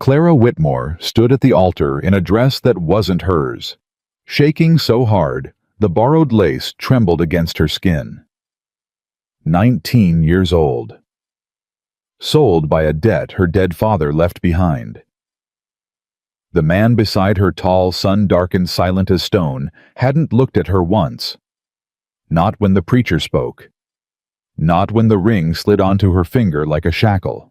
Clara Whitmore stood at the altar in a dress that wasn't hers. Shaking so hard, the borrowed lace trembled against her skin. 19 years old. Sold by a debt her dead father left behind. The man beside her, tall, sun-darkened, silent as stone, hadn't looked at her once. Not when the preacher spoke. Not when the ring slid onto her finger like a shackle.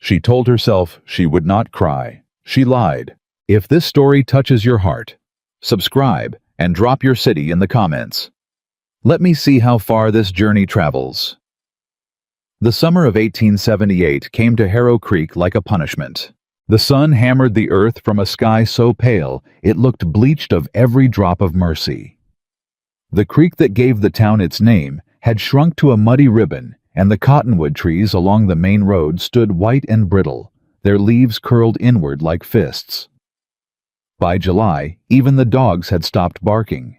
She told herself she would not cry. She lied. If this story touches your heart, subscribe and drop your city in the comments. Let me see how far this journey travels. The summer of 1878 came to Harrow Creek like a punishment. The sun hammered the earth from a sky so pale it looked bleached of every drop of mercy. The creek that gave the town its name had shrunk to a muddy ribbon, and the cottonwood trees along the main road stood white and brittle, their leaves curled inward like fists. By July, even the dogs had stopped barking.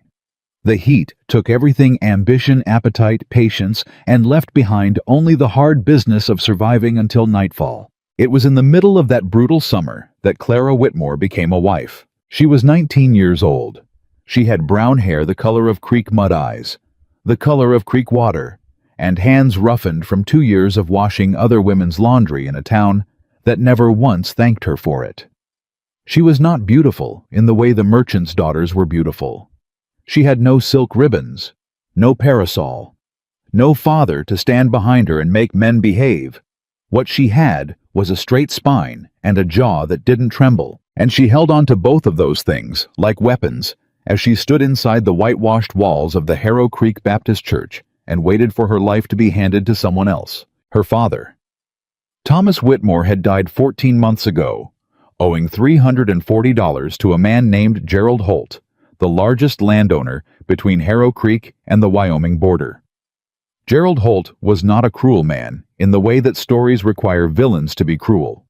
The heat took everything: ambition, appetite, patience, and left behind only the hard business of surviving until nightfall. It was in the middle of that brutal summer that Clara Whitmore became a wife. She was 19 years old. She had brown hair the color of creek mud eyes, the color of creek water, and hands roughened from 2 years of washing other women's laundry in a town that never once thanked her for it. She was not beautiful in the way the merchants' daughters were beautiful. She had no silk ribbons, no parasol, no father to stand behind her and make men behave. What she had was a straight spine and a jaw that didn't tremble, and she held on to both of those things like weapons as she stood inside the whitewashed walls of the Harrow Creek Baptist Church and waited for her life to be handed to someone else, her father. Thomas Whitmore had died 14 months ago, owing $340 to a man named Gerald Holt, the largest landowner between Harrow Creek and the Wyoming border. Gerald Holt was not a cruel man in the way that stories require villains to be cruel.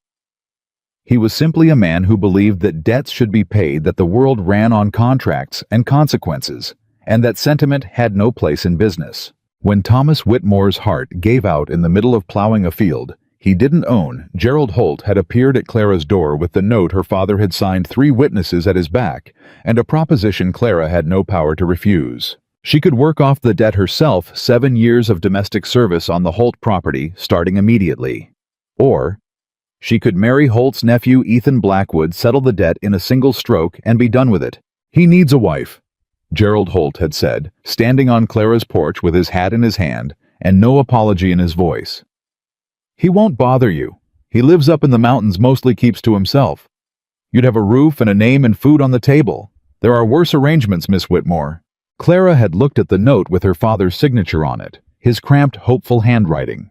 He was simply a man who believed that debts should be paid, that the world ran on contracts and consequences, and that sentiment had no place in business. When Thomas Whitmore's heart gave out in the middle of plowing a field he didn't own, Gerald Holt had appeared at Clara's door with the note her father had signed 3 witnesses at his back, and a proposition Clara had no power to refuse. She could work off the debt herself, 7 years of domestic service on the Holt property starting immediately. Or she could marry Holt's nephew Ethan Blackwood, settle the debt in a single stroke, and be done with it. "He needs a wife," Gerald Holt had said, standing on Clara's porch with his hat in his hand and no apology in his voice. "He won't bother you. He lives up in the mountains, mostly keeps to himself. You'd have a roof and a name and food on the table. There are worse arrangements, Miss Whitmore." Clara had looked at the note with her father's signature on it, his cramped, hopeful handwriting.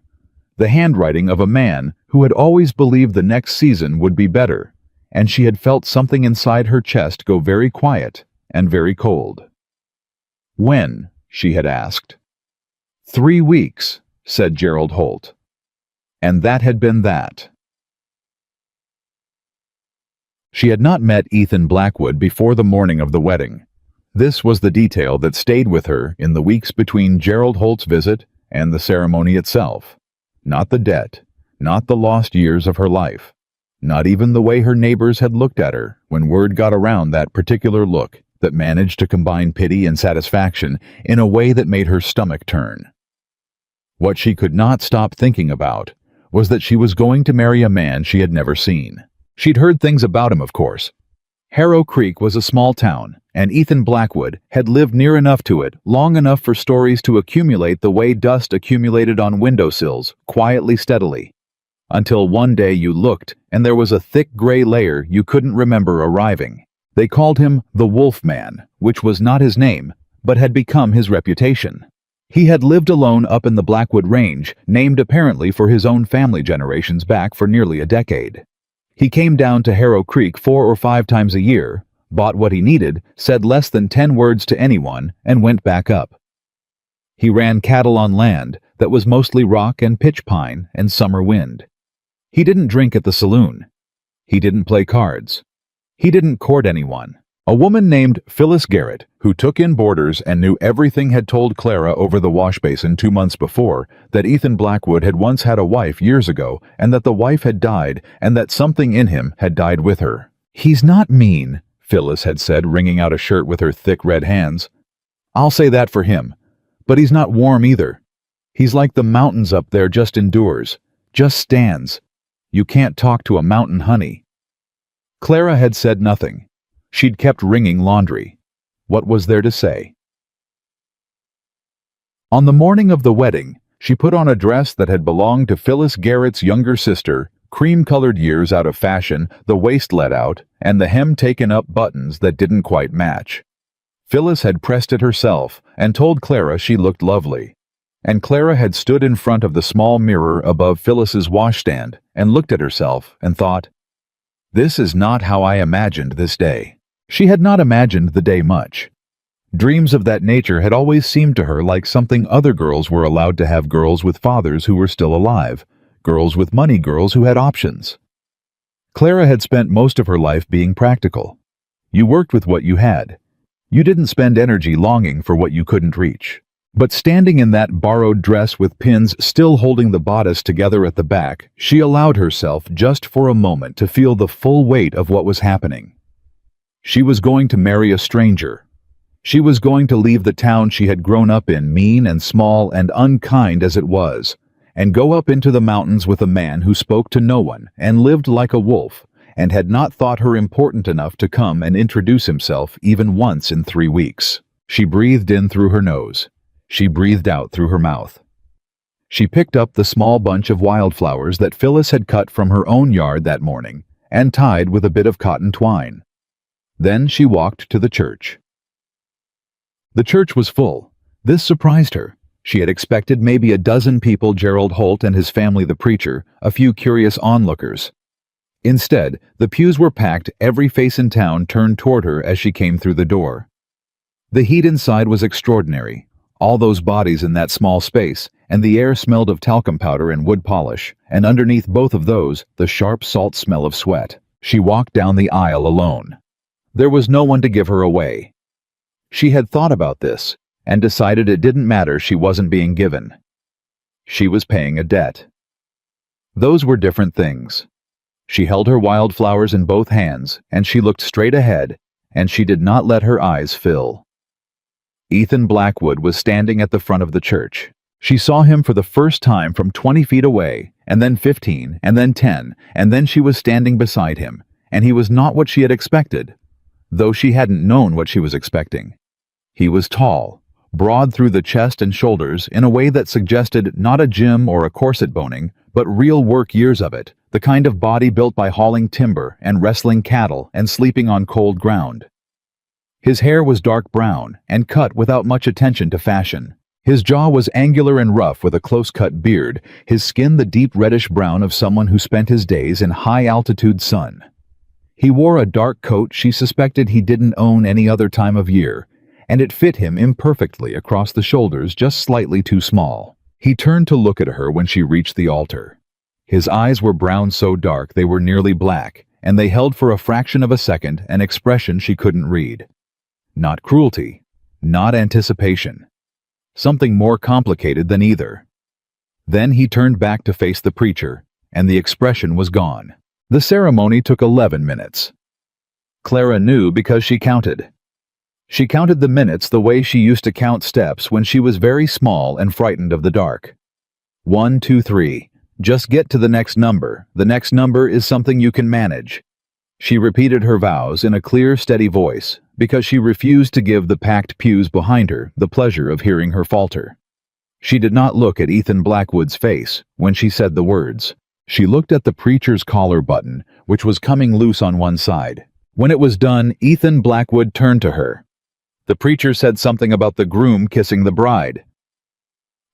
The handwriting of a man who had always believed the next season would be better, and she had felt something inside her chest go very quiet and very cold. "When?" she had asked. 3 weeks, said Gerald Holt. And that had been that. She had not met Ethan Blackwood before the morning of the wedding. This was the detail that stayed with her in the weeks between Gerald Holt's visit and the ceremony itself. Not the debt, not the lost years of her life, not even the way her neighbors had looked at her when word got around, that particular look that managed to combine pity and satisfaction in a way that made her stomach turn. What she could not stop thinking about was that she was going to marry a man she had never seen. She'd heard things about him, of course. Harrow Creek was a small town, and Ethan Blackwood had lived near enough to it, long enough for stories to accumulate the way dust accumulated on windowsills, quietly, steadily, until one day you looked and there was a thick gray layer you couldn't remember arriving. They called him the Wolf Man, which was not his name, but had become his reputation. He had lived alone up in the Blackwood Range, named apparently for his own family generations back, for nearly a decade. He came down to Harrow Creek 4 or 5 times a year, bought what he needed, said less than 10 words to anyone, and went back up. He ran cattle on land that was mostly rock and pitch pine and summer wind. He didn't drink at the saloon. He didn't play cards. He didn't court anyone. A woman named Phyllis Garrett, who took in boarders and knew everything, had told Clara over the wash basin 2 months before that Ethan Blackwood had once had a wife years ago, and that the wife had died, and that something in him had died with her. "He's not mean," Phyllis had said, wringing out a shirt with her thick red hands. "I'll say that for him. But he's not warm either. He's like the mountains up there, just endures, just stands. You can't talk to a mountain, honey." Clara had said nothing. She'd kept wringing laundry. What was there to say? On the morning of the wedding, she put on a dress that had belonged to Phyllis Garrett's younger sister, cream-colored years out of fashion, the waist let out, and the hem taken up buttons that didn't quite match. Phyllis had pressed it herself and told Clara she looked lovely. And Clara had stood in front of the small mirror above Phyllis's washstand and looked at herself and thought, "This is not how I imagined this day." She had not imagined the day much. Dreams of that nature had always seemed to her like something other girls were allowed to have, girls with fathers who were still alive, girls with money, girls who had options. Clara had spent most of her life being practical. You worked with what you had. You didn't spend energy longing for what you couldn't reach. But standing in that borrowed dress with pins still holding the bodice together at the back, she allowed herself just for a moment to feel the full weight of what was happening. She was going to marry a stranger. She was going to leave the town she had grown up in, mean and small and unkind as it was, and go up into the mountains with a man who spoke to no one and lived like a wolf, and had not thought her important enough to come and introduce himself even once in 3 weeks. She breathed in through her nose. She breathed out through her mouth. She picked up the small bunch of wildflowers that Phyllis had cut from her own yard that morning and tied with a bit of cotton twine. Then she walked to the church. The church was full. This surprised her. She had expected maybe a dozen people, Gerald Holt and his family, the preacher, a few curious onlookers. Instead, the pews were packed, every face in town turned toward her as she came through the door. The heat inside was extraordinary. All those bodies in that small space, and the air smelled of talcum powder and wood polish, and underneath both of those, the sharp salt smell of sweat. She walked down the aisle alone. There was no one to give her away. She had thought about this, and decided it didn't matter, she wasn't being given. She was paying a debt. Those were different things. She held her wildflowers in both hands, and she looked straight ahead, and she did not let her eyes fill. Ethan Blackwood was standing at the front of the church. She saw him for the first time from 20 feet away, and then 15, and then 10, and then she was standing beside him, and he was not what she had expected, though she hadn't known what she was expecting. He was tall, broad through the chest and shoulders in a way that suggested not a gym or a corset boning, but real work, years of it, the kind of body built by hauling timber and wrestling cattle and sleeping on cold ground. His hair was dark brown and cut without much attention to fashion. His jaw was angular and rough with a close-cut beard, his skin the deep reddish brown of someone who spent his days in high-altitude sun. He wore a dark coat she suspected he didn't own any other time of year, and it fit him imperfectly across the shoulders, just slightly too small. He turned to look at her when she reached the altar. His eyes were brown so dark they were nearly black, and they held for a fraction of a second an expression she couldn't read. Not cruelty, not anticipation. Something more complicated than either. Then he turned back to face the preacher, and the expression was gone. The ceremony took 11 minutes. Clara knew because she counted. She counted the minutes the way she used to count steps when she was very small and frightened of the dark. 1, 2, 3. Just get to the next number. The next number is something you can manage. She repeated her vows in a clear, steady voice, because she refused to give the packed pews behind her the pleasure of hearing her falter. She did not look at Ethan Blackwood's face when she said the words. She looked at the preacher's collar button, which was coming loose on one side. When it was done, Ethan Blackwood turned to her. The preacher said something about the groom kissing the bride.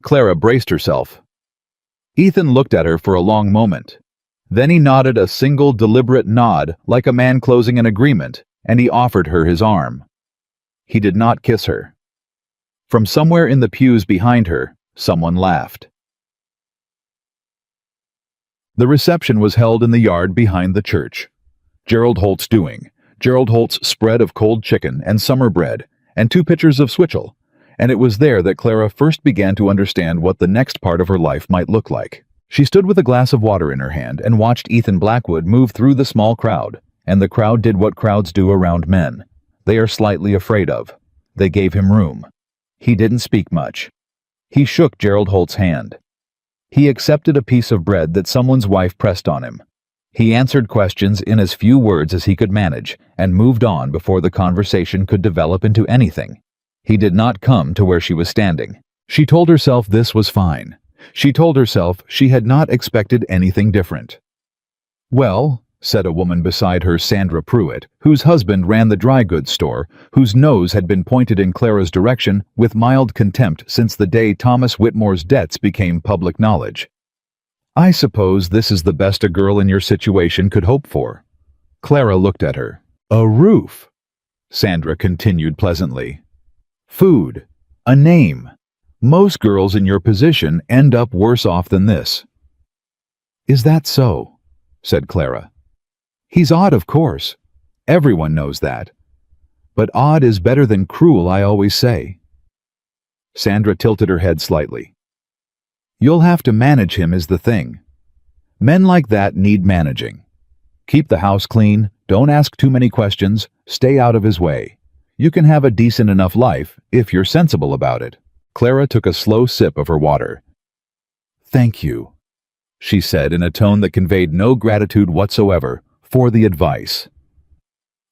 Clara braced herself. Ethan looked at her for a long moment. Then he nodded a single deliberate nod, like a man closing an agreement, and he offered her his arm. He did not kiss her. From somewhere in the pews behind her, someone laughed. The reception was held in the yard behind the church. Gerald Holt's doing. Gerald Holt's spread of cold chicken and summer bread, and 2 pitchers of switchel, and it was there that Clara first began to understand what the next part of her life might look like. She stood with a glass of water in her hand and watched Ethan Blackwood move through the small crowd, and the crowd did what crowds do around men. They are slightly afraid of. They gave him room. He didn't speak much. He shook Gerald Holt's hand. He accepted a piece of bread that someone's wife pressed on him. He answered questions in as few words as he could manage and moved on before the conversation could develop into anything. He did not come to where she was standing. She told herself this was fine. She told herself she had not expected anything different. "Well," said a woman beside her, Sandra Pruitt, whose husband ran the dry goods store, whose nose had been pointed in Clara's direction with mild contempt since the day Thomas Whitmore's debts became public knowledge. "I suppose this is the best a girl in your situation could hope for." Clara looked at her. "A roof," Sandra continued pleasantly. "Food. A name. Most girls in your position end up worse off than this." "Is that so?" said Clara. "He's odd, of course. Everyone knows that. But odd is better than cruel, I always say." Sandra tilted her head slightly. "You'll have to manage him is the thing. Men like that need managing. Keep the house clean, don't ask too many questions, stay out of his way. You can have a decent enough life if you're sensible about it." Clara took a slow sip of her water. "Thank you," she said in a tone that conveyed no gratitude whatsoever, for the advice.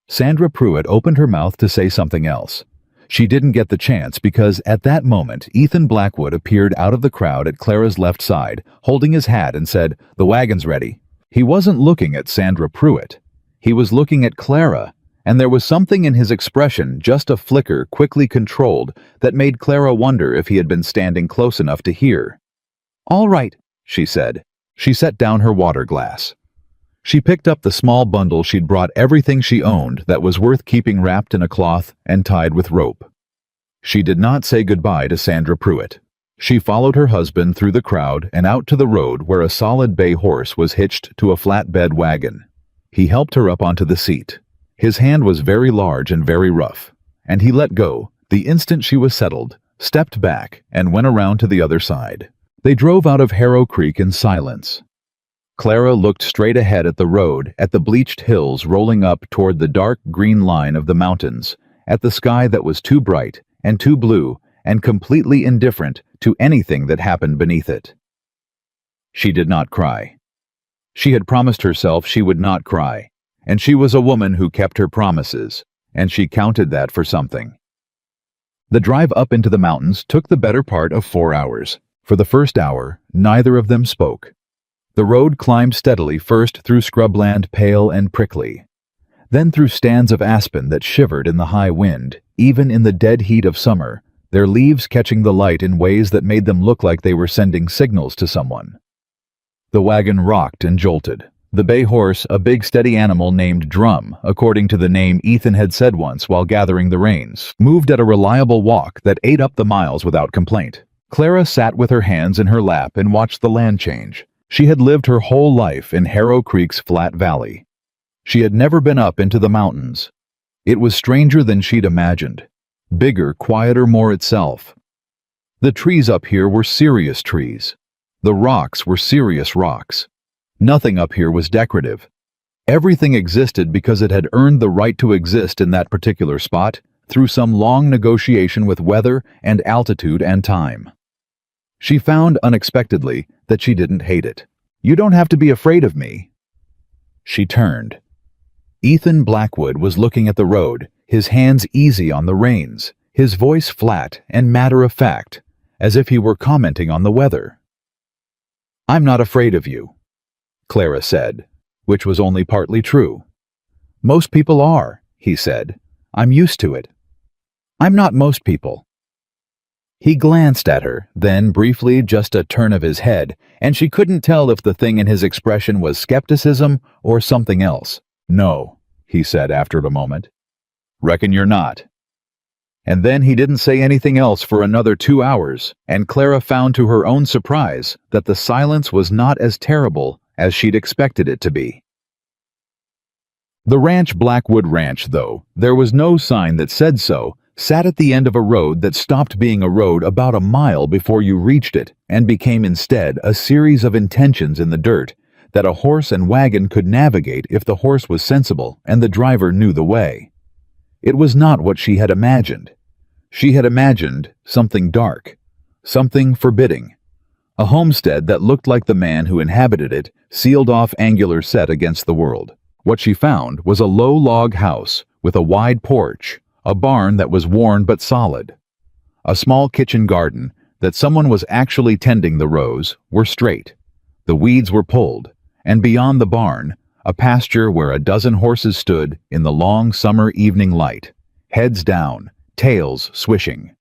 Sandra Pruitt opened her mouth to say something else. She didn't get the chance because at that moment Ethan Blackwood appeared out of the crowd at Clara's left side, holding his hat and said, "The wagon's ready." He wasn't looking at Sandra Pruitt. He was looking at Clara, and there was something in his expression, just a flicker quickly controlled, that made Clara wonder if he had been standing close enough to hear. "All right," she said. She set down her water glass. She picked up the small bundle she'd brought everything she owned that was worth keeping wrapped in a cloth and tied with rope. She did not say goodbye to Sandra Pruitt. She followed her husband through the crowd and out to the road where a solid bay horse was hitched to a flatbed wagon. He helped her up onto the seat. His hand was very large and very rough, and he let go the instant she was settled, stepped back, and went around to the other side. They drove out of Harrow Creek in silence. Clara looked straight ahead at the road, at the bleached hills rolling up toward the dark green line of the mountains, at the sky that was too bright and too blue and completely indifferent to anything that happened beneath it. She did not cry. She had promised herself she would not cry, and she was a woman who kept her promises, and she counted that for something. The drive up into the mountains took the better part of 4 hours. For the first hour, neither of them spoke. The road climbed steadily first through scrubland pale and prickly, then through stands of aspen that shivered in the high wind, even in the dead heat of summer, their leaves catching the light in ways that made them look like they were sending signals to someone. The wagon rocked and jolted. The bay horse, a big steady animal named Drum, according to the name Ethan had said once while gathering the reins, moved at a reliable walk that ate up the miles without complaint. Clara sat with her hands in her lap and watched the land change. She had lived her whole life in Harrow Creek's flat valley. She had never been up into the mountains. It was stranger than she'd imagined. Bigger, quieter, more itself. The trees up here were serious trees. The rocks were serious rocks. Nothing up here was decorative. Everything existed because it had earned the right to exist in that particular spot through some long negotiation with weather and altitude and time. She found unexpectedly that she didn't hate it. "You don't have to be afraid of me." She turned. Ethan Blackwood was looking at the road, his hands easy on the reins, his voice flat and matter-of-fact, as if he were commenting on the weather. "I'm not afraid of you," Clara said, which was only partly true. "Most people are," he said. "I'm used to it." "I'm not most people." He glanced at her, then briefly just a turn of his head, and she couldn't tell if the thing in his expression was skepticism or something else. "No," he said after a moment. "Reckon you're not." And then he didn't say anything else for another 2 hours, and Clara found to her own surprise that the silence was not as terrible as she'd expected it to be. The ranch Blackwood Ranch, though there was no sign that said so, sat at the end of a road that stopped being a road about a mile before you reached it and became instead a series of intentions in the dirt that a horse and wagon could navigate if the horse was sensible and the driver knew the way. It was not what she had imagined. She had imagined something dark, something forbidding. A homestead that looked like the man who inhabited it, sealed off angular set against the world. What she found was a low log house with a wide porch, a barn that was worn but solid. A small kitchen garden that someone was actually tending. The rows were straight. The weeds were pulled, and beyond the barn, a pasture where a dozen horses stood in the long summer evening light, heads down, tails swishing.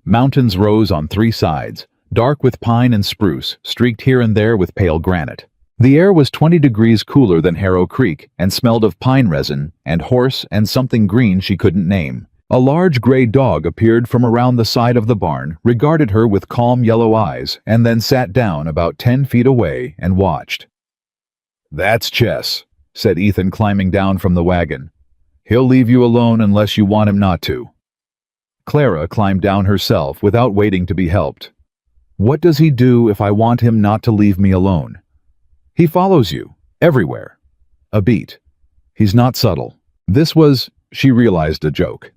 Mountains rose on three sides, dark with pine and spruce, streaked here and there with pale granite. The air was 20 degrees cooler than Harrow Creek and smelled of pine resin and horse and something green she couldn't name. A large gray dog appeared from around the side of the barn, regarded her with calm yellow eyes, and then sat down about 10 feet away and watched. "That's Chess," said Ethan, climbing down from the wagon. "He'll leave you alone unless you want him not to." Clara climbed down herself without waiting to be helped. "What does he do if I want him not to leave me alone?" "He follows you, everywhere." A beat. "He's not subtle." This was, she realized, a joke.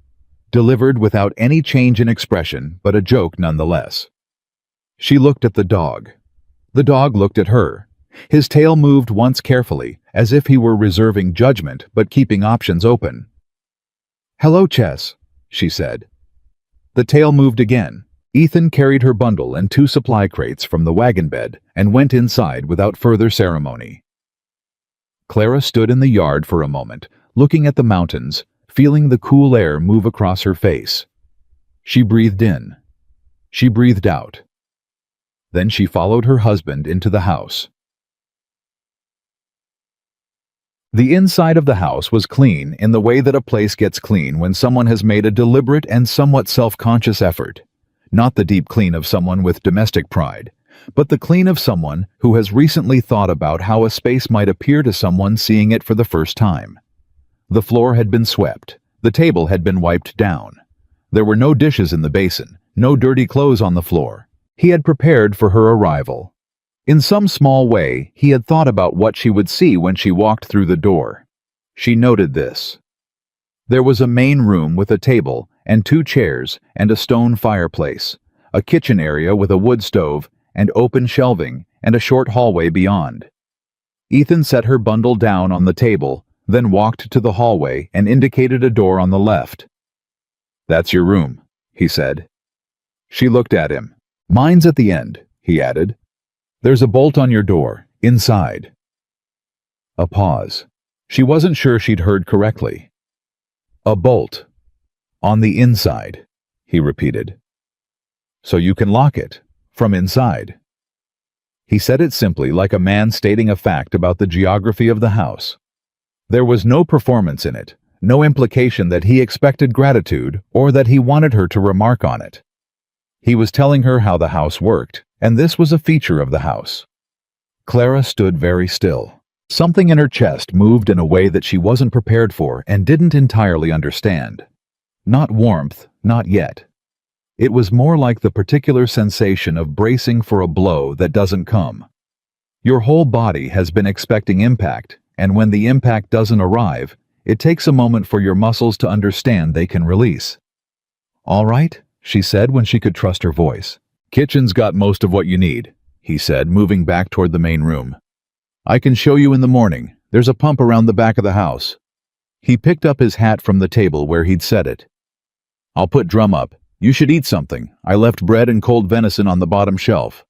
Delivered without any change in expression, but a joke nonetheless. She looked at the dog. The dog looked at her. His tail moved once carefully, as if he were reserving judgment but keeping options open. "Hello, Chess," she said. The tail moved again. Ethan carried her bundle and 2 supply crates from the wagon bed and went inside without further ceremony. Clara stood in the yard for a moment, looking at the mountains, feeling the cool air move across her face. She breathed in. She breathed out. Then she followed her husband into the house. The inside of the house was clean in the way that a place gets clean when someone has made a deliberate and somewhat self-conscious effort. Not the deep clean of someone with domestic pride, but the clean of someone who has recently thought about how a space might appear to someone seeing it for the first time. The floor had been swept. The table had been wiped down. There were no dishes in the basin, no dirty clothes on the floor. He had prepared for her arrival. In some small way, he had thought about what she would see when she walked through the door. She noted this. There was a main room with a table and 2 chairs and a stone fireplace, a kitchen area with a wood stove and open shelving, and a short hallway beyond. Ethan set her bundle down on the table, then walked to the hallway and indicated a door on the left. "That's your room," he said. She looked at him. "Mine's at the end," he added. "There's a bolt on your door, inside." A pause. She wasn't sure she'd heard correctly. "A bolt. On the inside," he repeated. "So you can lock it, from inside." He said it simply, like a man stating a fact about the geography of the house. There was no performance in it, no implication that he expected gratitude or that he wanted her to remark on it. He was telling her how the house worked, and this was a feature of the house. Clara stood very still. Something in her chest moved in a way that she wasn't prepared for and didn't entirely understand. Not warmth, not yet. It was more like the particular sensation of bracing for a blow that doesn't come. Your whole body has been expecting impact, and when the impact doesn't arrive, it takes a moment for your muscles to understand they can release. "All right," she said when she could trust her voice. "Kitchen's got most of what you need," he said, moving back toward the main room. "I can show you in the morning. There's a pump around the back of the house." He picked up his hat from the table where he'd set it. "I'll put Drum up. You should eat something. I left bread and cold venison on the bottom shelf."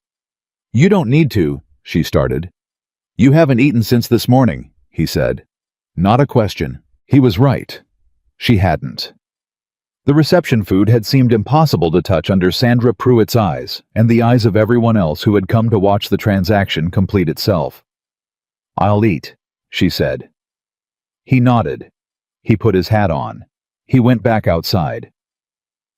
"You don't need to," she started. "You haven't eaten since this morning," he said. Not a question. He was right. She hadn't. The reception food had seemed impossible to touch under Sandra Pruitt's eyes and the eyes of everyone else who had come to watch the transaction complete itself. "I'll eat," she said. He nodded. He put his hat on. He went back outside.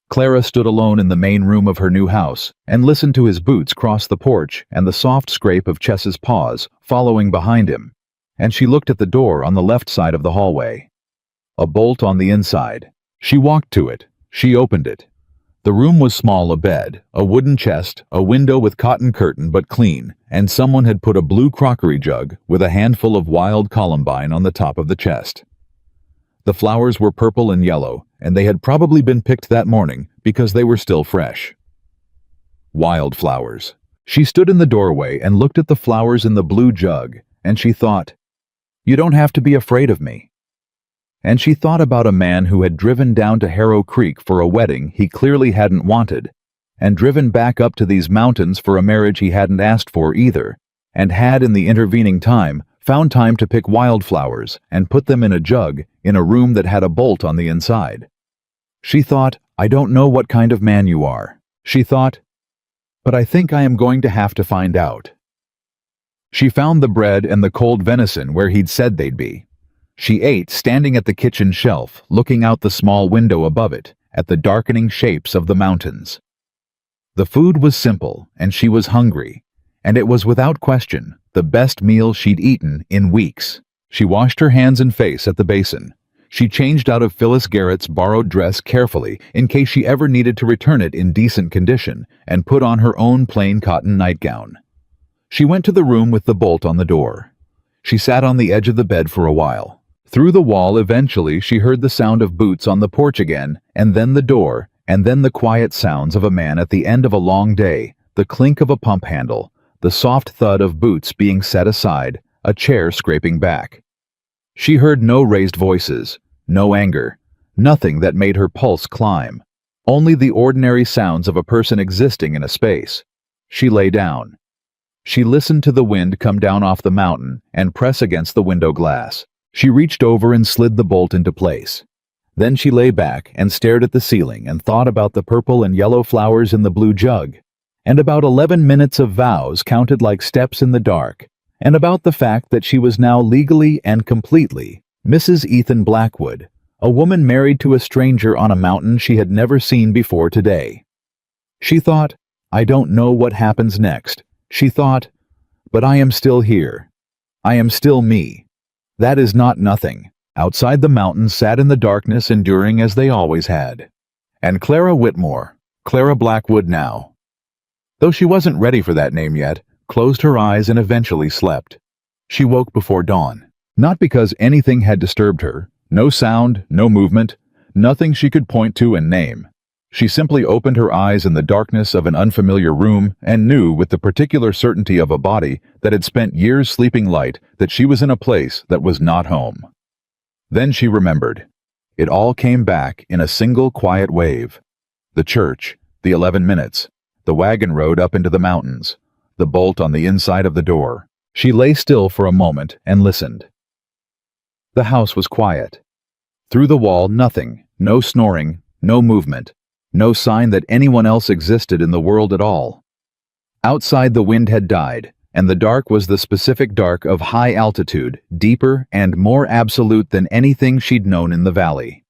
Clara stood alone in the main room of her new house and listened to his boots cross the porch and the soft scrape of Chess's paws following behind him, and she looked at the door on the left side of the hallway. A bolt on the inside. She walked to it. She opened it. The room was small: a bed, a wooden chest, a window with cotton curtain but clean, and someone had put a blue crockery jug with a handful of wild columbine on the top of the chest. The flowers were purple and yellow, and they had probably been picked that morning because they were still fresh. Wild flowers. She stood in the doorway and looked at the flowers in the blue jug, and she thought, "You don't have to be afraid of me." And she thought about a man who had driven down to Harrow Creek for a wedding he clearly hadn't wanted, and driven back up to these mountains for a marriage he hadn't asked for either, and had in the intervening time found time to pick wildflowers and put them in a jug in a room that had a bolt on the inside. She thought, "I don't know what kind of man you are." She thought, "But I think I am going to have to find out." She found the bread and the cold venison where he'd said they'd be. She ate, standing at the kitchen shelf, looking out the small window above it, at the darkening shapes of the mountains. The food was simple, and she was hungry, and it was without question the best meal she'd eaten in weeks. She washed her hands and face at the basin. She changed out of Phyllis Garrett's borrowed dress carefully in case she ever needed to return it in decent condition, and put on her own plain cotton nightgown. She went to the room with the bolt on the door. She sat on the edge of the bed for a while. Through the wall, eventually she heard the sound of boots on the porch again, and then the door, and then the quiet sounds of a man at the end of a long day, the clink of a pump handle, the soft thud of boots being set aside, a chair scraping back. She heard no raised voices, no anger, nothing that made her pulse climb, only the ordinary sounds of a person existing in a space. She lay down. She listened to the wind come down off the mountain and press against the window glass. She reached over and slid the bolt into place. Then she lay back and stared at the ceiling and thought about the purple and yellow flowers in the blue jug, and about 11 minutes of vows counted like steps in the dark, and about the fact that she was now legally and completely Mrs. Ethan Blackwood, a woman married to a stranger on a mountain she had never seen before today. She thought, "I don't know what happens next." She thought, "But I am still here. I am still me. That is not nothing." Outside, the mountains sat in the darkness, enduring as they always had. And Clara Whitmore, Clara Blackwood now, though she wasn't ready for that name yet, closed her eyes and eventually slept. She woke before dawn, not because anything had disturbed her, no sound, no movement, nothing she could point to and name. She simply opened her eyes in the darkness of an unfamiliar room and knew with the particular certainty of a body that had spent years sleeping light that she was in a place that was not home. Then she remembered. It all came back in a single quiet wave. The church, the 11 minutes, the wagon road up into the mountains, the bolt on the inside of the door. She lay still for a moment and listened. The house was quiet. Through the wall, nothing, no snoring, no movement, no sign that anyone else existed in the world at all. Outside, the wind had died, and the dark was the specific dark of high altitude, deeper and more absolute than anything she'd known in the valley.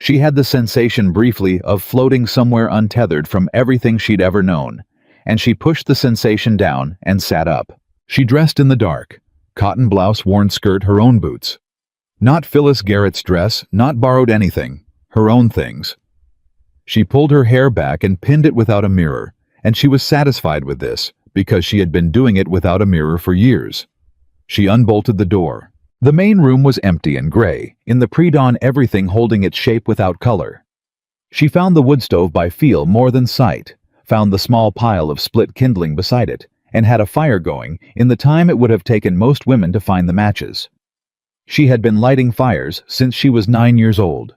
She had the sensation briefly of floating somewhere untethered from everything she'd ever known, and she pushed the sensation down and sat up. She dressed in the dark, cotton blouse, worn skirt, her own boots. Not Phyllis Garrett's dress, not borrowed anything, her own things. She pulled her hair back and pinned it without a mirror, and she was satisfied with this, because she had been doing it without a mirror for years. She unbolted the door. The main room was empty and gray, in the pre-dawn, everything holding its shape without color. She found the wood stove by feel more than sight, found the small pile of split kindling beside it, and had a fire going in the time it would have taken most women to find the matches. She had been lighting fires since she was 9 years old.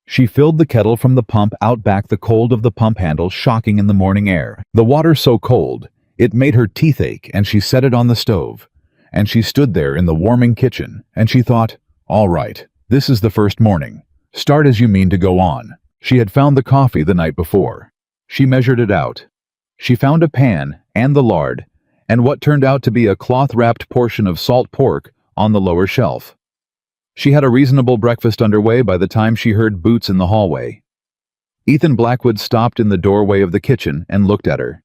She filled the kettle from the pump out back, the cold of the pump handle shocking in the morning air, the water so cold it made her teeth ache, and she set it on the stove. And she stood there in the warming kitchen, and she thought, "All right, this is the first morning. Start as you mean to go on." She had found the coffee the night before. She measured it out. She found a pan and the lard, and what turned out to be a cloth-wrapped portion of salt pork on the lower shelf. She had a reasonable breakfast underway by the time she heard boots in the hallway. Ethan Blackwood stopped in the doorway of the kitchen and looked at her.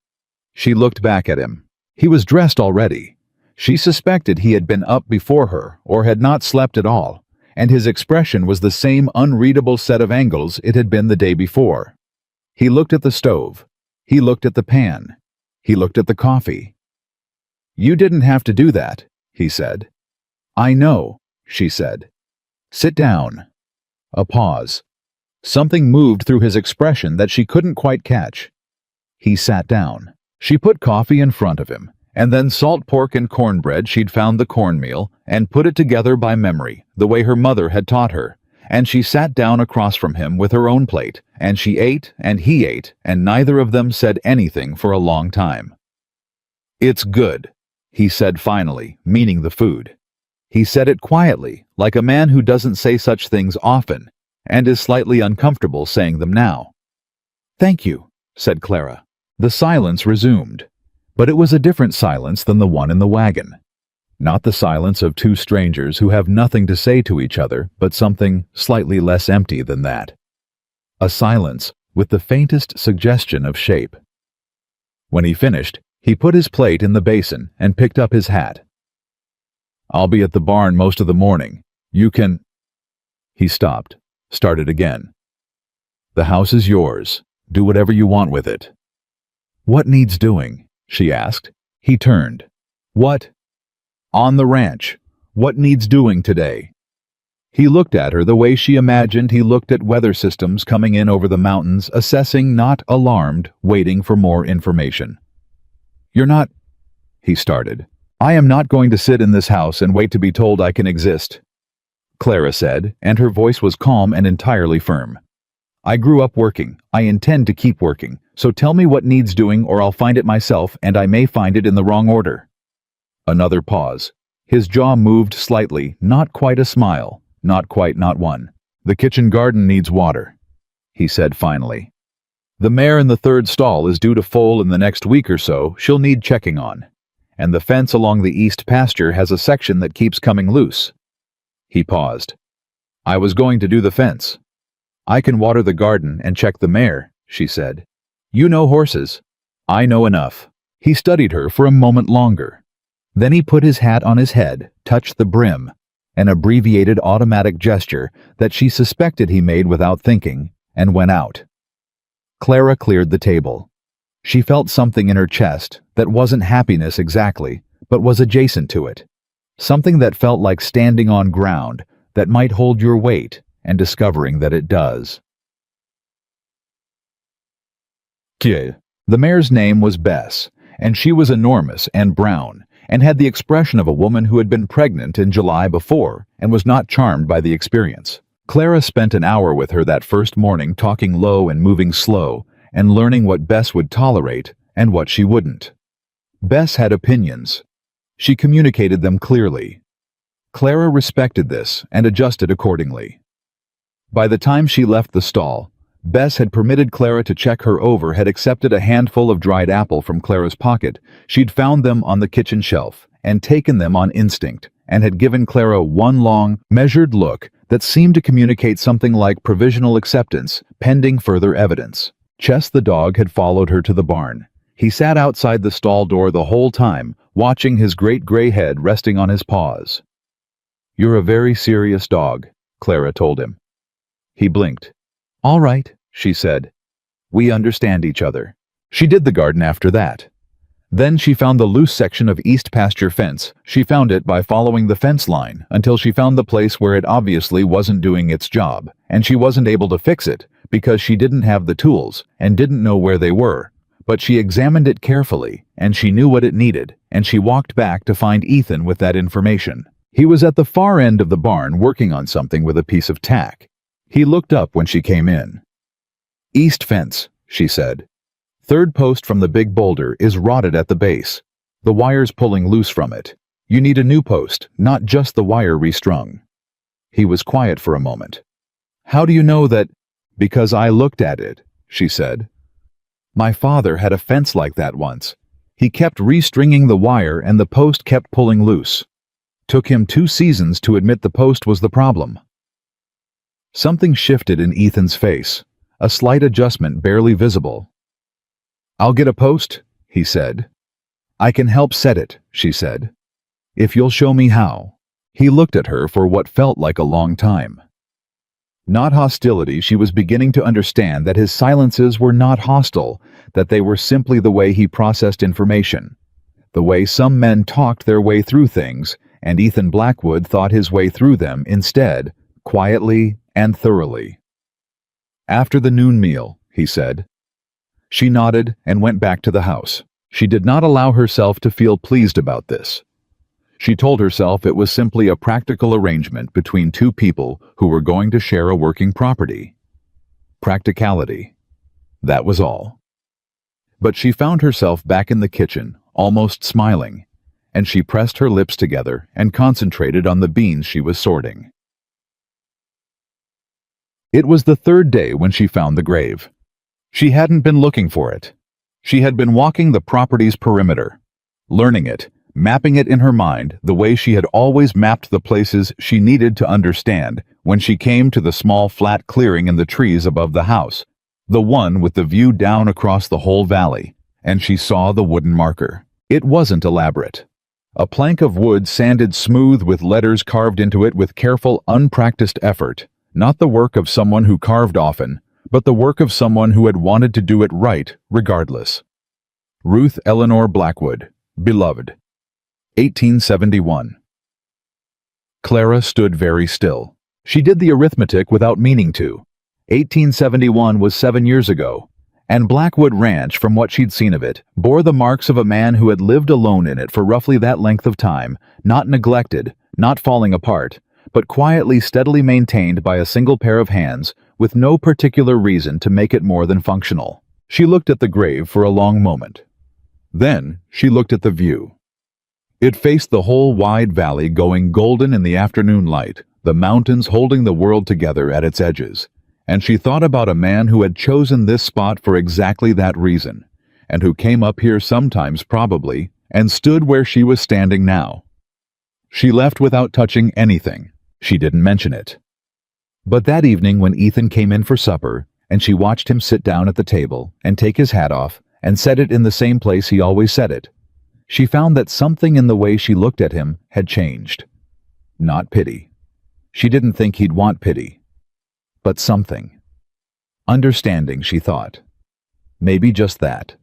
She looked back at him. He was dressed already. She suspected he had been up before her or had not slept at all, and his expression was the same unreadable set of angles it had been the day before. He looked at the stove. He looked at the pan. He looked at the coffee. "You didn't have to do that," he said. "I know," she said. "Sit down." A pause. Something moved through his expression that she couldn't quite catch. He sat down. She put coffee in front of him, and then salt pork and cornbread. She'd found the cornmeal and put it together by memory, the way her mother had taught her, and she sat down across from him with her own plate, and she ate and he ate, and neither of them said anything for a long time. "It's good," he said finally, meaning the food. He said it quietly, like a man who doesn't say such things often, and is slightly uncomfortable saying them now. "Thank you," said Clara. The silence resumed, but it was a different silence than the one in the wagon. Not the silence of two strangers who have nothing to say to each other, but something slightly less empty than that. A silence with the faintest suggestion of shape. When he finished, he put his plate in the basin and picked up his hat. "I'll be at the barn most of the morning. You can—" He stopped, started again. "The house is yours. Do whatever you want with it." "What needs doing?" she asked. He turned. "What?" "On the ranch. What needs doing today?" He looked at her the way she imagined he looked at weather systems coming in over the mountains, assessing, not alarmed, waiting for more information. "You're not—" he started. "I am not going to sit in this house and wait to be told I can exist," Clara said, and her voice was calm and entirely firm. "I grew up working. I intend to keep working. So tell me what needs doing or I'll find it myself, and I may find it in the wrong order." Another pause. His jaw moved slightly, not quite a smile, not quite, not one. "The kitchen garden needs water," he said finally. "The mare in the third stall is due to foal in the next week or so. She'll need checking on. And the fence along the east pasture has a section that keeps coming loose." He paused. "I was going to do the fence." "I can water the garden and check the mare," she said. "You know horses." "I know enough." He studied her for a moment longer. Then he put his hat on his head, touched the brim, an abbreviated automatic gesture that she suspected he made without thinking, and went out. Clara cleared the table. She felt something in her chest that wasn't happiness exactly, but was adjacent to it. Something that felt like standing on ground that might hold your weight, and discovering that it does. The mare's name was Bess, and she was enormous and brown, and had the expression of a woman who had been pregnant in July before and was not charmed by the experience. Clara spent an hour with her that first morning, talking low and moving slow, and learning what Bess would tolerate and what she wouldn't. Bess had opinions. She communicated them clearly. Clara respected this and adjusted accordingly. By the time she left the stall, Bess had permitted Clara to check her over, had accepted a handful of dried apple from Clara's pocket. She'd found them on the kitchen shelf and taken them on instinct, and had given Clara one long, measured look that seemed to communicate something like provisional acceptance, pending further evidence. Chess the dog had followed her to the barn. He sat outside the stall door the whole time, watching his great gray head resting on his paws. "You're a very serious dog," Clara told him. He blinked. "All right," she said. "We understand each other." She did the garden after that. Then she found the loose section of east pasture fence. She found it by following the fence line until she found the place where it obviously wasn't doing its job, and she wasn't able to fix it because she didn't have the tools and didn't know where they were. But she examined it carefully, and she knew what it needed, and she walked back to find Ethan with that information. He was at the far end of the barn working on something with a piece of tack. He looked up when she came in. "East fence," she said. "Third post from the big boulder is rotted at the base. The wire's pulling loose from it. You need a new post, not just the wire restrung." He was quiet for a moment. "How do you know that?" "Because I looked at it," she said. "My father had a fence like that once. He kept restringing the wire and the post kept pulling loose. Took him 2 seasons to admit the post was the problem." Something shifted in Ethan's face, a slight adjustment barely visible. "I'll get a post," he said. "I can help set it," she said. If you'll show me how. He looked at her for what felt like a long time. Not hostility, she was beginning to understand that his silences were not hostile, that they were simply the way he processed information. The way some men talked their way through things, and Ethan Blackwood thought his way through them instead, quietly and thoroughly. "After the noon meal," he said. She nodded and went back to the house. She did not allow herself to feel pleased about this. She told herself it was simply a practical arrangement between two people who were going to share a working property. Practicality. That was all. But she found herself back in the kitchen, almost smiling, and she pressed her lips together and concentrated on the beans she was sorting. It was the third day when she found the grave. She hadn't been looking for it. She had been walking the property's perimeter, learning it, mapping it in her mind the way she had always mapped the places she needed to understand when she came to the small flat clearing in the trees above the house, the one with the view down across the whole valley, and she saw the wooden marker. It wasn't elaborate. A plank of wood sanded smooth with letters carved into it with careful, unpracticed effort, not the work of someone who carved often, but the work of someone who had wanted to do it right regardless. Ruth Eleanor Blackwood, beloved. 1871. Clara stood very still. She did the arithmetic without meaning to. 1871 was 7 years ago, and Blackwood Ranch, from what she'd seen of it, bore the marks of a man who had lived alone in it for roughly that length of time, not neglected, not falling apart, but quietly, steadily maintained by a single pair of hands, with no particular reason to make it more than functional. She looked at the grave for a long moment. Then she looked at the view. It faced the whole wide valley going golden in the afternoon light, the mountains holding the world together at its edges. And she thought about a man who had chosen this spot for exactly that reason, and who came up here sometimes probably, and stood where she was standing now. She left without touching anything. She didn't mention it. But that evening when Ethan came in for supper, and she watched him sit down at the table and take his hat off and set it in the same place he always set it, she found that something in the way she looked at him had changed. Not pity. She didn't think he'd want pity. But something. Understanding, she thought. Maybe just that.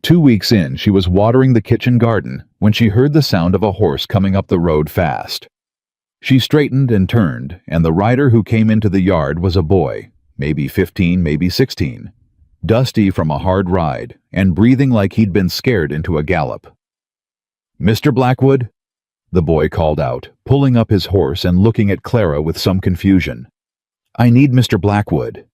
2 weeks in, she was watering the kitchen garden when she heard the sound of a horse coming up the road fast. She straightened and turned, and the rider who came into the yard was a boy, maybe 15, maybe 16. Dusty from a hard ride, and breathing like he'd been scared into a gallop. "Mr. Blackwood?" the boy called out, pulling up his horse and looking at Clara with some confusion. "I need Mr. Blackwood."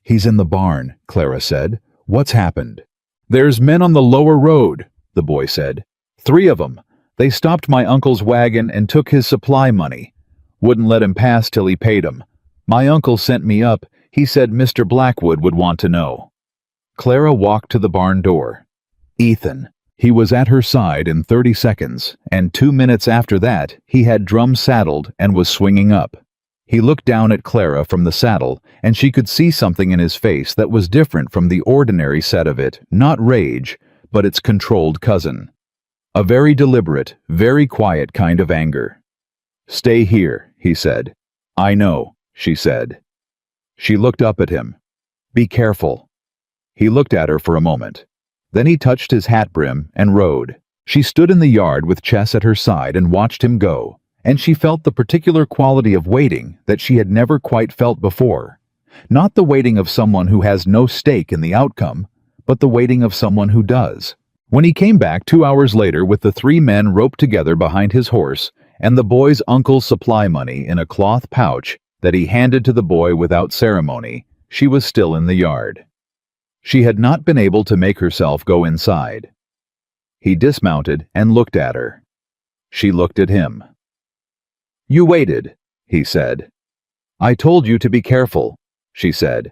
"He's in the barn," Clara said. "What's happened?" "There's men on the lower road," the boy said. "3 of 'em. They stopped my uncle's wagon and took his supply money. Wouldn't let him pass till he paid 'em. My uncle sent me up. He said Mr. Blackwood would want to know." Clara walked to the barn door. Ethan. He was at her side in 30 seconds, and 2 minutes after that, he had Drum saddled and was swinging up. He looked down at Clara from the saddle, and she could see something in his face that was different from the ordinary set of it, not rage, but its controlled cousin. A very deliberate, very quiet kind of anger. "Stay here," he said. "I know," she said. She looked up at him. "Be careful." He looked at her for a moment. Then he touched his hat brim and rode. She stood in the yard with Chess at her side and watched him go, and she felt the particular quality of waiting that she had never quite felt before. Not the waiting of someone who has no stake in the outcome, but the waiting of someone who does. When he came back 2 hours later with the 3 men roped together behind his horse and the boy's uncle's supply money in a cloth pouch that he handed to the boy without ceremony, she was still in the yard. She had not been able to make herself go inside. He dismounted and looked at her. She looked at him. "You waited," he said. "I told you to be careful," she said.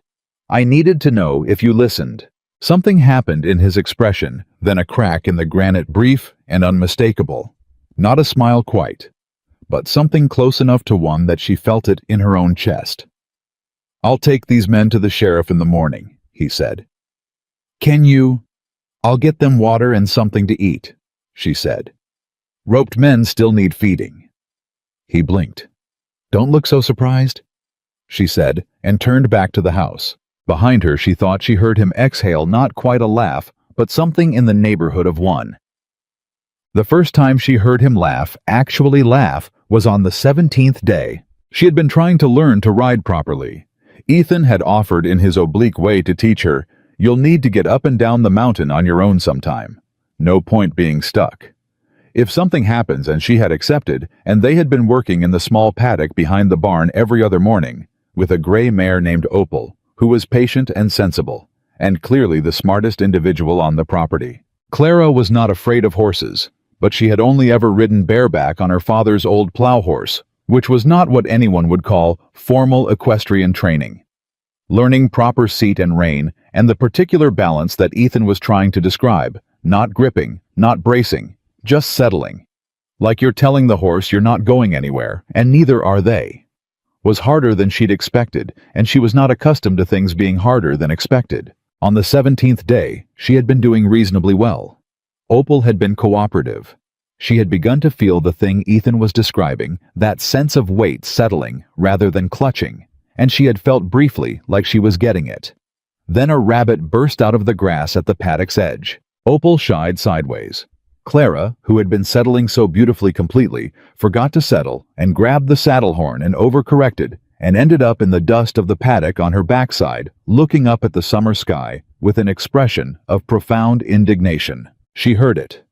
"I needed to know if you listened." Something happened in his expression, then a crack in the granite, brief and unmistakable. Not a smile quite, but something close enough to one that she felt it in her own chest. "I'll take these men to the sheriff in the morning," he said. "Can you?" "I'll get them water and something to eat," she said. "Roped men still need feeding." He blinked. "Don't look so surprised," she said, and turned back to the house. Behind her, she thought she heard him exhale not quite a laugh, but something in the neighborhood of one. The first time she heard him actually laugh, was on the 17th day. She had been trying to learn to ride properly. Ethan had offered in his oblique way to teach her, "You'll need to get up and down the mountain on your own sometime. No point being stuck." If something happens, and she had accepted, and they had been working in the small paddock behind the barn every other morning, with a gray mare named Opal, who was patient and sensible, and clearly the smartest individual on the property. Clara was not afraid of horses, but she had only ever ridden bareback on her father's old plow horse, which was not what anyone would call formal equestrian training. Learning proper seat and rein, and the particular balance that Ethan was trying to describe, not gripping, not bracing, just settling. Like you're telling the horse you're not going anywhere, and neither are they. Was harder than she'd expected, and she was not accustomed to things being harder than expected. On the 17th day, she had been doing reasonably well. Opal had been cooperative. She had begun to feel the thing Ethan was describing, that sense of weight settling rather than clutching, and she had felt briefly like she was getting it. Then a rabbit burst out of the grass at the paddock's edge. Opal shied sideways. Clara, who had been settling so beautifully completely, forgot to settle and grabbed the saddle horn and overcorrected and ended up in the dust of the paddock on her backside, looking up at the summer sky with an expression of profound indignation. She heard it.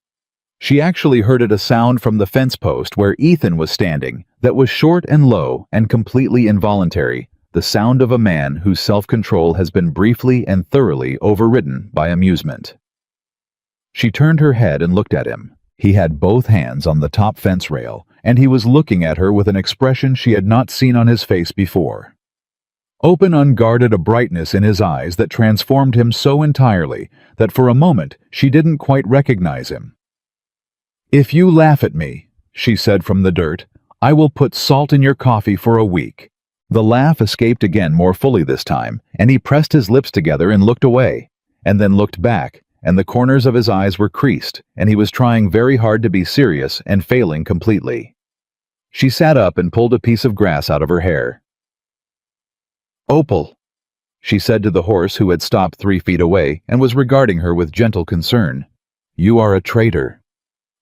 She actually heard it, a sound from the fence post where Ethan was standing that was short and low and completely involuntary, the sound of a man whose self-control has been briefly and thoroughly overridden by amusement. She turned her head and looked at him. He had both hands on the top fence rail, and he was looking at her with an expression she had not seen on his face before. Open, unguarded, a brightness in his eyes that transformed him so entirely that for a moment she didn't quite recognize him. "If you laugh at me," she said from the dirt, "I will put salt in your coffee for a week." The laugh escaped again, more fully this time, and he pressed his lips together and looked away, and then looked back, and the corners of his eyes were creased, and he was trying very hard to be serious and failing completely. She sat up and pulled a piece of grass out of her hair. "Opal," she said to the horse, who had stopped 3 feet away and was regarding her with gentle concern, "you are a traitor."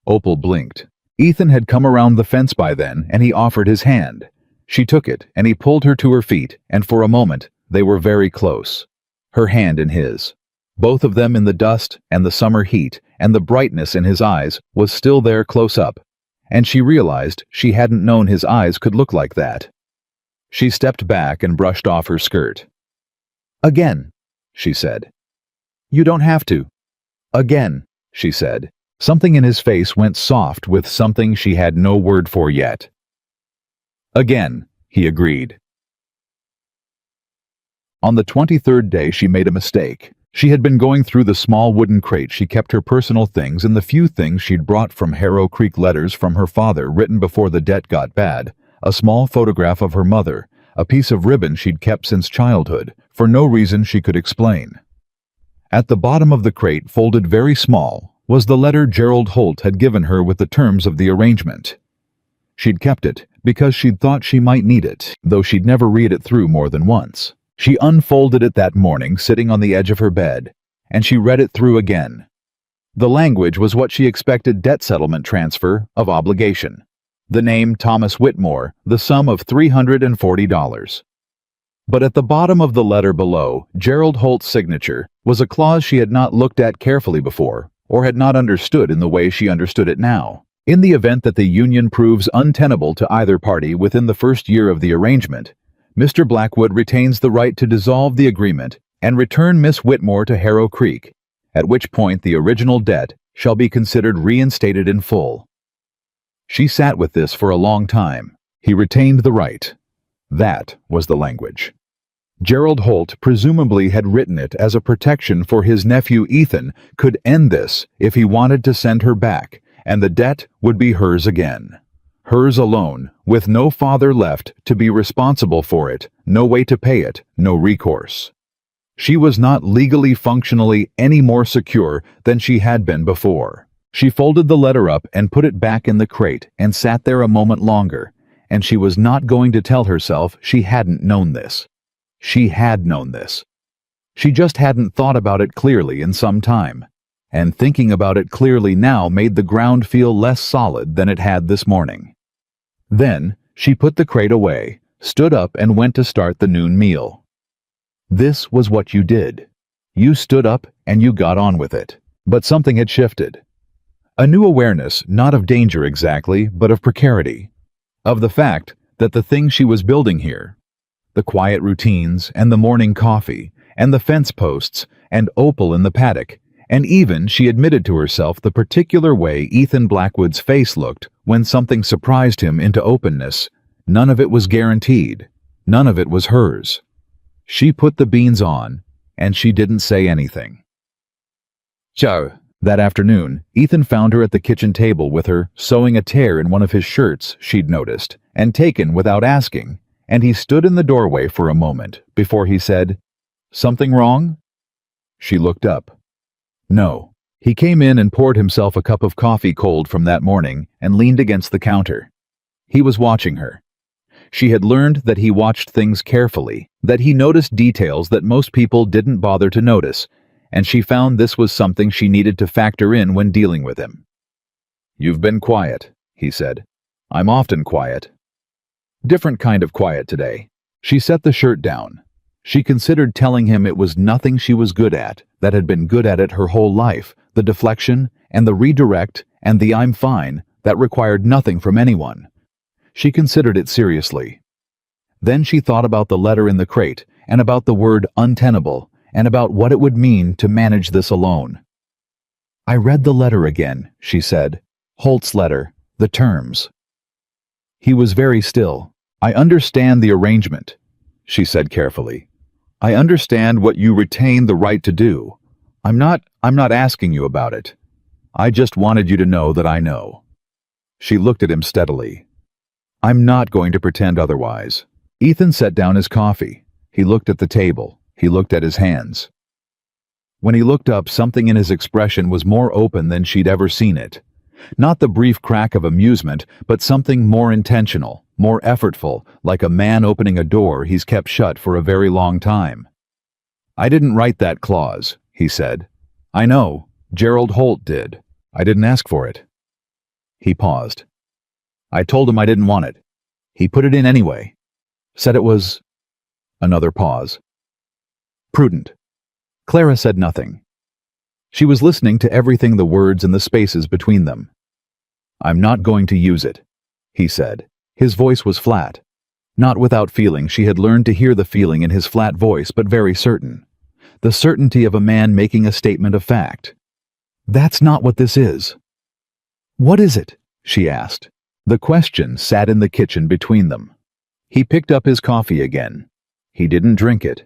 Opal blinked. Ethan had come around the fence by then, and he offered his hand. She took it, and he pulled her to her feet, and for a moment they were very close. Her hand in his. Both of them in the dust and the summer heat, and the brightness in his eyes was still there close up, and she realized she hadn't known his eyes could look like that. She stepped back and brushed off her skirt. "Again," she said. "You don't have to." "Again," she said. Something in his face went soft with something she had no word for yet. "Again," he agreed. On the 23rd day she made a mistake. She had been going through the small wooden crate she kept her personal things and the few things she'd brought from Harrow Creek, letters from her father written before the debt got bad, a small photograph of her mother, a piece of ribbon she'd kept since childhood, for no reason she could explain. At the bottom of the crate, folded very small, was the letter Gerald Holt had given her with the terms of the arrangement. She'd kept it because she'd thought she might need it, though she'd never read it through more than once. She unfolded it that morning, sitting on the edge of her bed, and she read it through again. The language was what she expected: debt settlement, transfer of obligation. The name Thomas Whitmore, the sum of $340. But at the bottom of the letter below, Gerald Holt's signature, was a clause she had not looked at carefully before, or had not understood in the way she understood it now. In the event that the union proves untenable to either party within the first year of the arrangement, Mr. Blackwood retains the right to dissolve the agreement and return Miss Whitmore to Harrow Creek, at which point the original debt shall be considered reinstated in full. She sat with this for a long time. He retained the right. That was the language. Gerald Holt presumably had written it as a protection for his nephew Ethan could end this if he wanted to send her back, and the debt would be hers again. Hers alone, with no father left to be responsible for it, no way to pay it, no recourse. She was not legally functionally any more secure than she had been before. She folded the letter up and put it back in the crate and sat there a moment longer, and she was not going to tell herself she hadn't known this. She had known this. She just hadn't thought about it clearly in some time, and thinking about it clearly now made the ground feel less solid than it had this morning. Then, she put the crate away, stood up and went to start the noon meal. This was what you did. You stood up and you got on with it. But something had shifted. A new awareness, not of danger exactly, but of precarity. Of the fact that the thing she was building here, the quiet routines and the morning coffee and the fence posts and Opal in the paddock, and even, she admitted to herself, the particular way Ethan Blackwood's face looked when something surprised him into openness, none of it was guaranteed. None of it was hers. She put the beans on, and she didn't say anything. Ciao. That afternoon, Ethan found her at the kitchen table with her, sewing a tear in one of his shirts she'd noticed, and taken without asking, and he stood in the doorway for a moment before he said, "Something wrong?" She looked up. No. He came in and poured himself a cup of coffee cold from that morning and leaned against the counter. He was watching her. She had learned that he watched things carefully, that he noticed details that most people didn't bother to notice, and she found this was something she needed to factor in when dealing with him. "You've been quiet," he said. "I'm often quiet." Different kind of quiet today. She set the shirt down. She considered telling him it was nothing she was good at, that had been good at it her whole life, the deflection and the redirect and the "I'm fine" that required nothing from anyone. She considered it seriously. Then she thought about the letter in the crate and about the word untenable and about what it would mean to manage this alone. "I read the letter again," she said. "Holt's letter, the terms." He was very still. "I understand the arrangement," she said carefully. "I understand what you retain the right to do. I'm not asking you about it. I just wanted you to know that I know." She looked at him steadily. "I'm not going to pretend otherwise." Ethan set down his coffee. He looked at the table. He looked at his hands. When he looked up, something in his expression was more open than she'd ever seen it. Not the brief crack of amusement, but something more intentional, more effortful, like a man opening a door he's kept shut for a very long time. "I didn't write that clause," he said. "I know. Gerald Holt did. I didn't ask for it." He paused. "I told him I didn't want it. He put it in anyway. Said it was..." Another pause. "Prudent." Clara said nothing. She was listening to everything, the words and the spaces between them. "I'm not going to use it," he said. His voice was flat. Not without feeling. She had learned to hear the feeling in his flat voice, but very certain. The certainty of a man making a statement of fact. "That's not what this is." "What is it?" she asked. The question sat in the kitchen between them. He picked up his coffee again. He didn't drink it.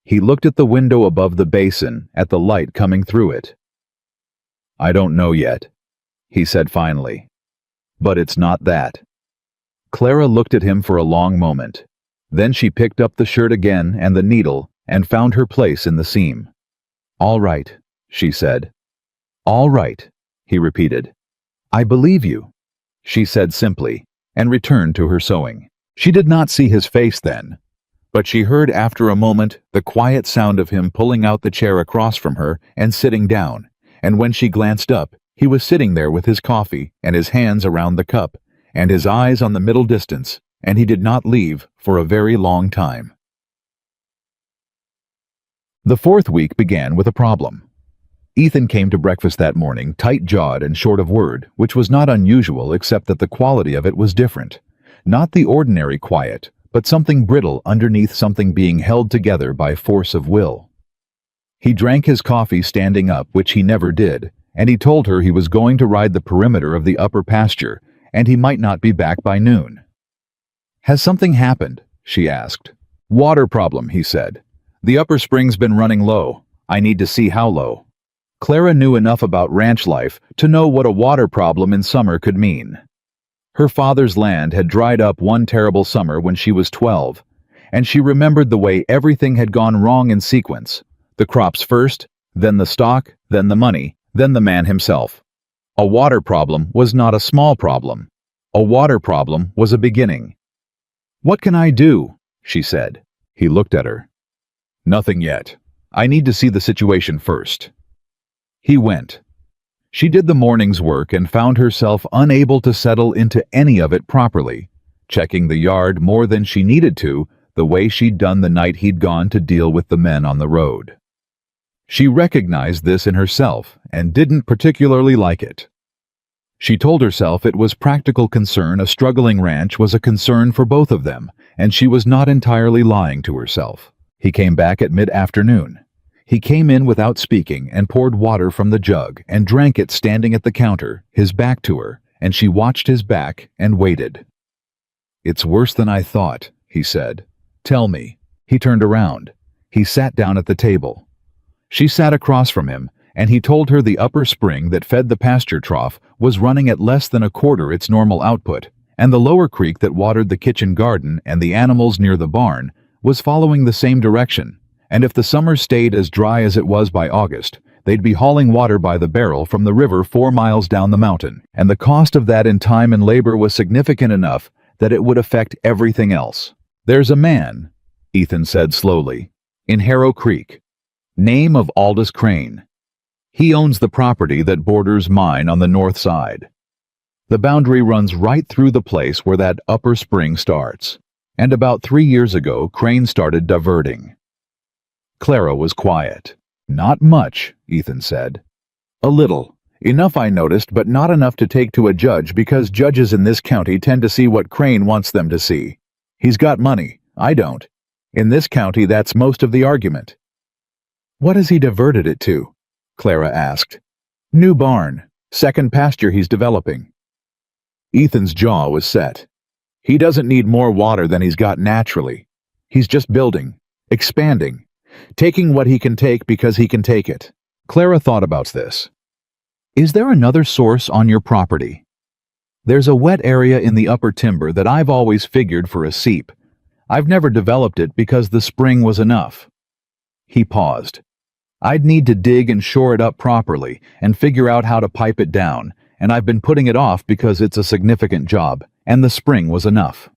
He looked at the window above the basin, at the light coming through it. "I don't know yet," he said finally. "But it's not that." Clara looked at him for a long moment. Then she picked up the shirt again and the needle and found her place in the seam. "All right," she said. "All right," he repeated. "I believe you," she said simply, and returned to her sewing. She did not see his face then, but she heard after a moment the quiet sound of him pulling out the chair across from her and sitting down, and when she glanced up, he was sitting there with his coffee and his hands around the cup, and his eyes on the middle distance, and he did not leave for a very long time. The fourth week began with a problem. Ethan came to breakfast that morning tight-jawed and short of word, which was not unusual except that the quality of it was different. Not the ordinary quiet, but something brittle underneath something being held together by force of will. He drank his coffee standing up, which he never did, and he told her he was going to ride the perimeter of the upper pasture, and he might not be back by noon. "Has something happened?" she asked. "Water problem," he said. "The upper spring's been running low. I need to see how low." Clara knew enough about ranch life to know what a water problem in summer could mean. Her father's land had dried up one terrible summer when she was 12, and she remembered the way everything had gone wrong in sequence, The crops first, then the stock, then the money, then the man himself. A water problem was not a small problem. A water problem was a beginning. "What can I do?" she said. He looked at her. "Nothing yet. I need to see the situation first." He went. She did the morning's work and found herself unable to settle into any of it properly, checking the yard more than she needed to, the way she'd done the night he'd gone to deal with the men on the road. She recognized this in herself and didn't particularly like it. She told herself it was practical concern. A struggling ranch was a concern for both of them, and she was not entirely lying to herself. He came back at mid-afternoon. He came in without speaking and poured water from the jug and drank it standing at the counter, his back to her, and she watched his back and waited. "It's worse than I thought," he said. "Tell me." He turned around. He sat down at the table. She sat across from him, and he told her the upper spring that fed the pasture trough was running at less than a quarter its normal output, and the lower creek that watered the kitchen garden and the animals near the barn was following the same direction, and if the summer stayed as dry as it was by August, they'd be hauling water by the barrel from the river 4 miles down the mountain, and the cost of that in time and labor was significant enough that it would affect everything else. "There's a man," Ethan said slowly, "in Harrow Creek. Name of Aldous Crane. He owns the property that borders mine on the north side. The boundary runs right through the place where that upper spring starts. And about 3 years ago, Crane started diverting." Clara was quiet. "Not much," Ethan said. "A little. Enough, I noticed, but not enough to take to a judge because judges in this county tend to see what Crane wants them to see. He's got money. I don't. In this county, that's most of the argument." "What has he diverted it to?" Clara asked. "New barn. Second pasture he's developing." Ethan's jaw was set. "He doesn't need more water than he's got naturally. He's just building, expanding, taking what he can take because he can take it." Clara thought about this. "Is there another source on your property?" "There's a wet area in the upper timber that I've always figured for a seep. I've never developed it because the spring was enough." He paused. "I'd need to dig and shore it up properly and figure out how to pipe it down, and I've been putting it off because it's a significant job, and the spring was enough."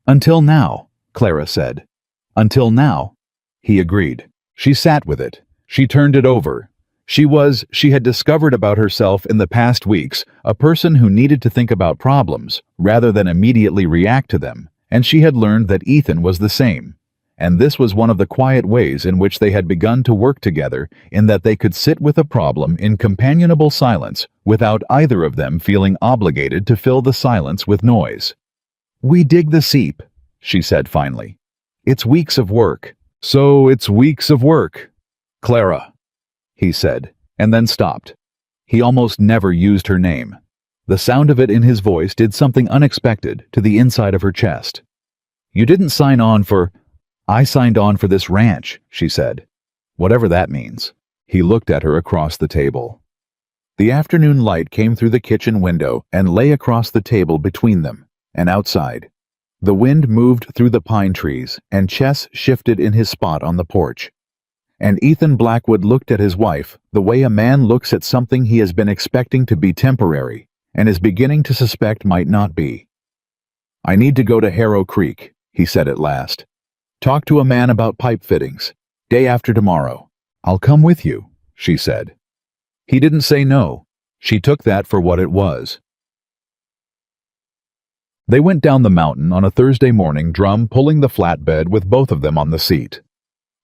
"Until now," Clara said. "Until now," he agreed. She sat with it. She turned it over. She had discovered about herself in the past weeks a person who needed to think about problems rather than immediately react to them, and she had learned that Ethan was the same. And this was one of the quiet ways in which they had begun to work together, in that they could sit with a problem in companionable silence without either of them feeling obligated to fill the silence with noise. "We dig the seep," she said finally. "It's weeks of work." "So it's weeks of work." "Clara," he said, and then stopped. He almost never used her name. The sound of it in his voice did something unexpected to the inside of her chest. "You didn't sign on for—" "I signed on for this ranch," she said. "Whatever that means." He looked at her across the table. The afternoon light came through the kitchen window and lay across the table between them and outside. The wind moved through the pine trees, and Chess shifted in his spot on the porch. And Ethan Blackwood looked at his wife the way a man looks at something he has been expecting to be temporary and is beginning to suspect might not be. "I need to go to Harrow Creek," he said at last. "Talk to a man about pipe fittings. Day after tomorrow." "I'll come with you," she said. He didn't say no. She took that for what it was. They went down the mountain on a Thursday morning, Drum pulling the flatbed with both of them on the seat.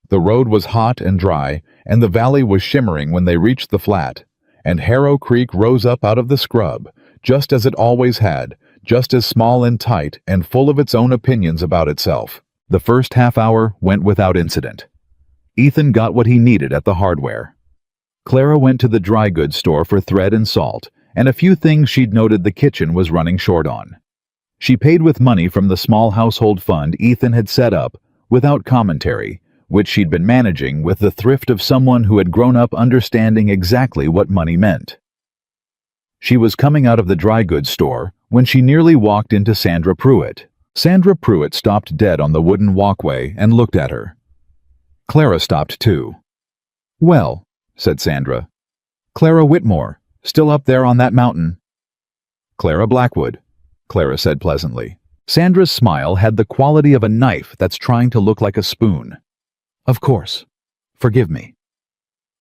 The road was hot and dry, and the valley was shimmering when they reached the flat, and Harrow Creek rose up out of the scrub, just as it always had, just as small and tight and full of its own opinions about itself. The first half hour went without incident. Ethan got what he needed at the hardware. Clara went to the dry goods store for thread and salt, and a few things she'd noted the kitchen was running short on. She paid with money from the small household fund Ethan had set up, without commentary, which she'd been managing with the thrift of someone who had grown up understanding exactly what money meant. She was coming out of the dry goods store when she nearly walked into Sandra Pruitt. Sandra Pruitt stopped dead on the wooden walkway and looked at her. Clara stopped too. "Well," said Sandra. "Clara Whitmore, still up there on that mountain." "Clara Blackwood," Clara said pleasantly. Sandra's smile had the quality of a knife that's trying to look like a spoon. "Of course. Forgive me."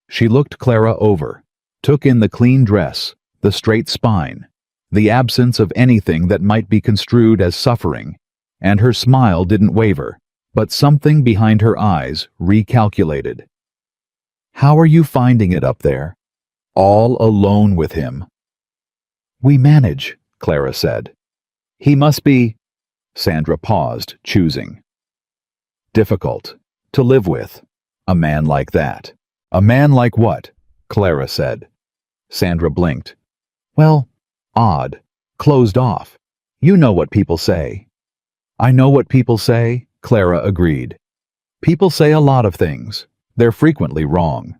She looked Clara over, took in the clean dress, the straight spine, the absence of anything that might be construed as suffering, and her smile didn't waver, but something behind her eyes recalculated. "How are you finding it up there? All alone with him?" "We manage," Clara said. "He must be—" Sandra paused, choosing. "Difficult to live with. A man like that." "A man like what?" Clara said. Sandra blinked. "Well, odd, closed off. You know what people say." "I know what people say," Clara agreed. "People say a lot of things. They're frequently wrong."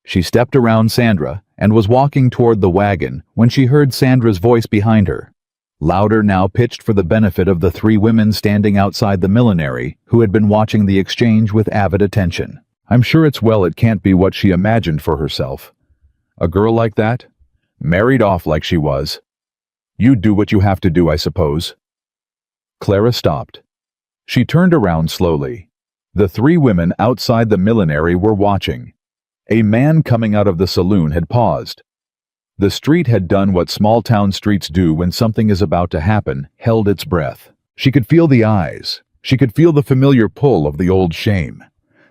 She stepped around Sandra and was walking toward the wagon when she heard Sandra's voice behind her, louder now, pitched for the benefit of the three women standing outside the millinery who had been watching the exchange with avid attention. "I'm sure it can't be what she imagined for herself. A girl like that? Married off like she was. You do what you have to do, I suppose." Clara stopped. She turned around slowly. The three women outside the millinery were watching. A man coming out of the saloon had paused. The street had done what small-town streets do when something is about to happen, held its breath. She could feel the eyes. She could feel the familiar pull of the old shame.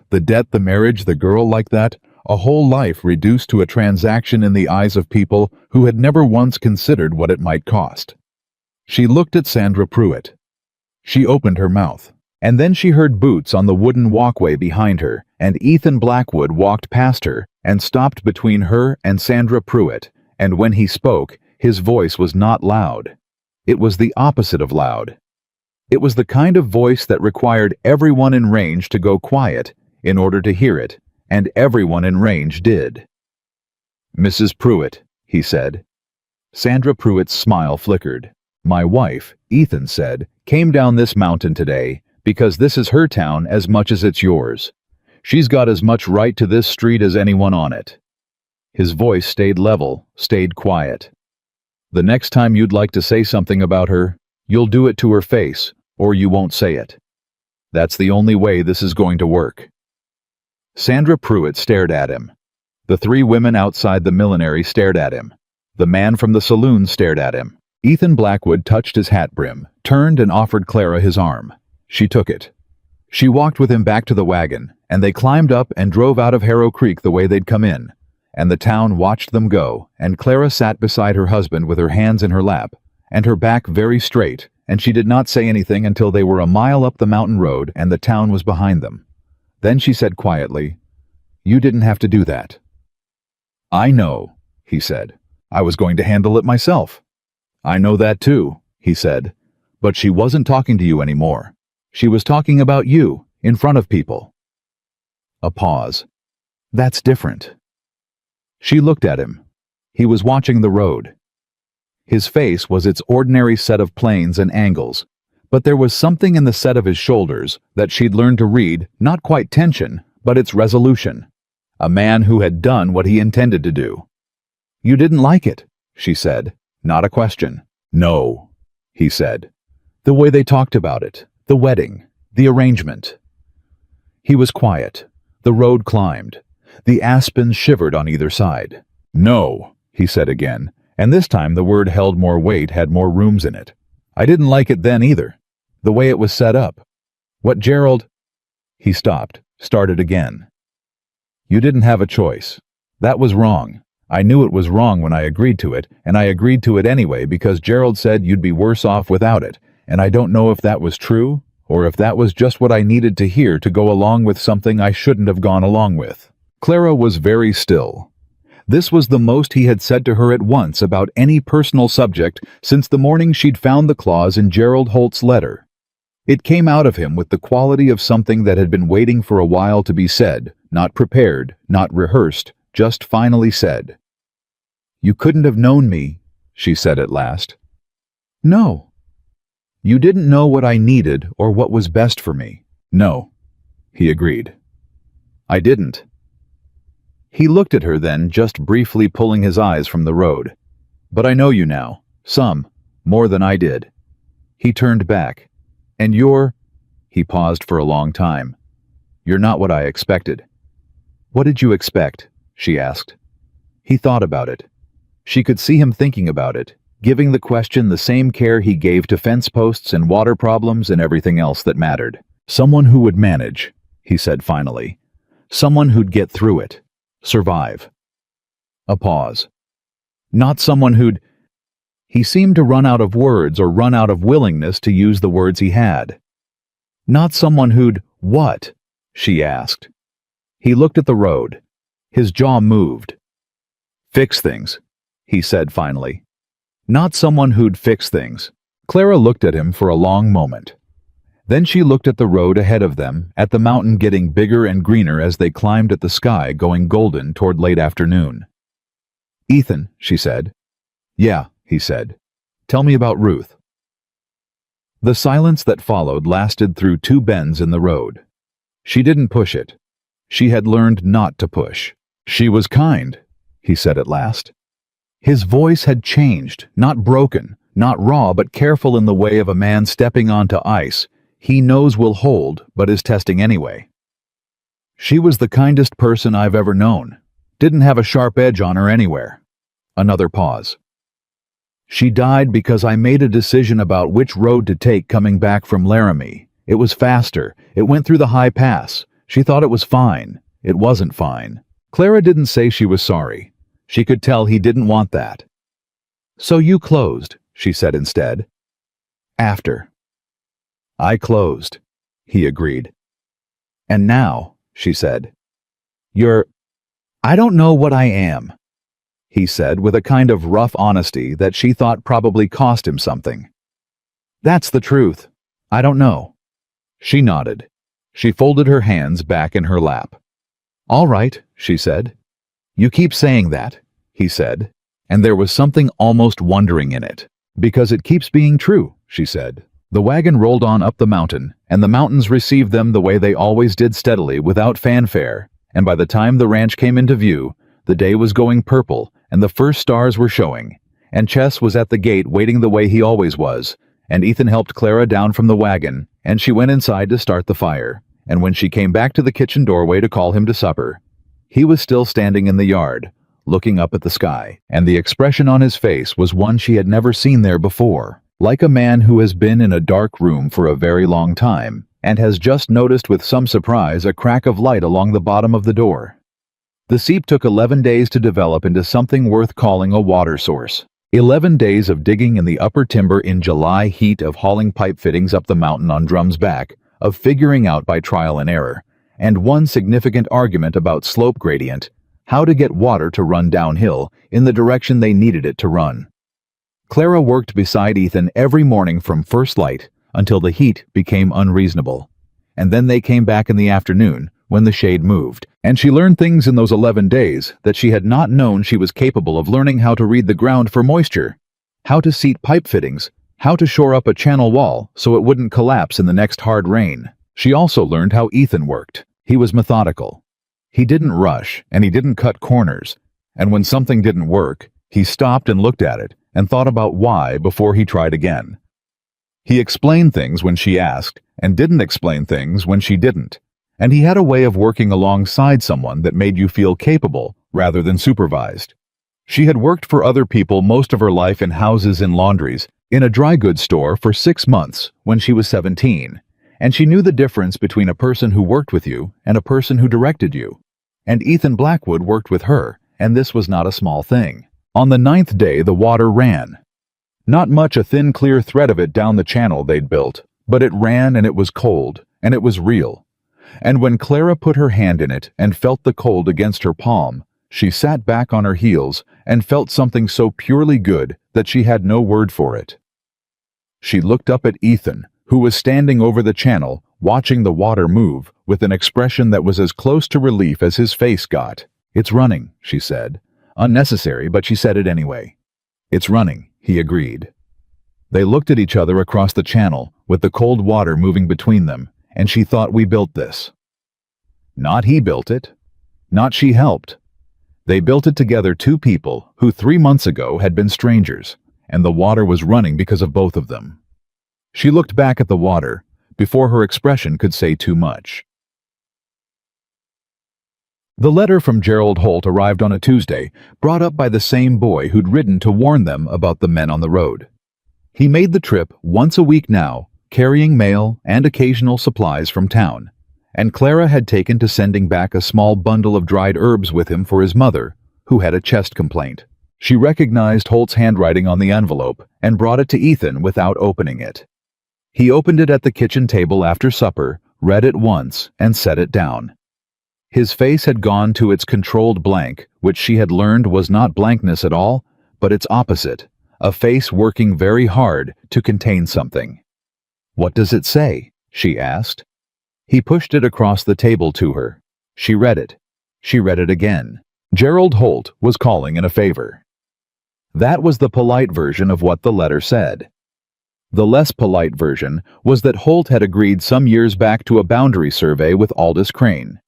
The debt, the marriage, the girl like that, a whole life reduced to a transaction in the eyes of people who had never once considered what it might cost. She looked at Sandra Pruitt. She opened her mouth. And then she heard boots on the wooden walkway behind her, and Ethan Blackwood walked past her and stopped between her and Sandra Pruitt, and when he spoke, his voice was not loud. It was the opposite of loud. It was the kind of voice that required everyone in range to go quiet in order to hear it, and everyone in range did. "Mrs. Pruitt," he said. Sandra Pruitt's smile flickered. "My wife," Ethan said, "came down this mountain today because this is her town as much as it's yours. She's got as much right to this street as anyone on it." His voice stayed level, stayed quiet. "The next time you'd like to say something about her, you'll do it to her face, or you won't say it. That's the only way this is going to work." Sandra Pruitt stared at him. The three women outside the millinery stared at him. The man from the saloon stared at him. Ethan Blackwood touched his hat brim, turned and offered Clara his arm. She took it. She walked with him back to the wagon, and they climbed up and drove out of Harrow Creek the way they'd come in, and the town watched them go, and Clara sat beside her husband with her hands in her lap, and her back very straight, and she did not say anything until they were a mile up the mountain road and the town was behind them. Then she said quietly, "You didn't have to do that." "I know," he said. "I was going to handle it myself." "I know that too," he said. "But she wasn't talking to you anymore. She was talking about you, in front of people." A pause. "That's different." She looked at him. He was watching the road. His face was its ordinary set of planes and angles, but there was something in the set of his shoulders that she'd learned to read, not quite tension, but its resolution. A man who had done what he intended to do. "You didn't like it," she said, not a question. "No," he said. "The way they talked about it, the wedding, the arrangement." He was quiet. The road climbed. The aspens shivered on either side. "No," he said again, and this time the word held more weight, had more rooms in it. "I didn't like it then either. The way it was set up. What Gerald—" He stopped, started again. "You didn't have a choice. That was wrong. I knew it was wrong when I agreed to it, and I agreed to it anyway because Gerald said you'd be worse off without it, and I don't know if that was true, or if that was just what I needed to hear to go along with something I shouldn't have gone along with." Clara was very still. This was the most he had said to her at once about any personal subject since the morning she'd found the clause in Gerald Holt's letter. It came out of him with the quality of something that had been waiting for a while to be said, not prepared, not rehearsed, just finally said. "You couldn't have known me," she said at last. "No." "You didn't know what I needed or what was best for me." "No," he agreed. "I didn't." He looked at her then, just briefly pulling his eyes from the road. "But I know you now. Some. More than I did." He turned back. "And you're—" He paused for a long time. "You're not what I expected." "What did you expect?" she asked. He thought about it. She could see him thinking about it, giving the question the same care he gave to fence posts and water problems and everything else that mattered. "Someone who would manage," he said finally. "Someone who'd get through it. Survive." A pause. "Not someone who'd—" He seemed to run out of words or run out of willingness to use the words he had. "Not someone who'd what?" she asked. He looked at the road. His jaw moved. "Fix things," he said finally. "Not someone who'd fix things." Clara looked at him for a long moment. Then she looked at the road ahead of them, at the mountain getting bigger and greener as they climbed at the sky going golden toward late afternoon. "Ethan," she said. "Yeah," he said. "Tell me about Ruth." The silence that followed lasted through 2 bends in the road. She didn't push it. She had learned not to push. "She was kind," he said at last. His voice had changed, not broken, not raw, but careful in the way of a man stepping onto ice he knows will hold, but is testing anyway. "She was the kindest person I've ever known. Didn't have a sharp edge on her anywhere." Another pause. "She died because I made a decision about which road to take coming back from Laramie. It was faster. It went through the high pass. She thought it was fine. It wasn't fine." Clara didn't say she was sorry. She could tell he didn't want that. "So you closed," she said instead. "After." "I closed," he agreed. "And now," she said, "you're—" "I don't know what I am," he said with a kind of rough honesty that she thought probably cost him something. "That's the truth. I don't know." She nodded. She folded her hands back in her lap. "All right," she said. "You keep saying that," he said, and there was something almost wondering in it. "Because it keeps being true," she said. The wagon rolled on up the mountain, and the mountains received them the way they always did, steadily, without fanfare, and by the time the ranch came into view, the day was going purple, and the first stars were showing, and Chess was at the gate waiting the way he always was, and Ethan helped Clara down from the wagon, and she went inside to start the fire, and when she came back to the kitchen doorway to call him to supper, he was still standing in the yard, looking up at the sky, and the expression on his face was one she had never seen there before, like a man who has been in a dark room for a very long time, and has just noticed with some surprise a crack of light along the bottom of the door. The seep took 11 days to develop into something worth calling a water source. 11 days of digging in the upper timber in July heat, of hauling pipe fittings up the mountain on drum's back, of figuring out by trial and error, and one significant argument about slope gradient, how to get water to run downhill in the direction they needed it to run. Clara worked beside Ethan every morning from first light until the heat became unreasonable. And then they came back in the afternoon when the shade moved, and she learned things in those 11 days that she had not known she was capable of learning: how to read the ground for moisture, how to seat pipe fittings, how to shore up a channel wall so it wouldn't collapse in the next hard rain. She also learned how Ethan worked. He was methodical. He didn't rush, and he didn't cut corners, and when something didn't work, he stopped and looked at it and thought about why before he tried again. He explained things when she asked, and didn't explain things when she didn't. And he had a way of working alongside someone that made you feel capable rather than supervised. She had worked for other people most of her life, in houses and laundries, in a dry goods store for 6 months when she was 17, and she knew the difference between a person who worked with you and a person who directed you. And Ethan Blackwood worked with her, and this was not a small thing. On the 9th day the water ran. Not much, a thin clear thread of it down the channel they'd built, but it ran, and it was cold, and it was real. And when Clara put her hand in it and felt the cold against her palm, she sat back on her heels and felt something so purely good that she had no word for it. She looked up at Ethan, who was standing over the channel, watching the water move, with an expression that was as close to relief as his face got. "It's running," she said. Unnecessary, but she said it anyway. "It's running," he agreed. They looked at each other across the channel, with the cold water moving between them, and she thought, "We built this." Not he built it. Not she helped. They built it together, two people who 3 months ago had been strangers, and the water was running because of both of them. She looked back at the water before her expression could say too much. The letter from Gerald Holt arrived on a Tuesday, brought up by the same boy who'd written to warn them about the men on the road. He made the trip once a week now, carrying mail and occasional supplies from town, and Clara had taken to sending back a small bundle of dried herbs with him for his mother, who had a chest complaint. She recognized Holt's handwriting on the envelope and brought it to Ethan without opening it. He opened it at the kitchen table after supper, read it once, and set it down. His face had gone to its controlled blank, which she had learned was not blankness at all, but its opposite, a face working very hard to contain something. "What does it say?" she asked. He pushed it across the table to her. She read it. She read it again. Gerald Holt was calling in a favor. That was the polite version of what the letter said. The less polite version was that Holt had agreed some years back to a boundary survey with Aldous Crane.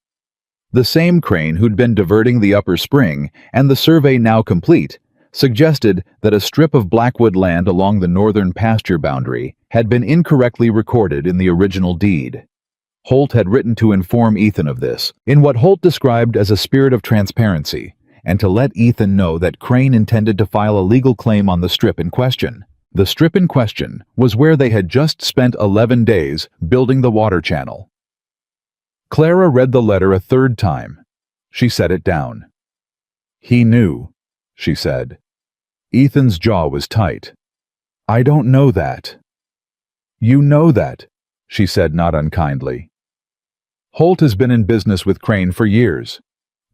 The same Crane who'd been diverting the upper spring, and the survey now complete, suggested that a strip of Blackwood land along the northern pasture boundary had been incorrectly recorded in the original deed. Holt had written to inform Ethan of this, in what Holt described as a spirit of transparency, and to let Ethan know that Crane intended to file a legal claim on the strip in question. The strip in question was where they had just spent 11 days building the water channel. Clara read the letter a third time. She set it down. "He knew," she said. Ethan's jaw was tight. "I don't know that." "You know that," she said not unkindly. "Holt has been in business with Crane for years.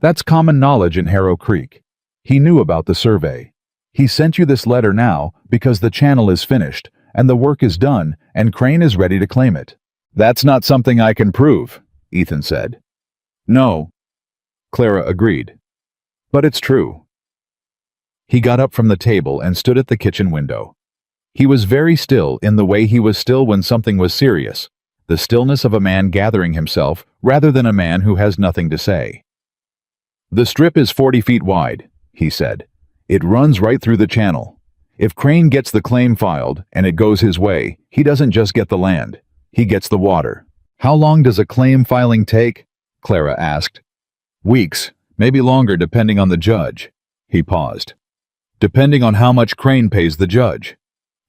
That's common knowledge in Harrow Creek. He knew about the survey. He sent you this letter now because the channel is finished, and the work is done, and Crane is ready to claim it." "That's not something I can prove," Ethan said. "No," Clara agreed. "But it's true." He got up from the table and stood at the kitchen window. He was very still in the way he was still when something was serious, the stillness of a man gathering himself rather than a man who has nothing to say. "The strip is 40 feet wide," he said. "It runs right through the channel. If Crane gets the claim filed and it goes his way, he doesn't just get the land, he gets the water." "How long does a claim filing take?" Clara asked. "Weeks, maybe longer depending on the judge." He paused. "Depending on how much Crane pays the judge."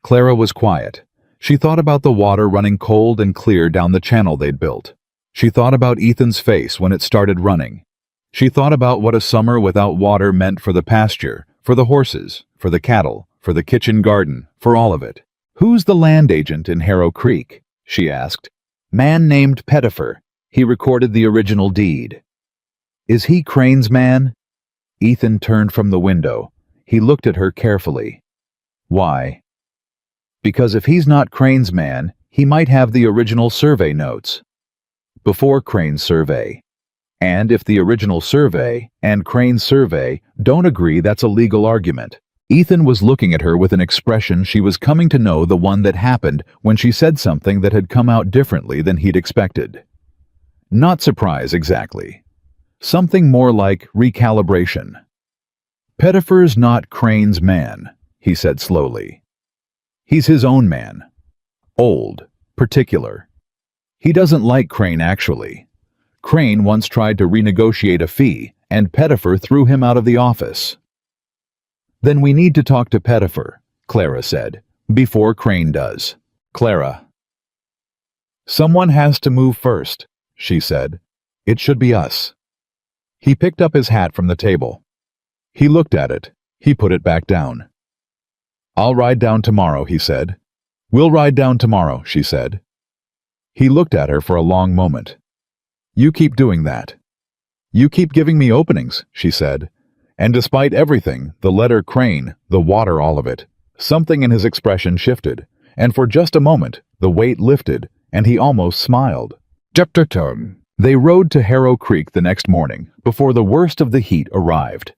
Clara was quiet. She thought about the water running cold and clear down the channel they'd built. She thought about Ethan's face when it started running. She thought about what a summer without water meant for the pasture, for the horses, for the cattle, for the kitchen garden, for all of it. "Who's the land agent in Harrow Creek?" she asked. "Man named Pettifer. He recorded the original deed." "Is he Crane's man?" Ethan turned from the window. He looked at her carefully. "Why?" "Because if he's not Crane's man, he might have the original survey notes. Before Crane's survey. And if the original survey and Crane's survey don't agree, that's a legal argument." Ethan was looking at her with an expression she was coming to know, the one that happened when she said something that had come out differently than he'd expected. Not surprise exactly. Something more like recalibration. "Pettifer's not Crane's man," he said slowly. "He's his own man. Old, particular. He doesn't like Crane actually. Crane once tried to renegotiate a fee, and Pettifer threw him out of the office." "Then we need to talk to Pettifer," Clara said, "before Crane does." "Clara." "Someone has to move first," she said. "It should be us." He picked up his hat from the table. He looked at it. He put it back down. "I'll ride down tomorrow," he said. "We'll ride down tomorrow," she said. He looked at her for a long moment. "You keep doing that. You keep giving me openings," she said. And despite everything, the letter Crane, the water, all of it, something in his expression shifted, and for just a moment, the weight lifted, and he almost smiled. They rode to Harrow Creek the next morning, before the worst of the heat arrived.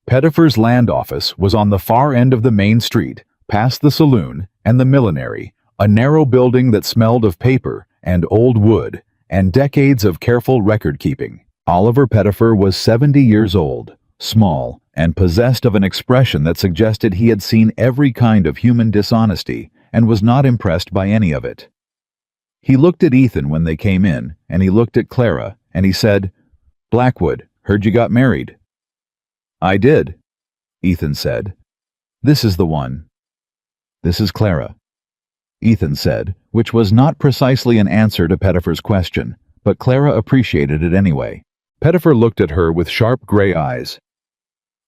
Pettifer's land office was on the far end of the main street, past the saloon and the millinery, a narrow building that smelled of paper and old wood and decades of careful record-keeping. Oliver Pettifer was 70 years old, small, and possessed of an expression that suggested he had seen every kind of human dishonesty and was not impressed by any of it. He looked at Ethan when they came in, and he looked at Clara, and he said, "Blackwood, heard you got married." "I did," Ethan said. "This is the one." "This is Clara," Ethan said, which was not precisely an answer to Pettifer's question, but Clara appreciated it anyway. Pettifer looked at her with sharp gray eyes.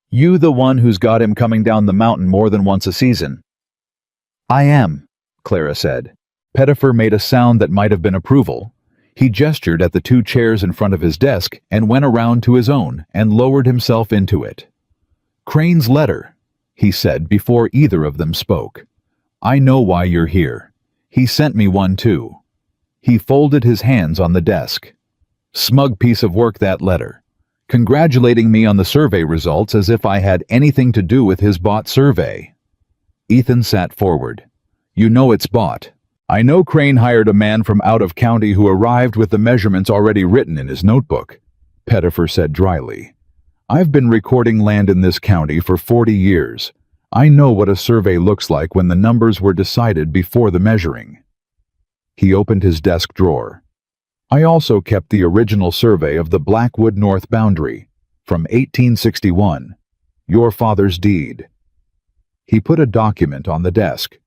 "You the one who's got him coming down the mountain more than once a season?" "I am," Clara said. Pettifer made a sound that might have been approval. He gestured at the two chairs in front of his desk and went around to his own and lowered himself into it. "Crane's letter," he said before either of them spoke. "I know why you're here. He sent me one too." He folded his hands on the desk. "Smug piece of work, that letter. Congratulating me on the survey results as if I had anything to do with his bought survey." Ethan sat forward. "You know it's bought. I know Crane hired a man from out of county who arrived with the measurements already written in his notebook," Pettifer said dryly. "I've been recording land in this county for 40 years. I know what a survey looks like when the numbers were decided before the measuring." He opened his desk drawer. "I also kept the original survey of the Blackwood North boundary, from 1861, your father's deed." He put a document on the desk.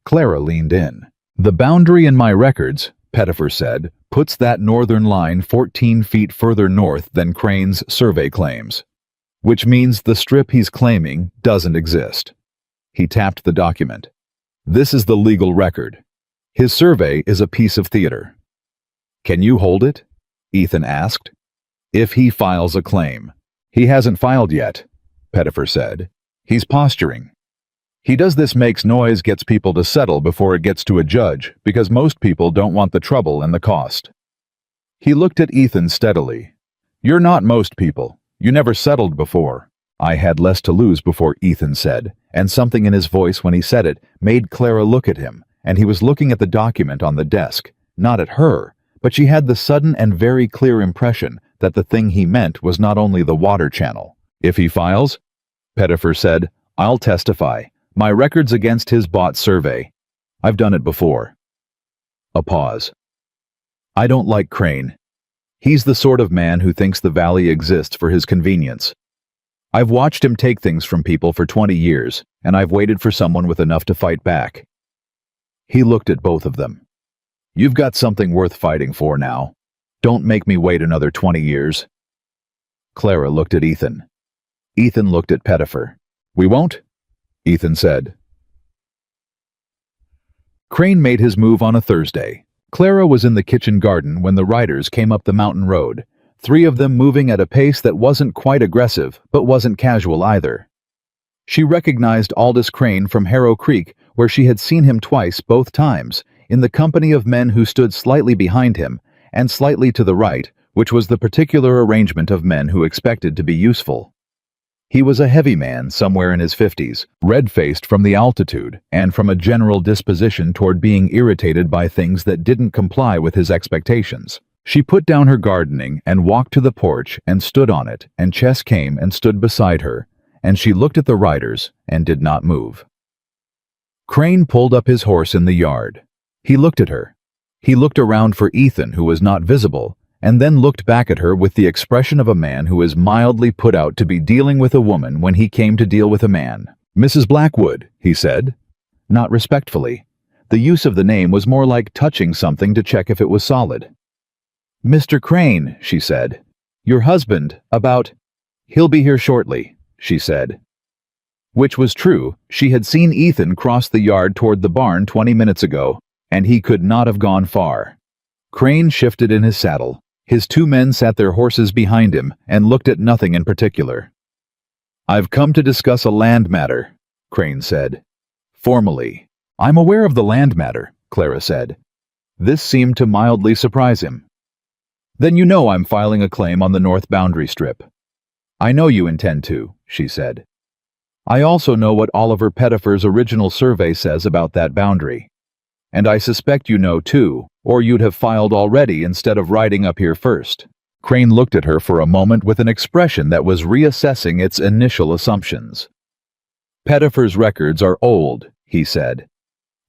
Clara leaned in. "The boundary in my records," Pettifer said, "puts that northern line 14 feet further north than Crane's survey claims, which means the strip he's claiming doesn't exist." He tapped the document. "This is the legal record. His survey is a piece of theater." "Can you hold it?" Ethan asked. "If he files a claim." "He hasn't filed yet," Pettifer said. "He's posturing. He does this, makes noise, gets people to settle before it gets to a judge, because most people don't want the trouble and the cost." He looked at Ethan steadily. "You're not most people. You never settled before." "I had less to lose before," Ethan said, and something in his voice when he said it made Clara look at him, and he was looking at the document on the desk, not at her, but she had the sudden and very clear impression that the thing he meant was not only the water channel. "If he files," Pettifer said, "I'll testify. My record's against his bought survey. I've done it before." A pause. "I don't like Crane. He's the sort of man who thinks the valley exists for his convenience. I've watched him take things from people for 20 years, and I've waited for someone with enough to fight back." He looked at both of them. "You've got something worth fighting for now. Don't make me wait another 20 years. Clara looked at Ethan. Ethan looked at Pettifer. "We won't?" Ethan said. Crane made his move on a Thursday. Clara was in the kitchen garden when the riders came up the mountain road, 3 of them moving at a pace that wasn't quite aggressive, but wasn't casual either. She recognized Aldous Crane from Harrow Creek, where she had seen him twice, both times, in the company of men who stood slightly behind him, and slightly to the right, which was the particular arrangement of men who expected to be useful. He was a heavy man somewhere in his 50s, red-faced from the altitude, and from a general disposition toward being irritated by things that didn't comply with his expectations. She put down her gardening and walked to the porch and stood on it, and Chess came and stood beside her, and she looked at the riders and did not move. Crane pulled up his horse in the yard. He looked at her. He looked around for Ethan, who was not visible, and then looked back at her with the expression of a man who is mildly put out to be dealing with a woman when he came to deal with a man. "Mrs. Blackwood," he said. Not respectfully. The use of the name was more like touching something to check if it was solid. "Mr. Crane," she said. "Your husband, about—" "He'll be here shortly," she said. Which was true. She had seen Ethan cross the yard toward the barn 20 minutes ago, and he could not have gone far. Crane shifted in his saddle. His 2 men sat their horses behind him and looked at nothing in particular. "I've come to discuss a land matter," Crane said. "Formally." "I'm aware of the land matter," Clara said. This seemed to mildly surprise him. "Then you know I'm filing a claim on the north boundary strip." "I know you intend to," she said. "I also know what Oliver Pettifer's original survey says about that boundary. And I suspect you know too, or you'd have filed already instead of riding up here first." Crane looked at her for a moment with an expression that was reassessing its initial assumptions. Pettifer's records are old, he said.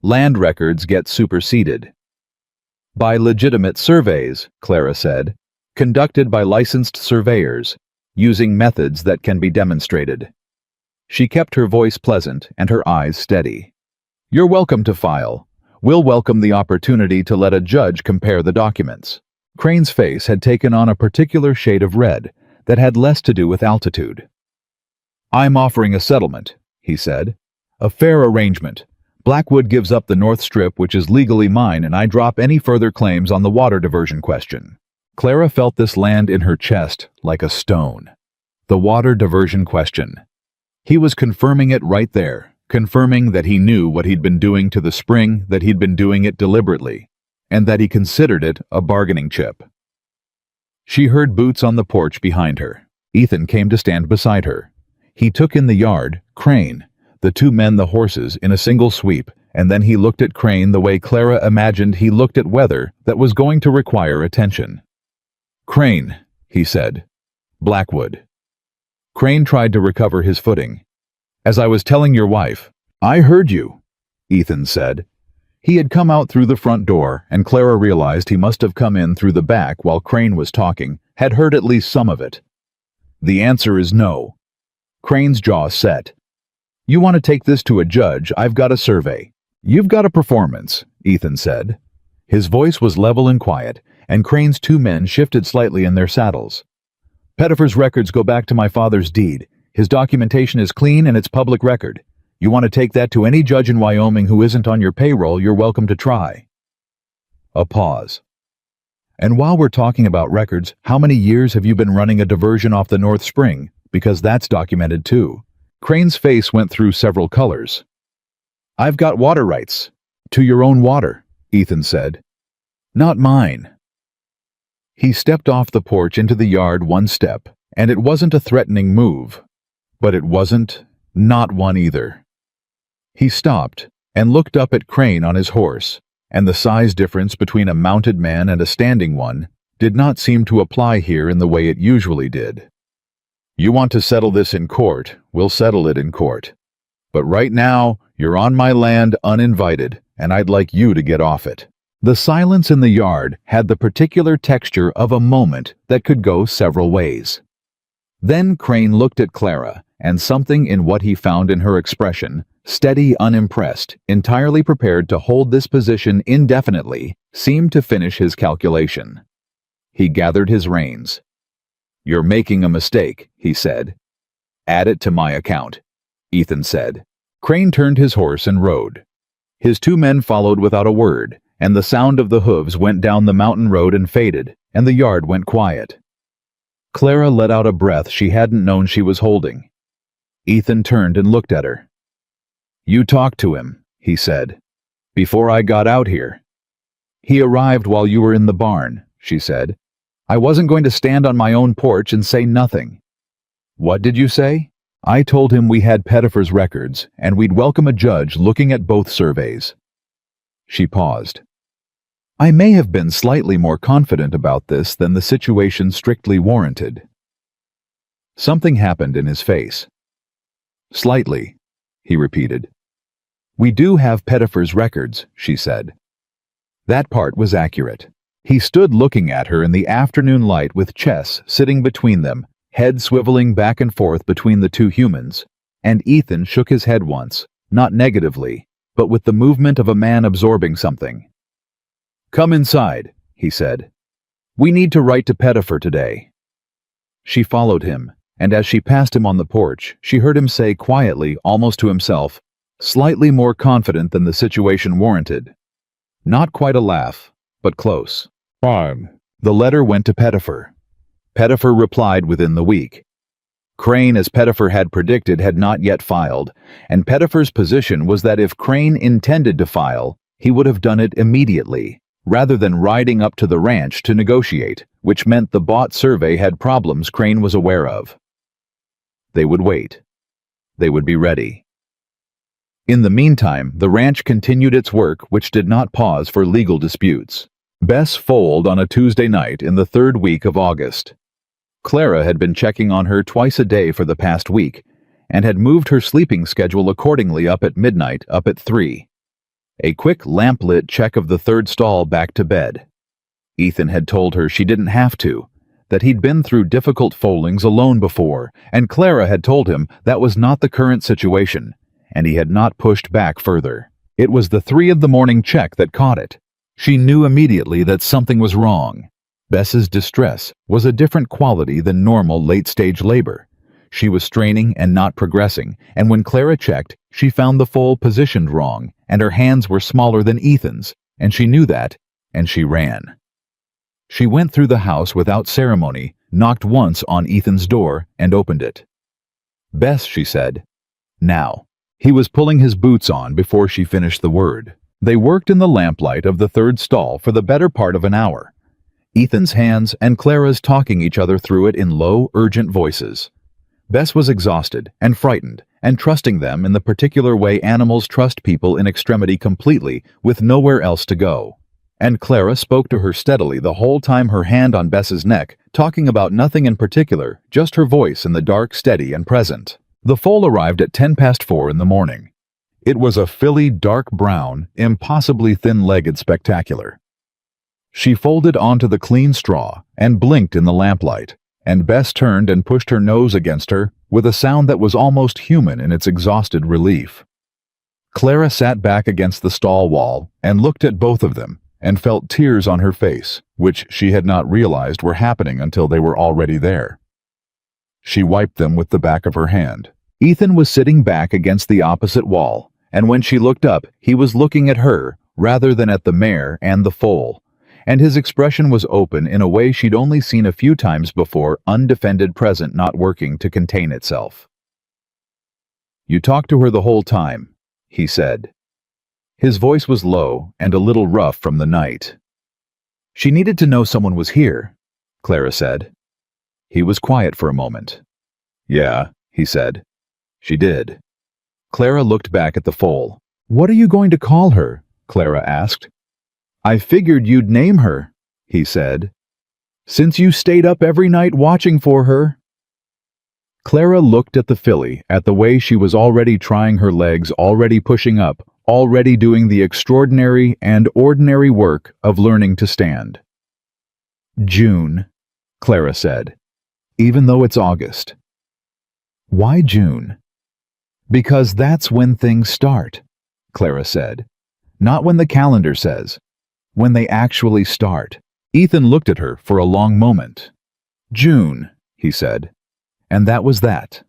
Land records get superseded. By legitimate surveys, Clara said, conducted by licensed surveyors, using methods that can be demonstrated. She kept her voice pleasant and her eyes steady. You're welcome to file. We'll welcome the opportunity to let a judge compare the documents. Crane's face had taken on a particular shade of red that had less to do with altitude. I'm offering a settlement, he said. A fair arrangement. Blackwood gives up the North Strip, which is legally mine, and I drop any further claims on the water diversion question. Clara felt this land in her chest like a stone. The water diversion question. He was confirming it right there, confirming that he knew what he'd been doing to the spring, that he'd been doing it deliberately, and that he considered it a bargaining chip. She heard boots on the porch behind her. Ethan came to stand beside her. He took in the yard, Crane, the two men, the horses, in a single sweep, and then he looked at Crane the way Clara imagined he looked at weather that was going to require attention. Crane, he said. Blackwood. Crane tried to recover his footing. As I was telling your wife, I heard you, Ethan said. He had come out through the front door, and Clara realized he must have come in through the back while Crane was talking, had heard at least some of it. The answer is no. Crane's jaw set. You want to take this to a judge, I've got a survey. You've got a performance, Ethan said. His voice was level and quiet, and Crane's two men shifted slightly in their saddles. Pettifer's records go back to my father's deed. His documentation is clean and it's public record. You want to take that to any judge in Wyoming who isn't on your payroll, you're welcome to try. A pause. And while we're talking about records, how many years have you been running a diversion off the North Spring? Because that's documented too. Crane's face went through several colors. I've got water rights. To your own water, Ethan said. Not mine. He stepped off the porch into the yard one step, and it wasn't a threatening move. But it wasn't not one either. He stopped and looked up at Crane on his horse, and the size difference between a mounted man and a standing one did not seem to apply here in the way it usually did. You want to settle this in court, we'll settle it in court. But right now, you're on my land uninvited, and I'd like you to get off it. The silence in the yard had the particular texture of a moment that could go several ways. Then Crane looked at Clara, and something in what he found in her expression, steady, unimpressed, entirely prepared to hold this position indefinitely, seemed to finish his calculation. He gathered his reins. You're making a mistake, he said. Add it to my account, Ethan said. Crane turned his horse and rode. His two men followed without a word, and the sound of the hooves went down the mountain road and faded, and the yard went quiet. Clara let out a breath she hadn't known she was holding. Ethan turned and looked at her. You talked to him, he said, before I got out here. He arrived while you were in the barn, she said. I wasn't going to stand on my own porch and say nothing. What did you say? I told him we had Pettifer's records, and we'd welcome a judge looking at both surveys. She paused. I may have been slightly more confident about this than the situation strictly warranted. Something happened in his face. Slightly, he repeated. We do have Pettifer's records, she said. That part was accurate. He stood looking at her in the afternoon light with Chess sitting between them, head swiveling back and forth between the two humans, and Ethan shook his head once, not negatively, but with the movement of a man absorbing something. Come inside, he said. We need to write to Pettifer today. She followed him, and as she passed him on the porch, she heard him say quietly, almost to himself, slightly more confident than the situation warranted. Not quite a laugh, but close. Fine. The letter went to Pettifer. Pettifer replied within the week. Crane, as Pettifer had predicted, had not yet filed, and Pettifer's position was that if Crane intended to file, he would have done it immediately, rather than riding up to the ranch to negotiate, which meant the bought survey had problems Crane was aware of. They would wait. They would be ready. In the meantime, the ranch continued its work, which did not pause for legal disputes. Bess foaled on a Tuesday night in the third week of August. Clara had been checking on her twice a day for the past week, and had moved her sleeping schedule accordingly up at midnight, up at 3. A quick lamp-lit check of the third stall back to bed. Ethan had told her she didn't have to, that he'd been through difficult foalings alone before, and Clara had told him that was not the current situation, and he had not pushed back further. It was the 3 in the morning check that caught it. She knew immediately that something was wrong. Bess's distress was a different quality than normal late-stage labor. She was straining and not progressing, and when Clara checked, she found the foal positioned wrong, and her hands were smaller than Ethan's, and she knew that, and she ran. She went through the house without ceremony, knocked once on Ethan's door, and opened it. "Bess," she said. "Now." He was pulling his boots on before she finished the word. They worked in the lamplight of the third stall for the better part of an hour. Ethan's hands and Clara's talking each other through it in low, urgent voices. Bess was exhausted and frightened and trusting them in the particular way animals trust people in extremity completely, with nowhere else to go. And Clara spoke to her steadily the whole time, her hand on Bess's neck, talking about nothing in particular, just her voice in the dark, steady and present. The foal arrived at 4:10 in the morning. It was a filly dark brown, impossibly thin-legged spectacular. She folded onto the clean straw and blinked in the lamplight, and Bess turned and pushed her nose against her with a sound that was almost human in its exhausted relief. Clara sat back against the stall wall and looked at both of them and felt tears on her face, which she had not realized were happening until they were already there. She wiped them with the back of her hand. Ethan was sitting back against the opposite wall, and when she looked up, he was looking at her rather than at the mare and the foal, and his expression was open in a way she'd only seen a few times before, undefended, present, not working to contain itself. "You talked to her the whole time," he said. His voice was low and a little rough from the night. "She needed to know someone was here," Clara said. He was quiet for a moment. "Yeah," he said. "She did." Clara looked back at the foal. "What are you going to call her?" Clara asked. "I figured you'd name her," he said. "Since you stayed up every night watching for her." Clara looked at the filly, at the way she was already trying her legs, already pushing up, already doing the extraordinary and ordinary work of learning to stand. "June," Clara said, "even though it's August." "Why June?" "Because that's when things start," Clara said. "Not when the calendar says. When they actually start." Ethan looked at her for a long moment. "June," he said. And that was that.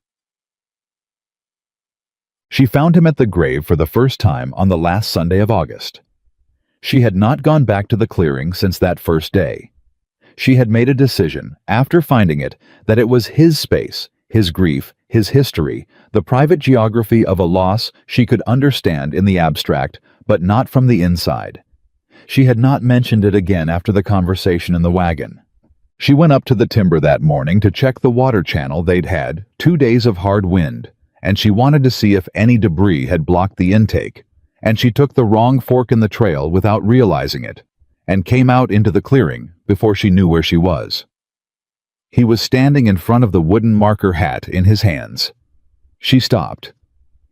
She found him at the grave for the first time on the last Sunday of August. She had not gone back to the clearing since that first day. She had made a decision, after finding it, that it was his space, his grief, his history, the private geography of a loss she could understand in the abstract, but not from the inside. She had not mentioned it again after the conversation in the wagon. She went up to the timber that morning to check the water channel. They'd had 2 days of hard wind, and she wanted to see if any debris had blocked the intake, and she took the wrong fork in the trail without realizing it, and came out into the clearing before she knew where she was. He was standing in front of the wooden marker hat in his hands. She stopped.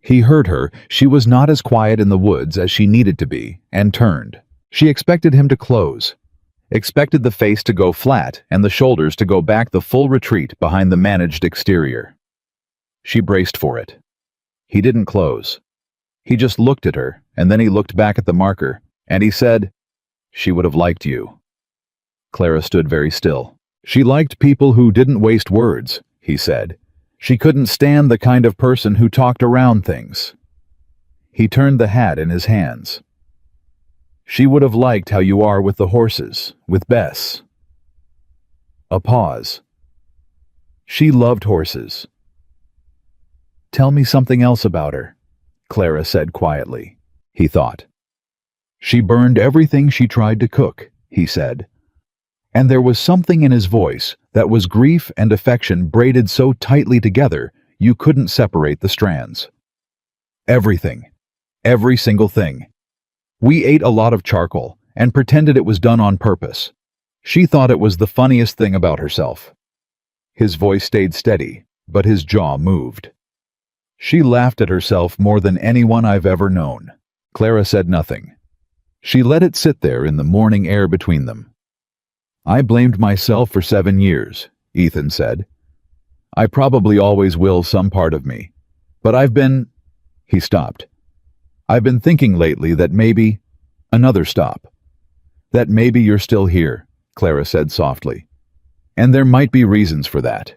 He heard her. She was not as quiet in the woods as she needed to be, and turned. She expected him to close, expected the face to go flat and the shoulders to go back, the full retreat behind the managed exterior. She braced for it. He didn't close. He just looked at her, and then he looked back at the marker, and he said, "She would have liked you." Clara stood very still. "She liked people who didn't waste words," he said. "She couldn't stand the kind of person who talked around things." He turned the hat in his hands. "She would have liked how you are with the horses, with Bess." A pause. "She loved horses." "Tell me something else about her," Clara said quietly. He thought. "She burned everything she tried to cook," he said. And there was something in his voice that was grief and affection braided so tightly together you couldn't separate the strands. "Everything. Every single thing. We ate a lot of charcoal, and pretended it was done on purpose. She thought it was the funniest thing about herself. His voice stayed steady, but his jaw moved. She laughed at herself more than anyone I've ever known. Clara said nothing. She let it sit there in the morning air between them. I blamed myself for 7 years, Ethan said. I probably always will, some part of me. But I've been... He stopped. I've been thinking lately that maybe... Another stop. That maybe you're still here, Clara said softly. And there might be reasons for that.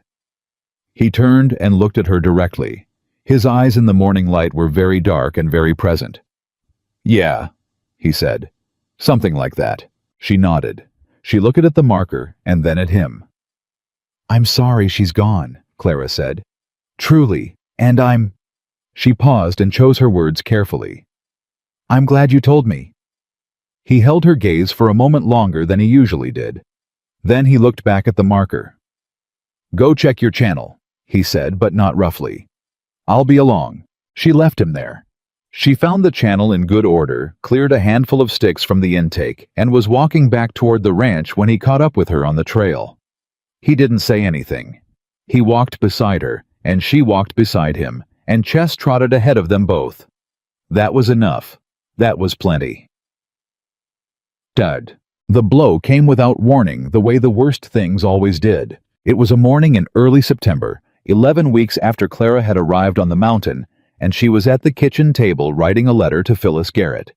He turned and looked at her directly. His eyes in the morning light were very dark and very present. Yeah, he said. Something like that. She nodded. She looked at the marker and then at him. I'm sorry she's gone, Clara said. Truly, and I'm... She paused and chose her words carefully. I'm glad you told me. He held her gaze for a moment longer than he usually did. Then he looked back at the marker. Go check your channel, he said, but not roughly. I'll be along. She left him there. She found the channel in good order, cleared a handful of sticks from the intake, and was walking back toward the ranch when he caught up with her on the trail. He didn't say anything. He walked beside her, and she walked beside him, and Chess trotted ahead of them both. That was enough. That was plenty. Dud. The blow came without warning, the way the worst things always did. It was a morning in early September, 11 weeks after Clara had arrived on the mountain, and she was at the kitchen table writing a letter to Phyllis Garrett.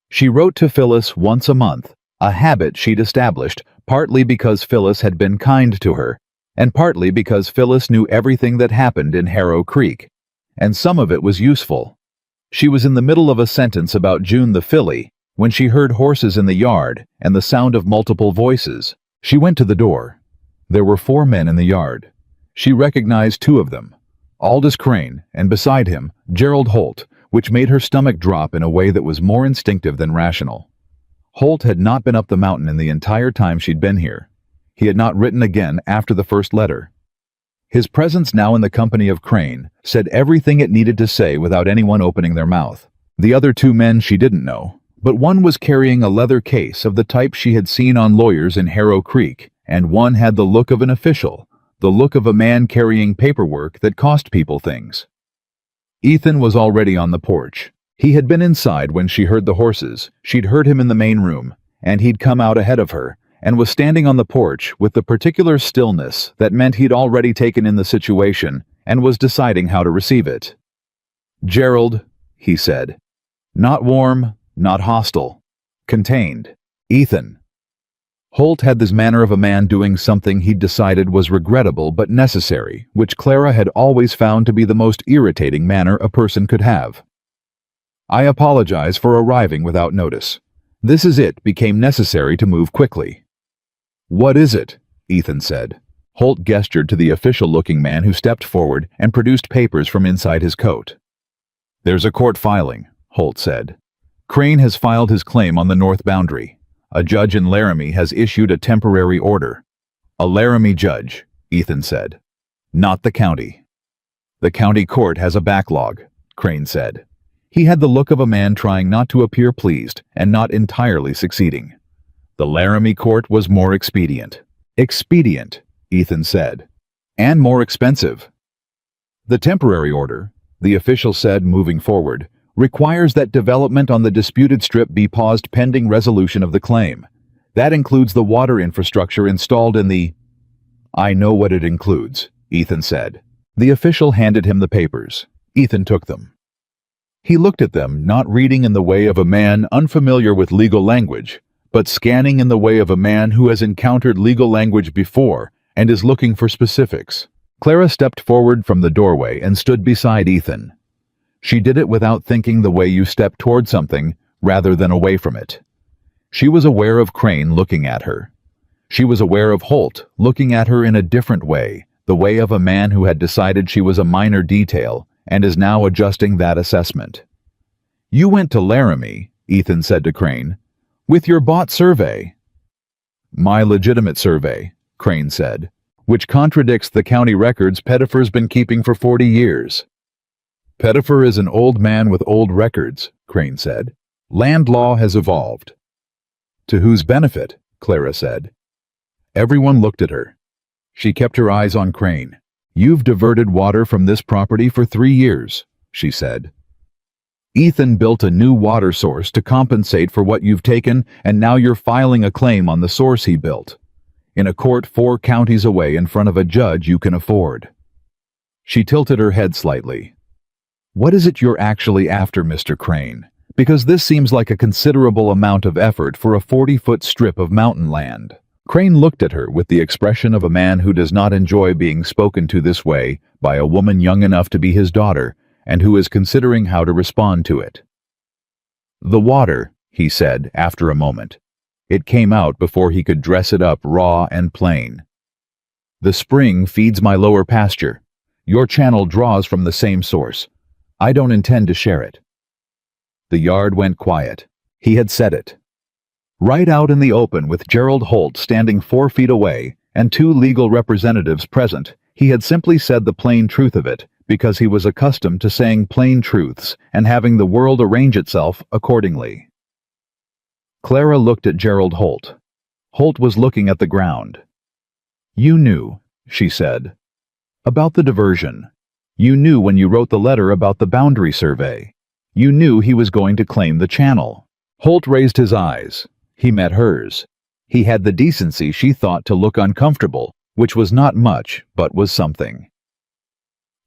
She wrote to Phyllis once a month, a habit she'd established, partly because Phyllis had been kind to her, and partly because Phyllis knew everything that happened in Harrow Creek, and some of it was useful. She was in the middle of a sentence about June the filly, when she heard horses in the yard and the sound of multiple voices. She went to the door. There were 4 men in the yard. She recognized 2 of them, Aldous Crane, and beside him, Gerald Holt, which made her stomach drop in a way that was more instinctive than rational. Holt had not been up the mountain in the entire time she'd been here. He had not written again after the first letter. His presence now in the company of Crane said everything it needed to say without anyone opening their mouth. The other 2 men she didn't know, but one was carrying a leather case of the type she had seen on lawyers in Harrow Creek, and one had the look of an official, the look of a man carrying paperwork that cost people things. Ethan was already on the porch. He had been inside when she heard the horses. She'd heard him in the main room, and he'd come out ahead of her, and was standing on the porch with the particular stillness that meant he'd already taken in the situation and was deciding how to receive it. Gerald, he said. Not warm, not hostile. Contained. Ethan. Holt had this manner of a man doing something he'd decided was regrettable but necessary, which Clara had always found to be the most irritating manner a person could have. I apologize for arriving without notice. This is it became necessary to move quickly. What is it? Ethan said. Holt gestured to the official-looking man who stepped forward and produced papers from inside his coat. There's a court filing, Holt said. Crane has filed his claim on the north boundary. A judge in Laramie has issued a temporary order. A Laramie judge, Ethan said. Not the county. The county court has a backlog, Crane said. He had the look of a man trying not to appear pleased and not entirely succeeding. The Laramie court was more expedient. Expedient, Ethan said. And more expensive. The temporary order, the official said moving forward, requires that development on the disputed strip be paused pending resolution of the claim. That includes the water infrastructure installed in the... I know what it includes, Ethan said. The official handed him the papers. Ethan took them. He looked at them, not reading in the way of a man unfamiliar with legal language, but scanning in the way of a man who has encountered legal language before and is looking for specifics. Clara stepped forward from the doorway and stood beside Ethan. She did it without thinking, the way you step toward something rather than away from it. She was aware of Crane looking at her. She was aware of Holt looking at her in a different way, the way of a man who had decided she was a minor detail and is now adjusting that assessment. You went to Laramie, Ethan said to Crane, with your bought survey. My legitimate survey, Crane said, which contradicts the county records Pettifer's been keeping for 40 years. Pettifer is an old man with old records, Crane said. Land law has evolved. To whose benefit? Clara said. Everyone looked at her. She kept her eyes on Crane. You've diverted water from this property for 3 years, she said. Ethan built a new water source to compensate for what you've taken, and now you're filing a claim on the source he built. In a court 4 counties away in front of a judge you can afford. She tilted her head slightly. What is it you're actually after, Mr. Crane? Because this seems like a considerable amount of effort for a 40-foot strip of mountain land. Crane looked at her with the expression of a man who does not enjoy being spoken to this way by a woman young enough to be his daughter and who is considering how to respond to it. The water, he said after a moment. It came out before he could dress it up raw and plain. The spring feeds my lower pasture. Your channel draws from the same source. I don't intend to share it. The yard went quiet. He had said it. Right out in the open with Gerald Holt standing 4 feet away and 2 legal representatives present, he had simply said the plain truth of it because he was accustomed to saying plain truths and having the world arrange itself accordingly. Clara looked at Gerald Holt. Holt was looking at the ground. You knew, she said. About the diversion. You knew when you wrote the letter about the boundary survey. You knew he was going to claim the channel. Holt raised his eyes. He met hers. He had the decency she thought to look uncomfortable, which was not much, but was something.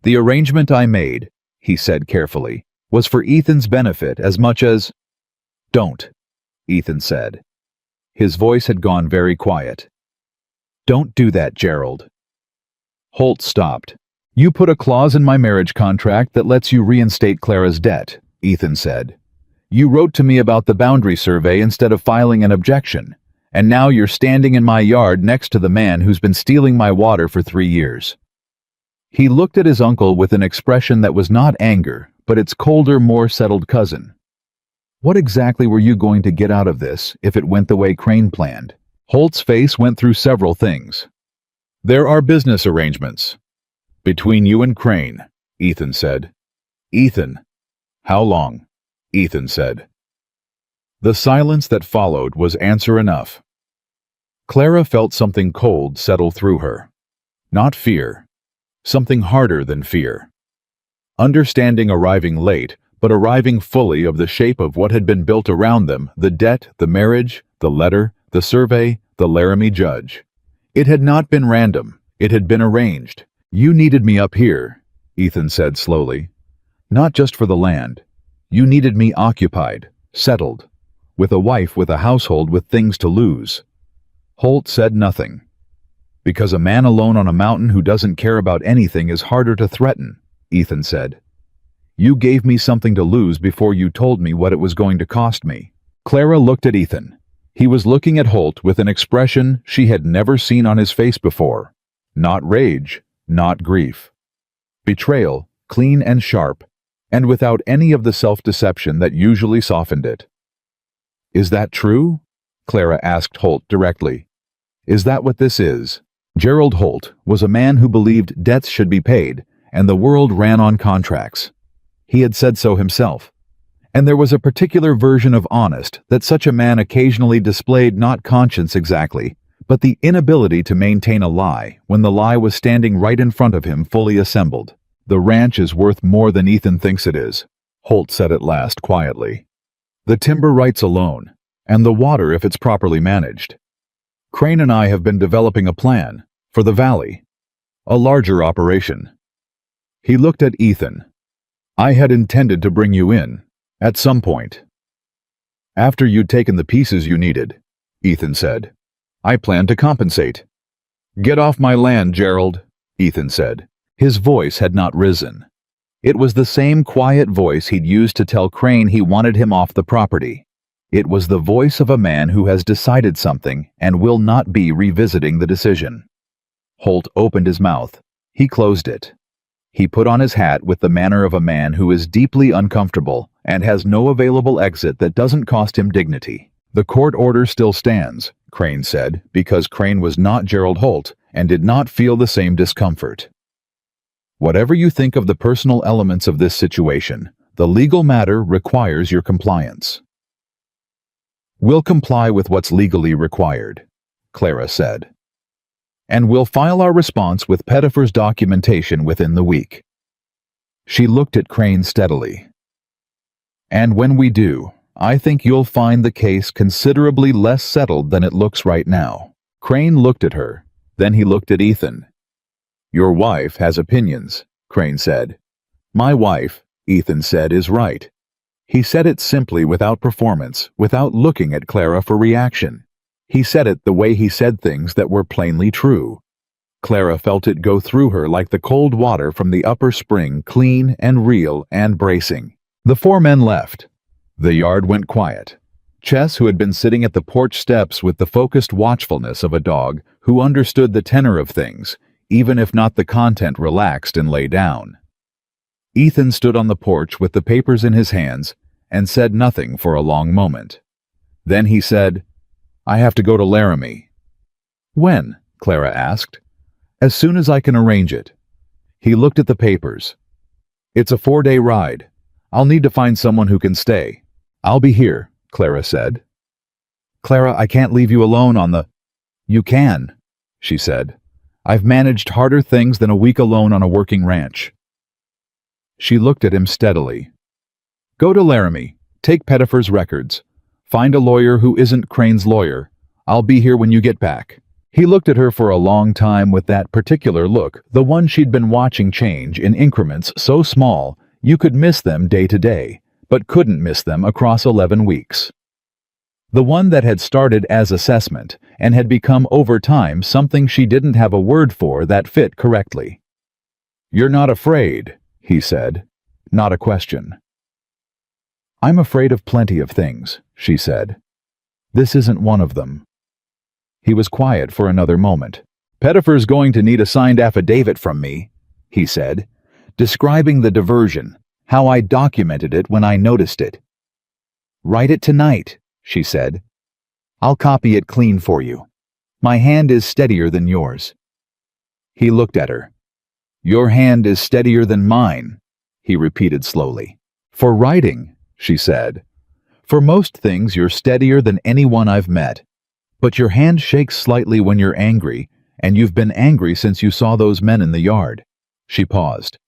The arrangement I made, he said carefully, was for Ethan's benefit as much as— Don't, Ethan said. His voice had gone very quiet. Don't do that, Gerald. Holt stopped. You put a clause in my marriage contract that lets you reinstate Clara's debt, Ethan said. You wrote to me about the boundary survey instead of filing an objection, and now you're standing in my yard next to the man who's been stealing my water for 3 years. He looked at his uncle with an expression that was not anger, but its colder, more settled cousin. What exactly were you going to get out of this if it went the way Crane planned? Holt's face went through several things. There are business arrangements. Between you and Crane, Ethan said. Ethan. How long? Ethan said. The silence that followed was answer enough. Clara felt something cold settle through her. Not fear. Something harder than fear. Understanding arriving late, but arriving fully of the shape of what had been built around them, the debt, the marriage, the letter, the survey, the Laramie judge. It had not been random. It had been arranged. You needed me up here, Ethan said slowly. Not just for the land. You needed me occupied, settled, with a wife with a household with things to lose. Holt said nothing. Because a man alone on a mountain who doesn't care about anything is harder to threaten, Ethan said. You gave me something to lose before you told me what it was going to cost me. Clara looked at Ethan. He was looking at Holt with an expression she had never seen on his face before. Not rage, not grief. Betrayal, clean and sharp, and without any of the self-deception that usually softened it. Is that true? Clara asked Holt directly. Is that what this is? Gerald Holt was a man who believed debts should be paid, and the world ran on contracts. He had said so himself. And there was a particular version of honest that such a man occasionally displayed, not conscience exactly, but the inability to maintain a lie when the lie was standing right in front of him fully assembled. The ranch is worth more than Ethan thinks it is, Holt said at last quietly. The timber rights alone, and the water if it's properly managed. Crane and I have been developing a plan for the valley, a larger operation. He looked at Ethan. I had intended to bring you in, at some point. After you'd taken the pieces you needed, Ethan said. I planned to compensate. Get off my land, Gerald, Ethan said. His voice had not risen. It was the same quiet voice he'd used to tell Crane he wanted him off the property. It was the voice of a man who has decided something and will not be revisiting the decision. Holt opened his mouth. He closed it. He put on his hat with the manner of a man who is deeply uncomfortable and has no available exit that doesn't cost him dignity. The court order still stands, Crane said, because Crane was not Gerald Holt and did not feel the same discomfort. Whatever you think of the personal elements of this situation, the legal matter requires your compliance. We'll comply with what's legally required, Clara said. And we'll file our response with Pettifer's documentation within the week. She looked at Crane steadily. And when we do, I think you'll find the case considerably less settled than it looks right now. Crane looked at her, then he looked at Ethan. Your wife has opinions, Crane said. My wife, Ethan said, is right. He said it simply without performance, without looking at Clara for reaction. He said it the way he said things that were plainly true. Clara felt it go through her like the cold water from the upper spring, clean and real and bracing. The four men left. The yard went quiet. Chess, who had been sitting at the porch steps with the focused watchfulness of a dog who understood the tenor of things, even if not the content, relaxed and lay down. Ethan stood on the porch with the papers in his hands and said nothing for a long moment. Then he said, I have to go to Laramie. When? Clara asked. As soon as I can arrange it. He looked at the papers. It's a 4-day ride. I'll need to find someone who can stay. I'll be here, Clara said. Clara, I can't leave you alone on the... You can, she said. I've managed harder things than a week alone on a working ranch. She looked at him steadily. Go to Laramie. Take Pettifer's records. Find a lawyer who isn't Crane's lawyer. I'll be here when you get back. He looked at her for a long time with that particular look, the one she'd been watching change in increments so small you could miss them day to day, but couldn't miss them across 11 weeks. The one that had started as assessment and had become over time something she didn't have a word for that fit correctly. You're not afraid, he said. Not a question. I'm afraid of plenty of things, she said. This isn't one of them. He was quiet for another moment. Pettifer's going to need a signed affidavit from me, he said, describing the diversion, how I documented it when I noticed it. Write it tonight, she said. I'll copy it clean for you. My hand is steadier than yours. He looked at her. Your hand is steadier than mine, he repeated slowly. For writing, she said. For most things you're steadier than anyone I've met. But your hand shakes slightly when you're angry, and you've been angry since you saw those men in the yard. She paused.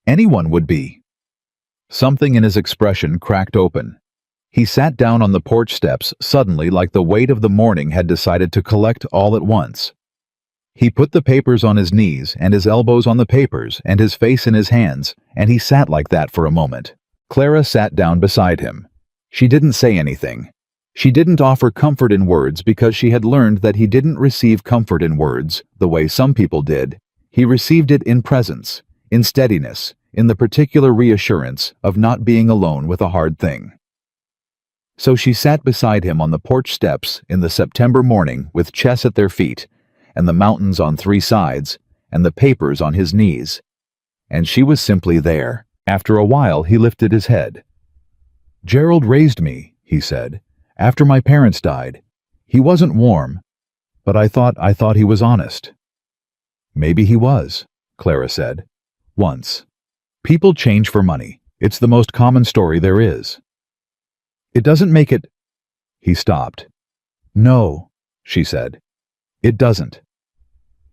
Anyone would be. Something in his expression cracked open. He sat down on the porch steps suddenly like the weight of the morning had decided to collect all at once. He put the papers on his knees and his elbows on the papers and his face in his hands, and he sat like that for a moment. Clara sat down beside him. She didn't say anything. She didn't offer comfort in words because she had learned that he didn't receive comfort in words the way some people did. He received it in presence, in steadiness, in the particular reassurance of not being alone with a hard thing. So she sat beside him on the porch steps in the September morning with Chess at their feet, and the mountains on 3 sides, and the papers on his knees. And she was simply there. After a while he lifted his head. Gerald raised me, he said, after my parents died. He wasn't warm, but I thought he was honest. Maybe he was, Clara said. Once. People change for money. It's the most common story there is. It doesn't make it... He stopped. No, she said. It doesn't.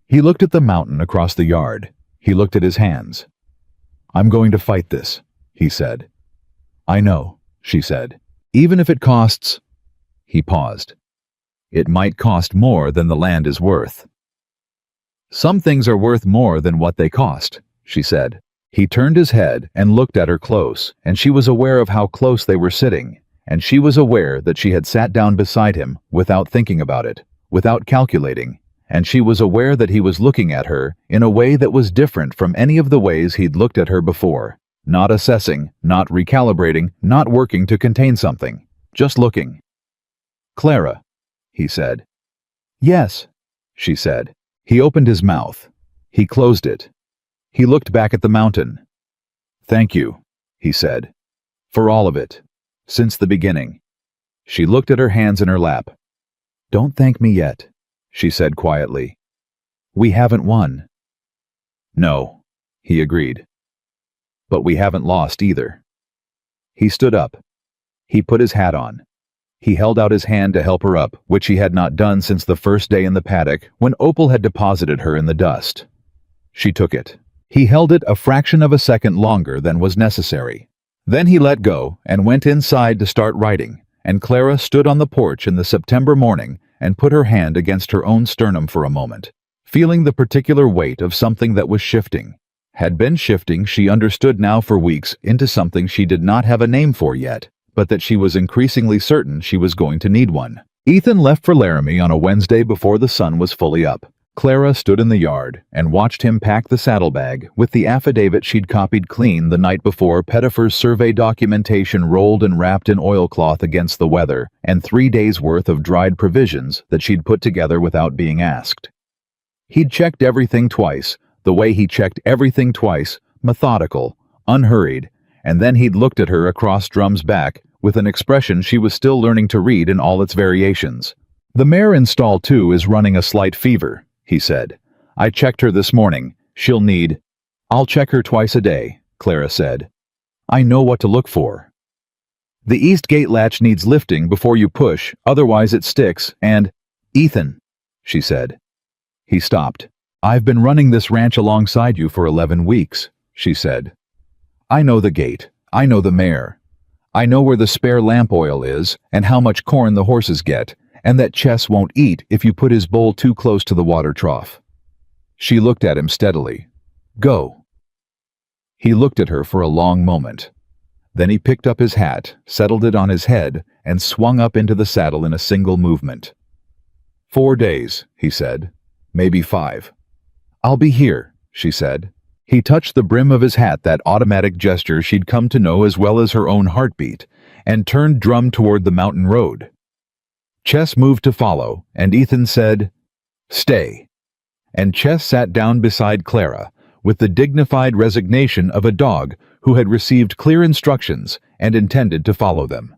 He looked at the mountain across the yard. He looked at his hands. I'm going to fight this, he said. I know, she said. Even if it costs... He paused. It might cost more than the land is worth. Some things are worth more than what they cost, she said. He turned his head and looked at her close, and she was aware of how close they were sitting, and she was aware that she had sat down beside him without thinking about it, without calculating, and she was aware that he was looking at her in a way that was different from any of the ways he'd looked at her before, not assessing, not recalibrating, not working to contain something, just looking. Clara, he said. Yes, she said. He opened his mouth. He closed it. He looked back at the mountain. Thank you, he said. For all of it. Since the beginning. She looked at her hands in her lap. Don't thank me yet, she said quietly. We haven't won. No, he agreed. But we haven't lost either. He stood up. He put his hat on. He held out his hand to help her up, which he had not done since the first day in the paddock when Opal had deposited her in the dust. She took it. He held it a fraction of a second longer than was necessary. Then he let go and went inside to start writing, and Clara stood on the porch in the September morning and put her hand against her own sternum for a moment, feeling the particular weight of something that was shifting. Had been shifting, she understood now for weeks, into something she did not have a name for yet, but that she was increasingly certain she was going to need one. Ethan left for Laramie on a Wednesday before the sun was fully up. Clara stood in the yard and watched him pack the saddlebag with the affidavit she'd copied clean the night before, Pettifer's survey documentation rolled and wrapped in oilcloth against the weather, and 3 days' worth of dried provisions that she'd put together without being asked. He'd checked everything twice, the way he checked everything twice, methodical, unhurried, and then he'd looked at her across Drum's back with an expression she was still learning to read in all its variations. "The mare in stall 2 is running a slight fever," he said. "I checked her this morning. She'll need—" "I'll check her twice a day," Clara said. "I know what to look for. The east gate latch needs lifting before you push, otherwise it sticks, and—" "Ethan," she said. He stopped. "I've been running this ranch alongside you for 11 weeks, she said. "I know the gate. I know the mare. I know where the spare lamp oil is and how much corn the horses get, and that Chess won't eat if you put his bowl too close to the water trough." She looked at him steadily. "Go." He looked at her for a long moment. Then he picked up his hat, settled it on his head, and swung up into the saddle in a single movement. "4 days, he said. "Maybe 5. "I'll be here," she said. He touched the brim of his hat, that automatic gesture she'd come to know as well as her own heartbeat, and turned Drum toward the mountain road. Chess moved to follow, and Ethan said, "Stay." And Chess sat down beside Clara, with the dignified resignation of a dog who had received clear instructions and intended to follow them.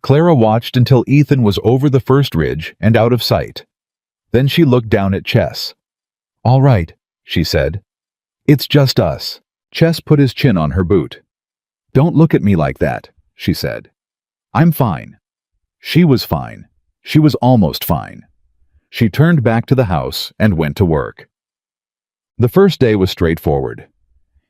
Clara watched until Ethan was over the first ridge and out of sight. Then she looked down at Chess. "All right," she said. "It's just us." Chess put his chin on her boot. "Don't look at me like that," she said. "I'm fine." She was fine. She was almost fine. She turned back to the house and went to work. The first day was straightforward.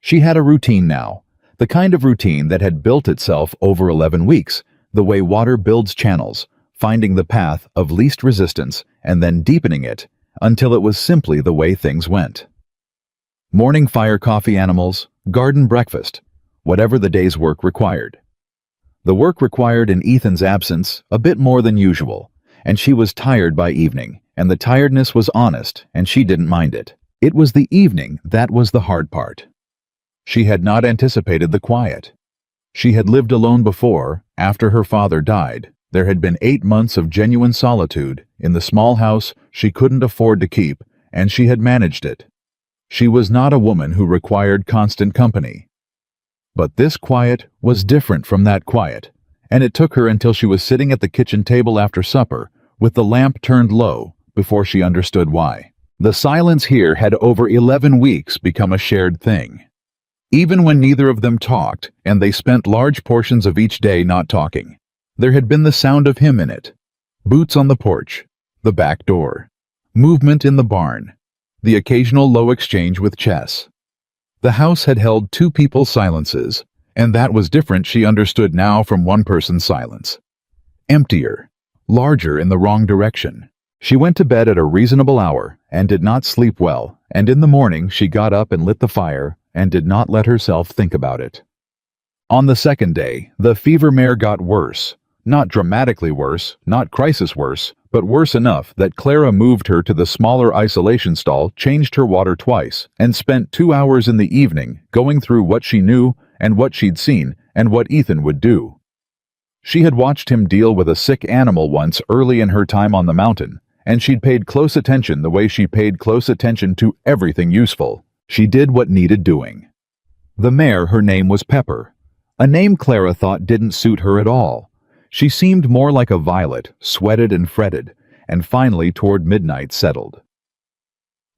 She had a routine now, the kind of routine that had built itself over 11 weeks, the way water builds channels, finding the path of least resistance and then deepening it until it was simply the way things went. Morning fire, coffee, animals, garden, breakfast, whatever the day's work required. The work required in Ethan's absence a bit more than usual, and she was tired by evening, and the tiredness was honest, and she didn't mind it. It was the evening that was the hard part. She had not anticipated the quiet. She had lived alone before. After her father died, there had been 8 months of genuine solitude in the small house she couldn't afford to keep, and she had managed it. She was not a woman who required constant company. But this quiet was different from that quiet, and it took her until she was sitting at the kitchen table after supper, with the lamp turned low, before she understood why. The silence here had over 11 weeks become a shared thing. Even when neither of them talked, and they spent large portions of each day not talking, there had been the sound of him in it. Boots on the porch, the back door, movement in the barn, the occasional low exchange with Chess. The house had held 2 people's silences, and that was different, she understood now, from one person's silence. Emptier, larger in the wrong direction. She went to bed at a reasonable hour and did not sleep well, and in the morning she got up and lit the fire and did not let herself think about it. On the second day, the fever mare got worse. Not dramatically worse, not crisis worse, but worse enough that Clara moved her to the smaller isolation stall, changed her water twice, and spent 2 hours in the evening going through what she knew and what she'd seen and what Ethan would do. She had watched him deal with a sick animal once early in her time on the mountain, and she'd paid close attention the way she paid close attention to everything useful. She did what needed doing. The mare, her name was Pepper, a name Clara thought didn't suit her at all. She seemed more like a violet, sweated and fretted, and finally toward midnight settled.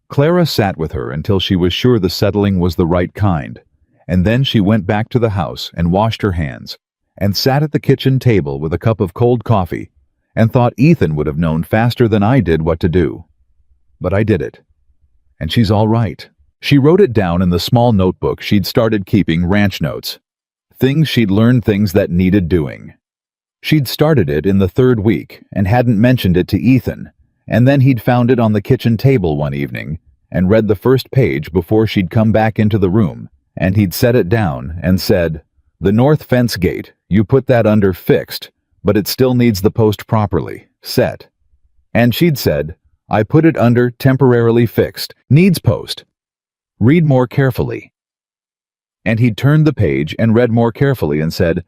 Clara sat with her until she was sure the settling was the right kind, and then she went back to the house and washed her hands, and sat at the kitchen table with a cup of cold coffee and thought Ethan would have known faster than I did what to do. But I did it. And she's all right. She wrote it down in the small notebook she'd started keeping, ranch notes. Things she'd learned, things that needed doing. She'd started it in the 3rd week and hadn't mentioned it to Ethan, and then he'd found it on the kitchen table one evening and read the first page before she'd come back into the room, and he'd set it down and said, "The north fence gate, you put that under fixed, but it still needs the post properly, set." And she'd said, "I put it under temporarily fixed, needs post. Read more carefully." And he'd turned the page and read more carefully and said,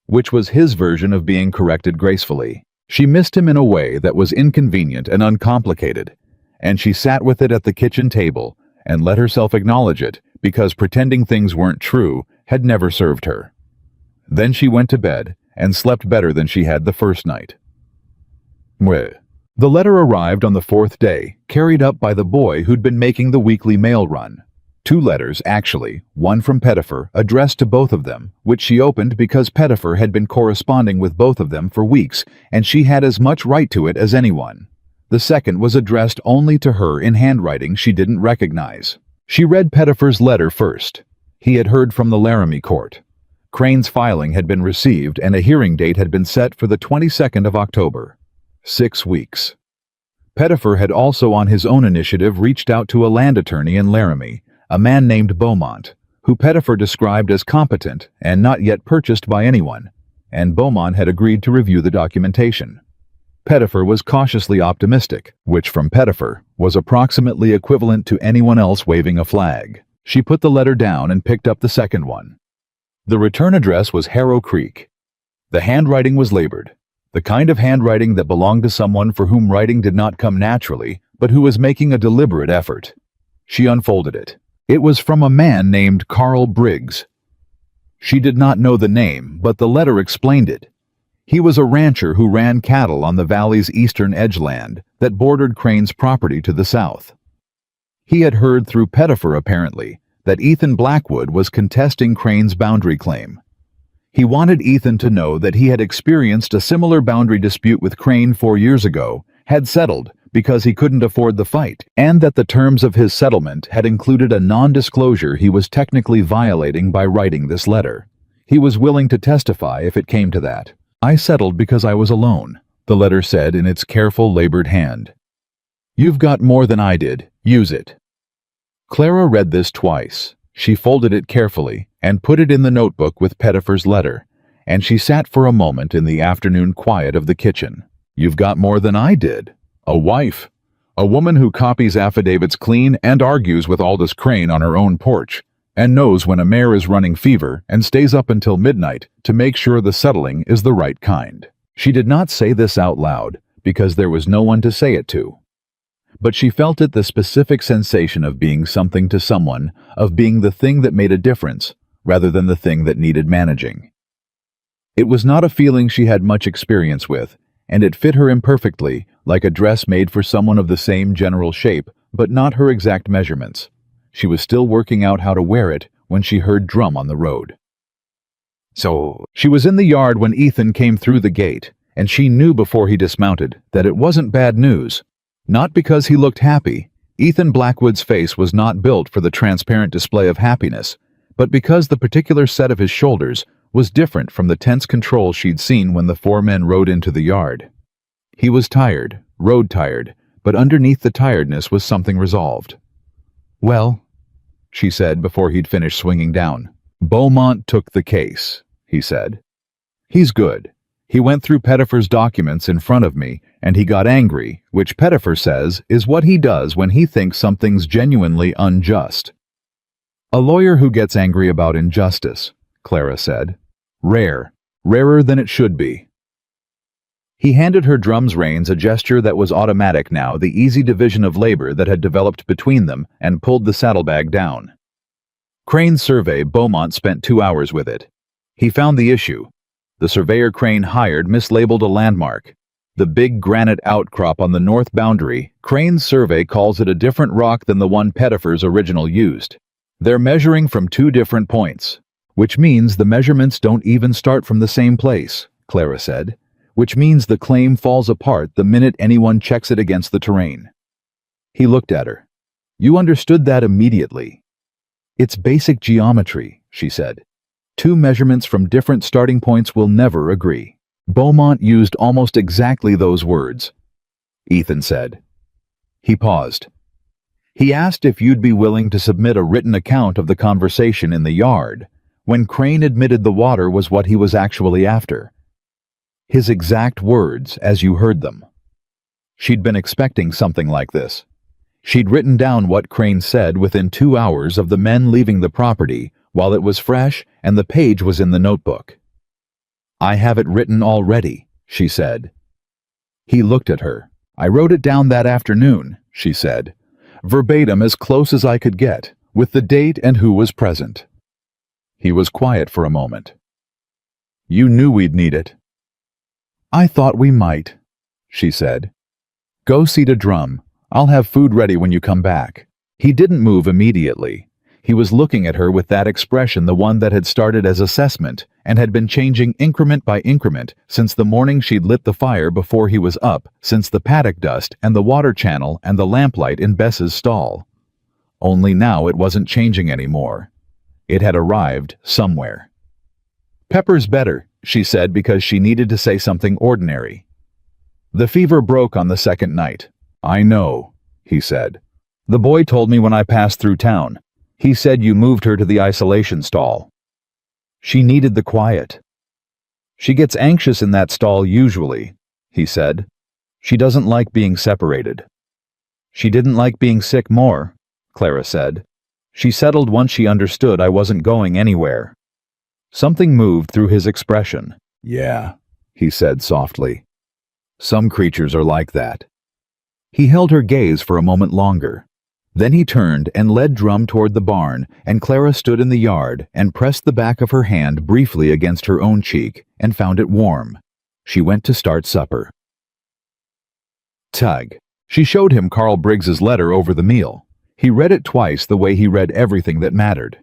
which was his version of being corrected gracefully. She missed him in a way that was inconvenient and uncomplicated, and she sat with it at the kitchen table and let herself acknowledge it, because pretending things weren't true had never served her. Then she went to bed and slept better than she had the first night. The letter arrived on the 4th day, carried up by the boy who'd been making the weekly mail run. 2 letters, actually, one from Pettifer, addressed to both of them, which she opened because Pettifer had been corresponding with both of them for weeks, and she had as much right to it as anyone. The second was addressed only to her in handwriting she didn't recognize. She read Pettifer's letter first. He had heard from the Laramie court. Crane's filing had been received and a hearing date had been set for the 22nd of October. 6 weeks. Pettifer had also on his own initiative reached out to a land attorney in Laramie, a man named Beaumont, who Pettifer described as competent and not yet purchased by anyone, and Beaumont had agreed to review the documentation. Pettifer was cautiously optimistic, which from Pettifer was approximately equivalent to anyone else waving a flag. She put the letter down and picked up the second one. The return address was Harrow Creek. The handwriting was labored, the kind of handwriting that belonged to someone for whom writing did not come naturally, but who was making a deliberate effort. She unfolded it. It was from a man named Carl Briggs. She did not know the name, but the letter explained it. He was a rancher who ran cattle on the valley's eastern edgeland that bordered Crane's property to the south. He had heard through Pettifer, apparently, that Ethan Blackwood was contesting Crane's boundary claim. He wanted Ethan to know that he had experienced a similar boundary dispute with Crane 4 years ago, had settled because he couldn't afford the fight, and that the terms of his settlement had included a non-disclosure he was technically violating by writing this letter. He was willing to testify if it came to that. "I settled because I was alone," the letter said in its careful, labored hand. "You've got more than I did. Use it." Clara read this twice. She folded it carefully and put it in the notebook with Pettifer's letter, and she sat for a moment in the afternoon quiet of the kitchen. "You've got more than I did. A wife. A woman who copies affidavits clean and argues with Aldous Crane on her own porch, and knows when a mare is running fever and stays up until midnight to make sure the settling is the right kind." She did not say this out loud because there was no one to say it to. But she felt it, the specific sensation of being something to someone, of being the thing that made a difference, rather than the thing that needed managing. It was not a feeling she had much experience with, and it fit her imperfectly, like a dress made for someone of the same general shape, but not her exact measurements. She was still working out how to wear it when she heard drum on the road. So, she was in the yard when Ethan came through the gate, and she knew before he dismounted that it wasn't bad news. Not because he looked happy. Ethan Blackwood's face was not built for the transparent display of happiness, but because the particular set of his shoulders was different from the tense control she'd seen when the 4 men rode into the yard. He was tired, road tired, but underneath the tiredness was something resolved. "Well," she said before he'd finished swinging down. "Beaumont took the case," he said. "He's good. He went through Pettifer's documents in front of me, and he got angry, which Pettifer says is what he does when he thinks something's genuinely unjust." "A lawyer who gets angry about injustice," Clara said. "Rare. Rarer than it should be." He handed her drum's reins, a gesture that was automatic now, the easy division of labor that had developed between them, and pulled the saddlebag down. Crane's survey, Beaumont spent 2 hours with it. He found the issue. The surveyor Crane hired mislabeled a landmark. The big granite outcrop on the north boundary, Crane's survey calls it a different rock than the one Pettifer's original used. They're measuring from 2 different points. Which means the measurements don't even start from the same place, Clara said. Which means the claim falls apart the minute anyone checks it against the terrain. He looked at her. You understood that immediately. It's basic geometry, she said. Two measurements from different starting points will never agree. Beaumont used almost exactly those words, Ethan said. He paused. He asked if you'd be willing to submit a written account of the conversation in the yard, when Crane admitted the water was what he was actually after. His exact words as you heard them. She'd been expecting something like this. She'd written down what Crane said within 2 hours of the men leaving the property while it was fresh and the page was in the notebook. I have it written already, she said. He looked at her. I wrote it down that afternoon, she said. Verbatim as close as I could get, with the date and who was present. He was quiet for a moment. You knew we'd need it. I thought we might, she said. Go seat a drum. I'll have food ready when you come back. He didn't move immediately. He was looking at her with that expression, the one that had started as assessment and had been changing increment by increment since the morning she'd lit the fire before he was up, since the paddock dust and the water channel and the lamplight in Bess's stall. Only now it wasn't changing anymore. It had arrived somewhere. Pepper's better, she said because she needed to say something ordinary. The fever broke on the second night. I know, he said. The boy told me when I passed through town. He said you moved her to the isolation stall. She needed the quiet. She gets anxious in that stall usually, he said. She doesn't like being separated. She didn't like being sick more, Clara said. She settled once she understood I wasn't going anywhere. Something moved through his expression. Yeah, he said softly. Some creatures are like that. He held her gaze for a moment longer. Then he turned and led Drum toward the barn, and Clara stood in the yard and pressed the back of her hand briefly against her own cheek and found it warm. She went to start supper. Tug. She showed him Carl Briggs's letter over the meal. He read it twice the way he read everything that mattered.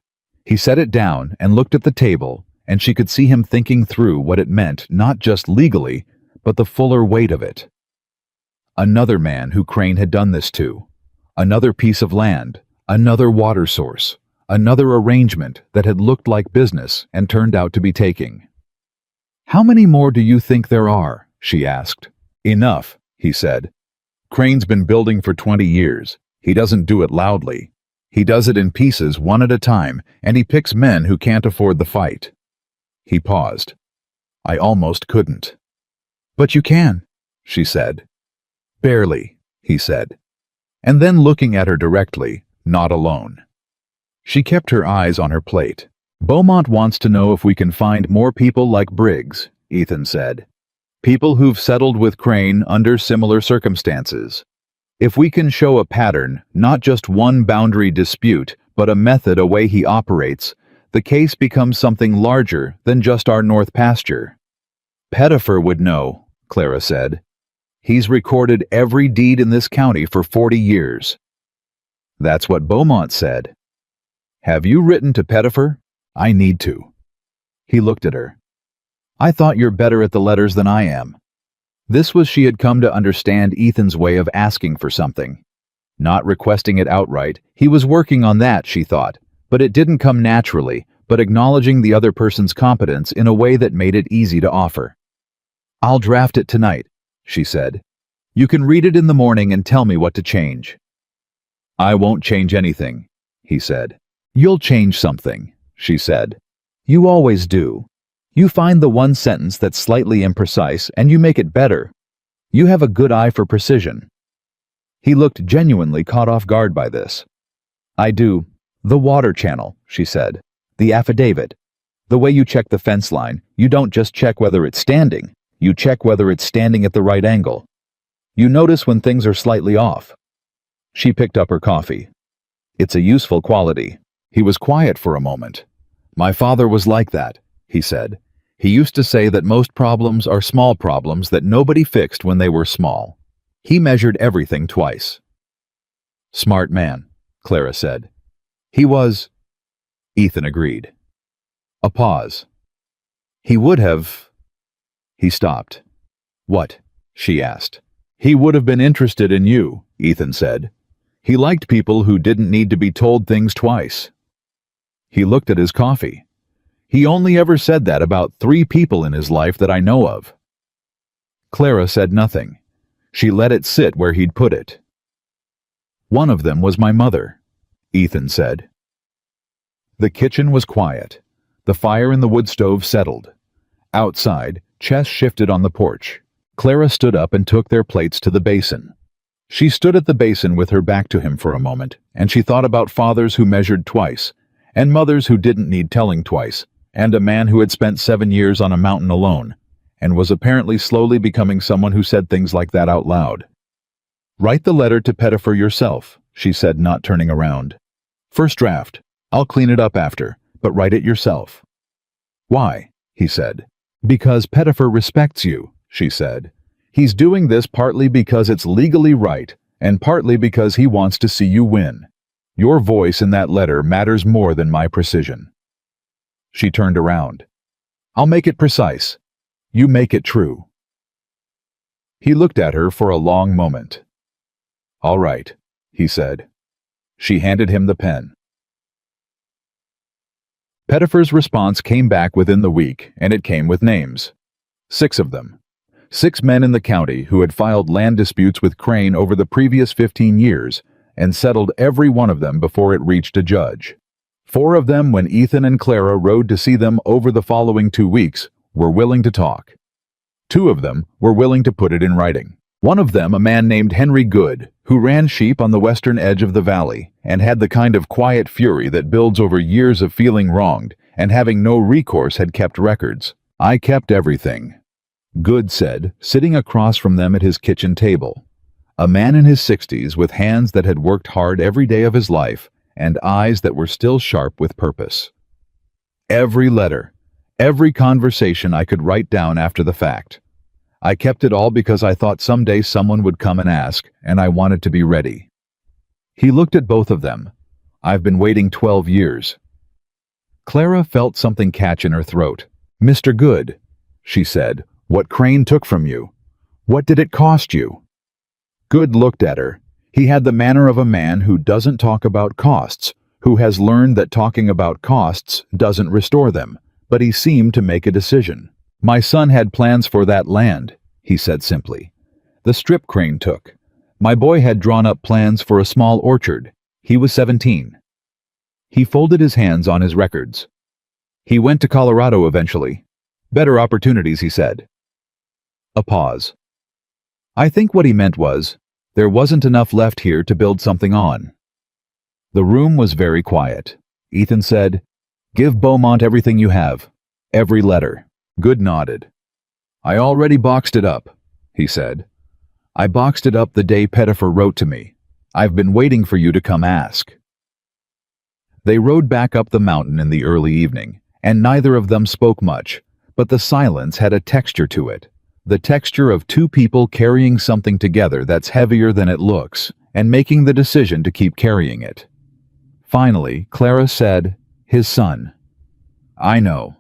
He set it down and looked at the table, and she could see him thinking through what it meant, not just legally, but the fuller weight of it. Another man who Crane had done this to. Another piece of land, another water source, another arrangement that had looked like business and turned out to be taking. How many more do you think there are? She asked. Enough, he said. Crane's been building for 20 years. He doesn't do it loudly. He does it in pieces, one at a time, and he picks men who can't afford the fight. He paused. I almost couldn't. But you can, she said. Barely, he said. And then looking at her directly, not alone. She kept her eyes on her plate. Beaumont wants to know if we can find more people like Briggs, Ethan said. People who've settled with Crane under similar circumstances. If we can show a pattern, not just one boundary dispute, but a method, a way he operates, the case becomes something larger than just our north pasture. Pettifer would know, Clara said. He's recorded every deed in this county for 40 years. That's what Beaumont said. Have you written to Pettifer? I need to. He looked at her. I thought you're better at the letters than I am. This was she had come to understand Ethan's way of asking for something. Not requesting it outright, he was working on that, she thought, but it didn't come naturally, but acknowledging the other person's competence in a way that made it easy to offer. I'll draft it tonight, she said. You can read it in the morning and tell me what to change. I won't change anything, he said. You'll change something, she said. You always do. You find the one sentence that's slightly imprecise and you make it better. You have a good eye for precision. He looked genuinely caught off guard by this. I do. The water channel, she said. The affidavit. The way you check the fence line, you don't just check whether it's standing. You check whether it's standing at the right angle. You notice when things are slightly off. She picked up her coffee. It's a useful quality. He was quiet for a moment. My father was like that, he said. He used to say that most problems are small problems that nobody fixed when they were small. He measured everything twice. Smart man, Clara said. He was. Ethan agreed. A pause. He would have... He stopped. What? She asked. He would have been interested in you, Ethan said. He liked people who didn't need to be told things twice. He looked at his coffee. He only ever said that about 3 people in his life that I know of. Clara said nothing. She let it sit where he'd put it. One of them was my mother, Ethan said. The kitchen was quiet. The fire in the wood stove settled. Outside, chess shifted on the porch. Clara stood up and took their plates to the basin. She stood at the basin with her back to him for a moment, and she thought about fathers who measured twice, and mothers who didn't need telling twice, and a man who had spent 7 years on a mountain alone, and was apparently slowly becoming someone who said things like that out loud. Write the letter to Pettifer yourself, she said, not turning around. First draft. I'll clean it up after, but write it yourself. Why? He said. Because Pettifer respects you, she said. He's doing this partly because it's legally right, and partly because he wants to see you win. Your voice in that letter matters more than my precision. She turned around. I'll make it precise. You make it true. He looked at her for a long moment. All right, he said. She handed him the pen. Pettifer's response came back within the week, and it came with names. 6 of them. 6 men in the county who had filed land disputes with Crane over the previous 15 years and settled every one of them before it reached a judge. 4 of them, when Ethan and Clara rode to see them over the following 2 weeks, were willing to talk. 2 of them were willing to put it in writing. One of them, a man named Henry Good, who ran sheep on the western edge of the valley and had the kind of quiet fury that builds over years of feeling wronged and having no recourse, had kept records. I kept everything, Good said, sitting across from them at his kitchen table. A man in his 60s with hands that had worked hard every day of his life and eyes that were still sharp with purpose. Every letter, every conversation I could write down after the fact. I kept it all because I thought someday someone would come and ask, and I wanted to be ready. He looked at both of them. I've been waiting 12 years. Clara felt something catch in her throat. Mr. Good, she said, what Crane took from you. What did it cost you? Good looked at her. He had the manner of a man who doesn't talk about costs, who has learned that talking about costs doesn't restore them, but he seemed to make a decision. My son had plans for that land, he said simply. The strip Crane took. My boy had drawn up plans for a small orchard. He was 17. He folded his hands on his records. He went to Colorado eventually. Better opportunities, he said. A pause. I think what he meant was, there wasn't enough left here to build something on. The room was very quiet. Ethan said, Give Beaumont everything you have. Every letter. Good nodded. I already boxed it up, he said. I boxed it up the day Pettifer wrote to me. I've been waiting for you to come ask. They rode back up the mountain in the early evening, and neither of them spoke much, but the silence had a texture to it, the texture of 2 people carrying something together that's heavier than it looks, and making the decision to keep carrying it. Finally, Clara said, His son. I know,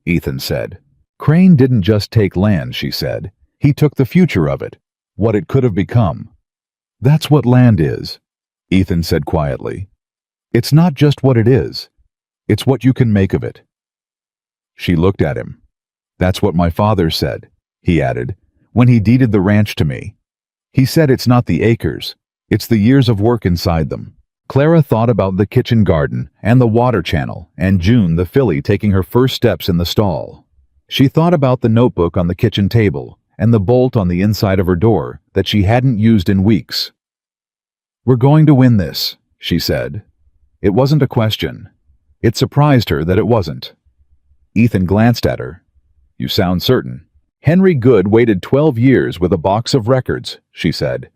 Ethan said. Crane didn't just take land, she said. He took the future of it, what it could have become. That's what land is, Ethan said quietly. It's not just what it is. It's what you can make of it. She looked at him. That's what my father said, he added, when he deeded the ranch to me. He said it's not the acres, it's the years of work inside them. Clara thought about the kitchen garden and the water channel and June the filly taking her first steps in the stall. She thought about the notebook on the kitchen table and the bolt on the inside of her door that she hadn't used in weeks. We're going to win this, she said. It wasn't a question. It surprised her that it wasn't. Ethan glanced at her. You sound certain. Henry Good waited 12 years with a box of records, she said,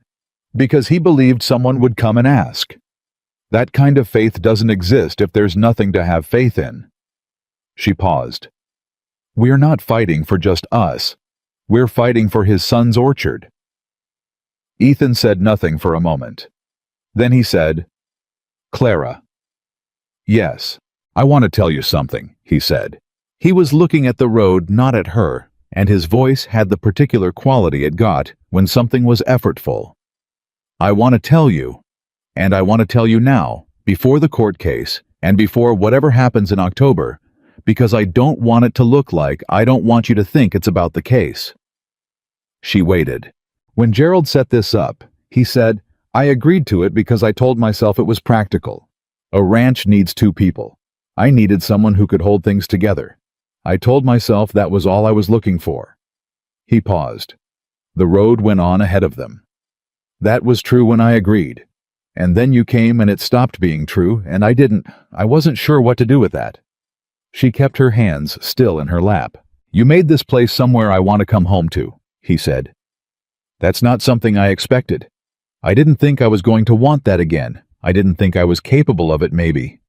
because he believed someone would come and ask. That kind of faith doesn't exist if there's nothing to have faith in. She paused. We're not fighting for just us. We're fighting for his son's orchard. Ethan said nothing for a moment. Then he said, Clara. Yes, I want to tell you something, he said. He was looking at the road, not at her, and his voice had the particular quality it got when something was effortful. I want to tell you, and I want to tell you now, before the court case, and before whatever happens in October, because I don't want it to look like I don't want you to think it's about the case. She waited. When Gerald set this up, he said, I agreed to it because I told myself it was practical. A ranch needs two people. I needed someone who could hold things together. I told myself that was all I was looking for. He paused. The road went on ahead of them. That was true when I agreed. And then you came and it stopped being true, and I wasn't sure what to do with that. She kept her hands still in her lap. You made this place somewhere I want to come home to, he said. That's not something I expected. I didn't think I was going to want that again. I didn't think I was capable of it, maybe.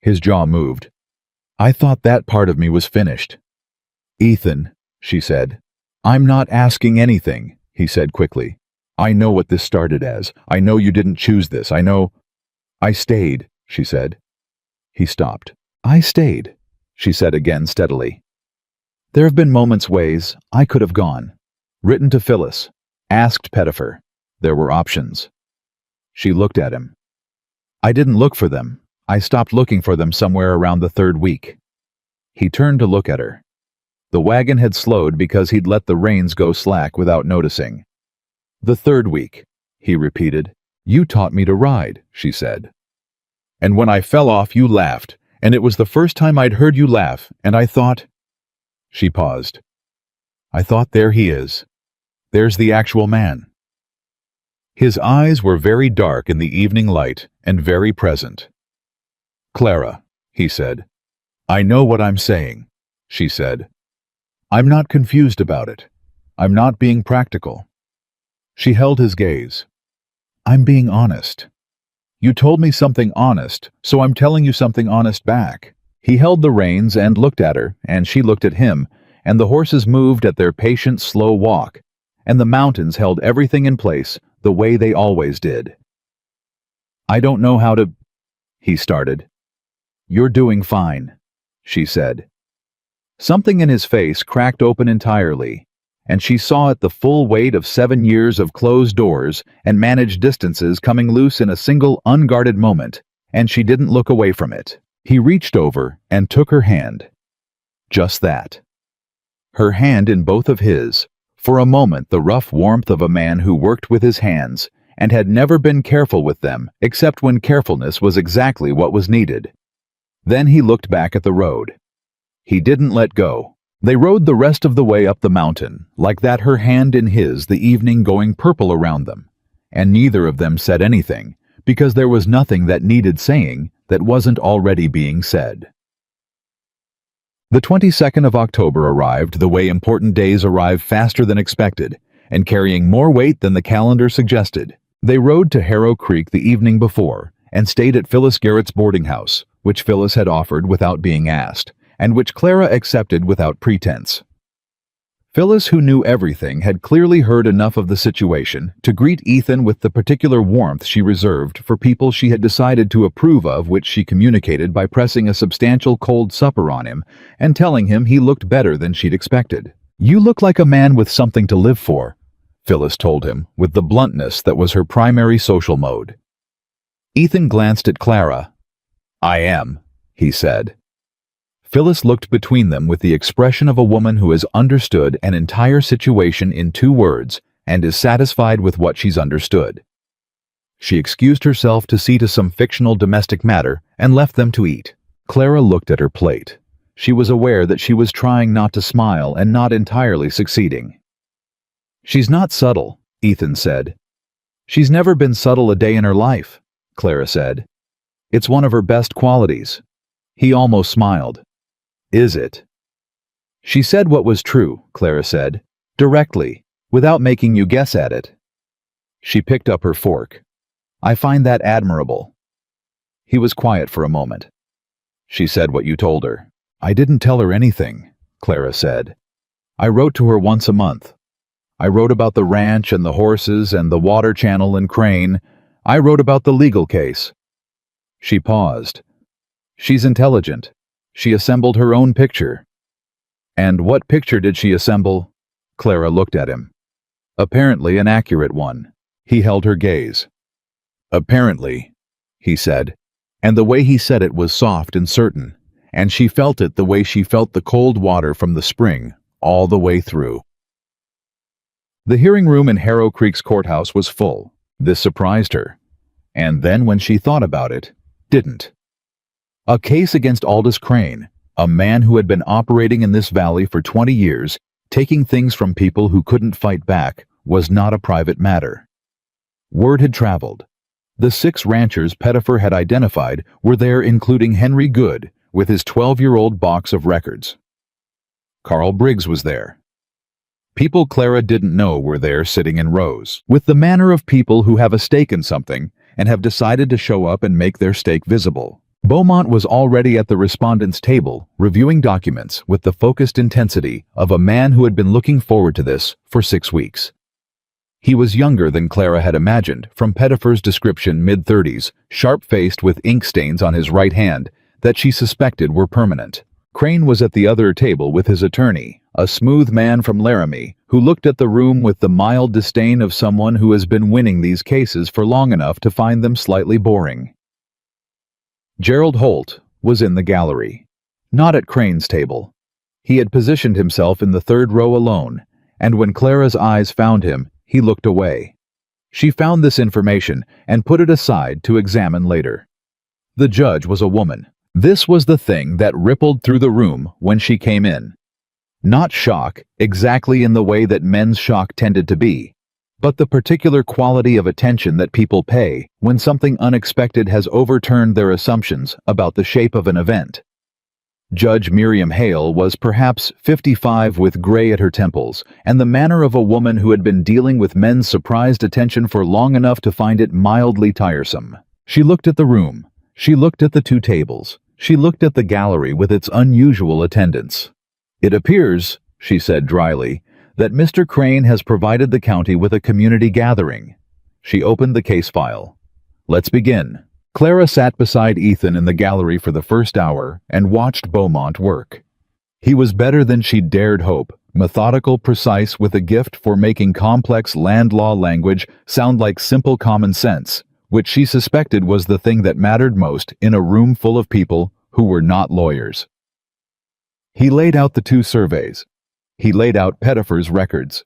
His jaw moved. I thought that part of me was finished. Ethan, she said. I'm not asking anything, he said quickly. I know what this started as. I know you didn't choose this. I know. I stayed, she said. He stopped. I stayed, she said again steadily. There have been ways I could have gone. Written to Phyllis. Asked Pettifer. There were options. She looked at him. I didn't look for them. I stopped looking for them somewhere around the third week. He turned to look at her. The wagon had slowed because he'd let the reins go slack without noticing. The third week, he repeated. You taught me to ride, she said. And when I fell off, you laughed, and it was the first time I'd heard you laugh, and I thought... She paused. I thought, there he is. There's the actual man. His eyes were very dark in the evening light and very present. Clara, he said. I know what I'm saying, she said. I'm not confused about it. I'm not being practical. She held his gaze. I'm being honest. You told me something honest, so I'm telling you something honest back. He held the reins and looked at her, and she looked at him, and the horses moved at their patient, slow walk, and the mountains held everything in place the way they always did. I don't know how to... he started. You're doing fine, she said. Something in his face cracked open entirely, and she saw it the full weight of 7 years of closed doors and managed distances coming loose in a single unguarded moment, and she didn't look away from it. He reached over and took her hand. Just that. Her hand in both of his, for a moment the rough warmth of a man who worked with his hands and had never been careful with them except when carefulness was exactly what was needed. Then he looked back at the road. He didn't let go. They rode the rest of the way up the mountain, like that, her hand in his, the evening going purple around them, and neither of them said anything, because there was nothing that needed saying that wasn't already being said. The 22nd of October arrived the way important days arrive, faster than expected, and carrying more weight than the calendar suggested. They rode to Harrow Creek the evening before and stayed at Phyllis Garrett's boarding house, which Phyllis had offered without being asked, and which Clara accepted without pretense. Phyllis, who knew everything, had clearly heard enough of the situation to greet Ethan with the particular warmth she reserved for people she had decided to approve of, which she communicated by pressing a substantial cold supper on him and telling him he looked better than she'd expected. You look like a man with something to live for, Phyllis told him with the bluntness that was her primary social mode. Ethan glanced at Clara. I am, he said. Phyllis looked between them with the expression of a woman who has understood an entire situation in 2 words and is satisfied with what she's understood. She excused herself to see to some fictional domestic matter and left them to eat. Clara looked at her plate. She was aware that she was trying not to smile and not entirely succeeding. She's not subtle, Ethan said. She's never been subtle a day in her life, Clara said. It's one of her best qualities. He almost smiled. Is it? She said what was true, Clara said, directly, without making you guess at it. She picked up her fork. I find that admirable. He was quiet for a moment. She said what you told her. I didn't tell her anything, Clara said. I wrote to her once a month. I wrote about the ranch and the horses and the water channel and Crane. I wrote about the legal case. She paused. She's intelligent. She assembled her own picture. And what picture did she assemble? Clara looked at him. Apparently an accurate one. He held her gaze. Apparently, he said, and the way he said it was soft and certain, and she felt it the way she felt the cold water from the spring, all the way through. The hearing room in Harrow Creek's courthouse was full. This surprised her. And then when she thought about it, didn't. A case against Aldous Crane, a man who had been operating in this valley for 20 years, taking things from people who couldn't fight back, was not a private matter. Word had traveled. The 6 ranchers Pettifer had identified were there, including Henry Good, with his 12-year-old box of records. Carl Briggs was there. People Clara didn't know were there, sitting in rows, with the manner of people who have a stake in something and have decided to show up and make their stake visible. Beaumont was already at the respondents' table, reviewing documents with the focused intensity of a man who had been looking forward to this for 6 weeks. He was younger than Clara had imagined, from Pettifer's description, mid-30s, sharp-faced with ink stains on his right hand that she suspected were permanent. Crane was at the other table with his attorney, a smooth man from Laramie, who looked at the room with the mild disdain of someone who has been winning these cases for long enough to find them slightly boring. Gerald Holt was in the gallery, not at Crane's table. He had positioned himself in the 3rd row alone, and when Clara's eyes found him, he looked away. She found this information and put it aside to examine later. The judge was a woman. This was the thing that rippled through the room when she came in. Not shock, exactly in the way that men's shock tended to be, but the particular quality of attention that people pay when something unexpected has overturned their assumptions about the shape of an event. Judge Miriam Hale was perhaps 55, with gray at her temples, and the manner of a woman who had been dealing with men's surprised attention for long enough to find it mildly tiresome. She looked at the room. She looked at the 2 tables. She looked at the gallery with its unusual attendance. "It appears," she said dryly, "that Mr. Crane has provided the county with a community gathering." She opened the case file. "Let's begin." Clara sat beside Ethan in the gallery for the first hour and watched Beaumont work. He was better than she'd dared hope, methodical, precise, with a gift for making complex land law language sound like simple common sense, which she suspected was the thing that mattered most in a room full of people who were not lawyers. He laid out the 2 surveys. He laid out Pettifer's records.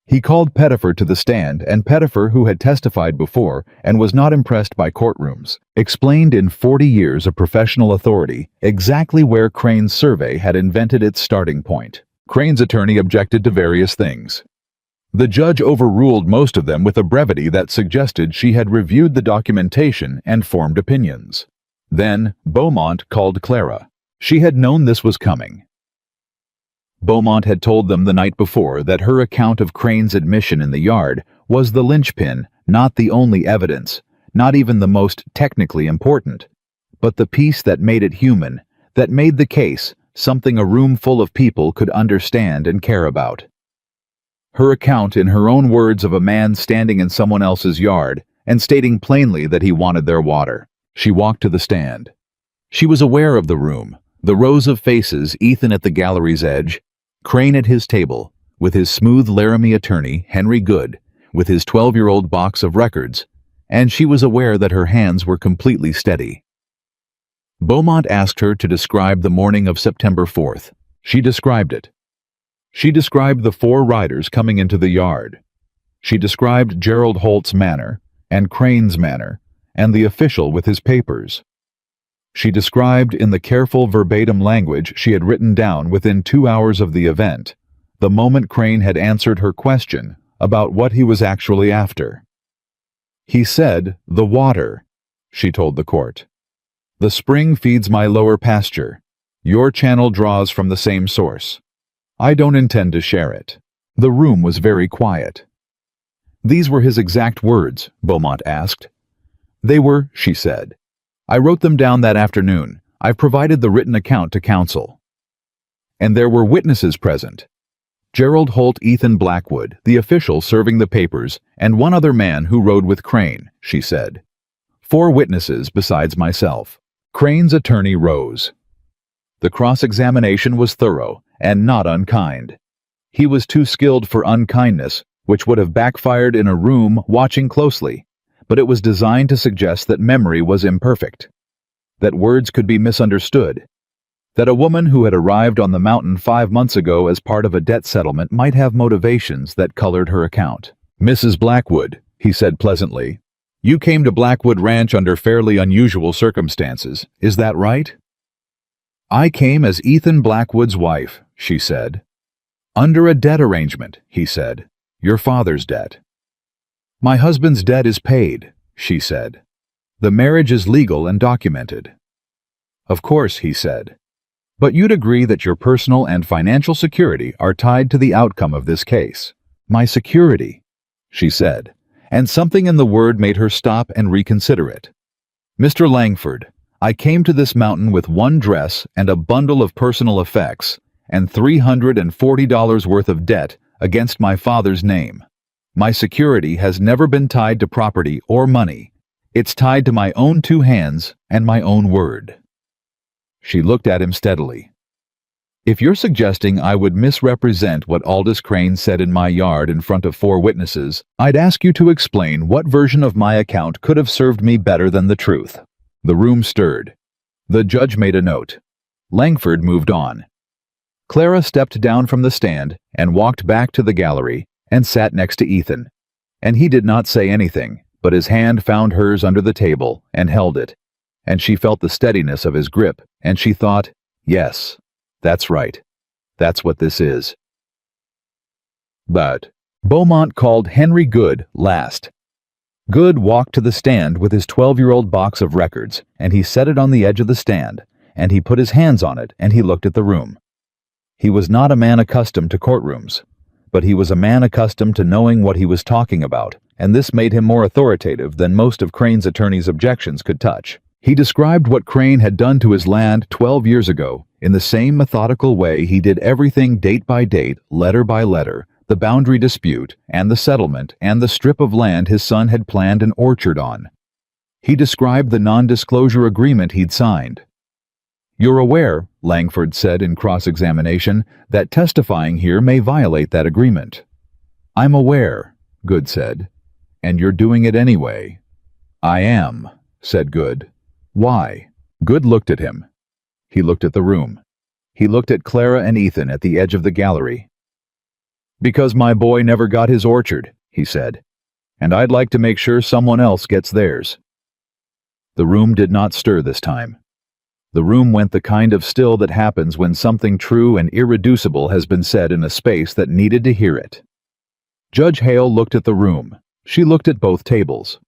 He called Pettifer to the stand, and Pettifer, who had testified before and was not impressed by courtrooms, explained in 40 years of professional authority exactly where Crane's survey had invented its starting point. Crane's attorney objected to various things. The judge overruled most of them with a brevity that suggested she had reviewed the documentation and formed opinions. Then Beaumont called Clara. She had known this was coming. Beaumont had told them the night before that her account of Crane's admission in the yard was the linchpin, not the only evidence, not even the most technically important, but the piece that made it human, that made the case something a room full of people could understand and care about. Her account, in her own words, of a man standing in someone else's yard and stating plainly that he wanted their water. She walked to the stand. She was aware of the room, the rows of faces, Ethan at the gallery's edge, Crane at his table, with his smooth Laramie attorney, Henry Good, with his 12-year-old box of records, and she was aware that her hands were completely steady. Beaumont asked her to describe the morning of September 4th. She described it. She described the 4 riders coming into the yard. She described Gerald Holt's manner, and Crane's manner, and the official with his papers. She described, in the careful verbatim language she had written down within 2 hours of the event, the moment Crane had answered her question about what he was actually after. "He said, 'The water,'" she told the court. "The spring feeds my lower pasture. Your channel draws from the same source. I don't intend to share it." The room was very quiet. "These were his exact words?" Beaumont asked. "They were," she said. "I wrote them down that afternoon. I've provided the written account to counsel." "And there were witnesses present?" "Gerald Holt, Ethan Blackwood, the official serving the papers, and one other man who rode with Crane," she said. "4 witnesses besides myself." Crane's attorney rose. The cross-examination was thorough and not unkind. He was too skilled for unkindness, which would have backfired in a room watching closely, but it was designed to suggest that memory was imperfect, that words could be misunderstood, that a woman who had arrived on the mountain 5 months ago as part of a debt settlement might have motivations that colored her account. "Mrs. Blackwood," he said pleasantly, "you came to Blackwood Ranch under fairly unusual circumstances, is that right?" "I came as Ethan Blackwood's wife," she said. "Under a debt arrangement," he said. "Your father's debt." "My husband's debt is paid," she said. "The marriage is legal and documented." "Of course," he said. "But you'd agree that your personal and financial security are tied to the outcome of this case." "My security," she said, and something in the word made her stop and reconsider it. "Mr. Langford, I came to this mountain with one dress and a bundle of personal effects and $340 worth of debt against my father's name. My security has never been tied to property or money. It's tied to my own 2 hands and my own word." She looked at him steadily. "If you're suggesting I would misrepresent what Aldous Crane said in my yard in front of 4 witnesses, I'd ask you to explain what version of my account could have served me better than the truth." The room stirred. The judge made a note. Langford moved on. Clara stepped down from the stand and walked back to the gallery and sat next to Ethan. And he did not say anything, but his hand found hers under the table and held it. And she felt the steadiness of his grip, and she thought, yes, that's right. That's what this is. But Beaumont called Henry Good last. Good walked to the stand with his 12-year-old box of records, and he set it on the edge of the stand, and he put his hands on it, and he looked at the room. He was not a man accustomed to courtrooms, but he was a man accustomed to knowing what he was talking about, and this made him more authoritative than most of Crane's attorney's objections could touch. He described what Crane had done to his land 12 years ago in the same methodical way he did everything date by date, letter by letter, the boundary dispute, and the settlement, and the strip of land his son had planned an orchard on. He described the non-disclosure agreement he'd signed. "You're aware," Langford said in cross-examination, "that testifying here may violate that agreement." "I'm aware," Good said. "And you're doing it anyway." "I am," said Good. "Why?" Good looked at him. He looked at the room. He looked at Clara and Ethan at the edge of the gallery. "Because my boy never got his orchard," he said, "and I'd like to make sure someone else gets theirs." The room did not stir this time. The room went the kind of still that happens when something true and irreducible has been said in a space that needed to hear it. Judge Hale looked at the room. She looked at both tables.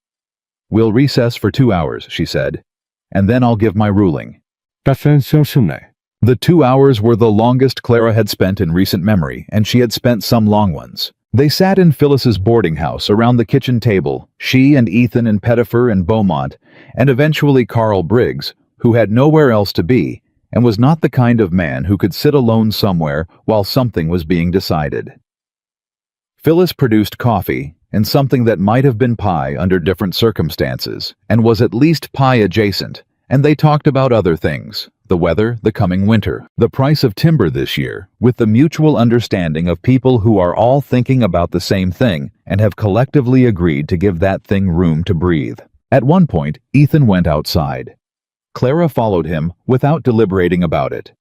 "We'll recess for 2 hours," she said, "and then I'll give my ruling." The 2 hours were the longest Clara had spent in recent memory, and she had spent some long ones. They sat in Phyllis's boarding house around the kitchen table, she and Ethan and Pettifer and Beaumont, and eventually Carl Briggs, who had nowhere else to be, and was not the kind of man who could sit alone somewhere while something was being decided. Phyllis produced coffee and something that might have been pie under different circumstances, and was at least pie adjacent, and they talked about other things, the weather, the coming winter, the price of timber this year, with the mutual understanding of people who are all thinking about the same thing and have collectively agreed to give that thing room to breathe. At one point, Ethan went outside. Clara followed him without deliberating about it.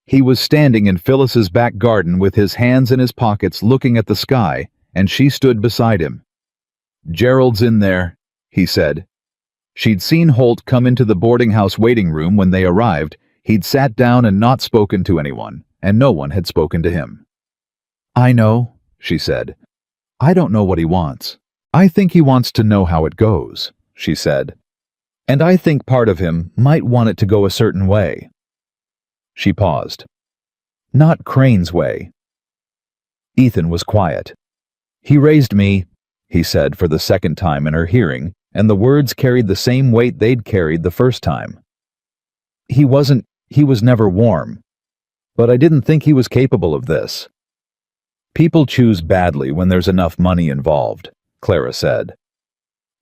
He was standing in Phyllis's back garden with his hands in his pockets looking at the sky, and she stood beside him. "Gerald's in there," he said. She'd seen Holt come into the boarding house waiting room when they arrived. He'd sat down and not spoken to anyone, and no one had spoken to him. "I know," she said. "I don't know what he wants. I think he wants to know how it goes," she said. "And I think part of him might want it to go a certain way." She paused. "Not Crane's way." Ethan was quiet. "He raised me," he said for the second time in her hearing, and the words carried the same weight they'd carried the first time. He was never warm. But I didn't think he was capable of this." "People choose badly when there's enough money involved," Clara said.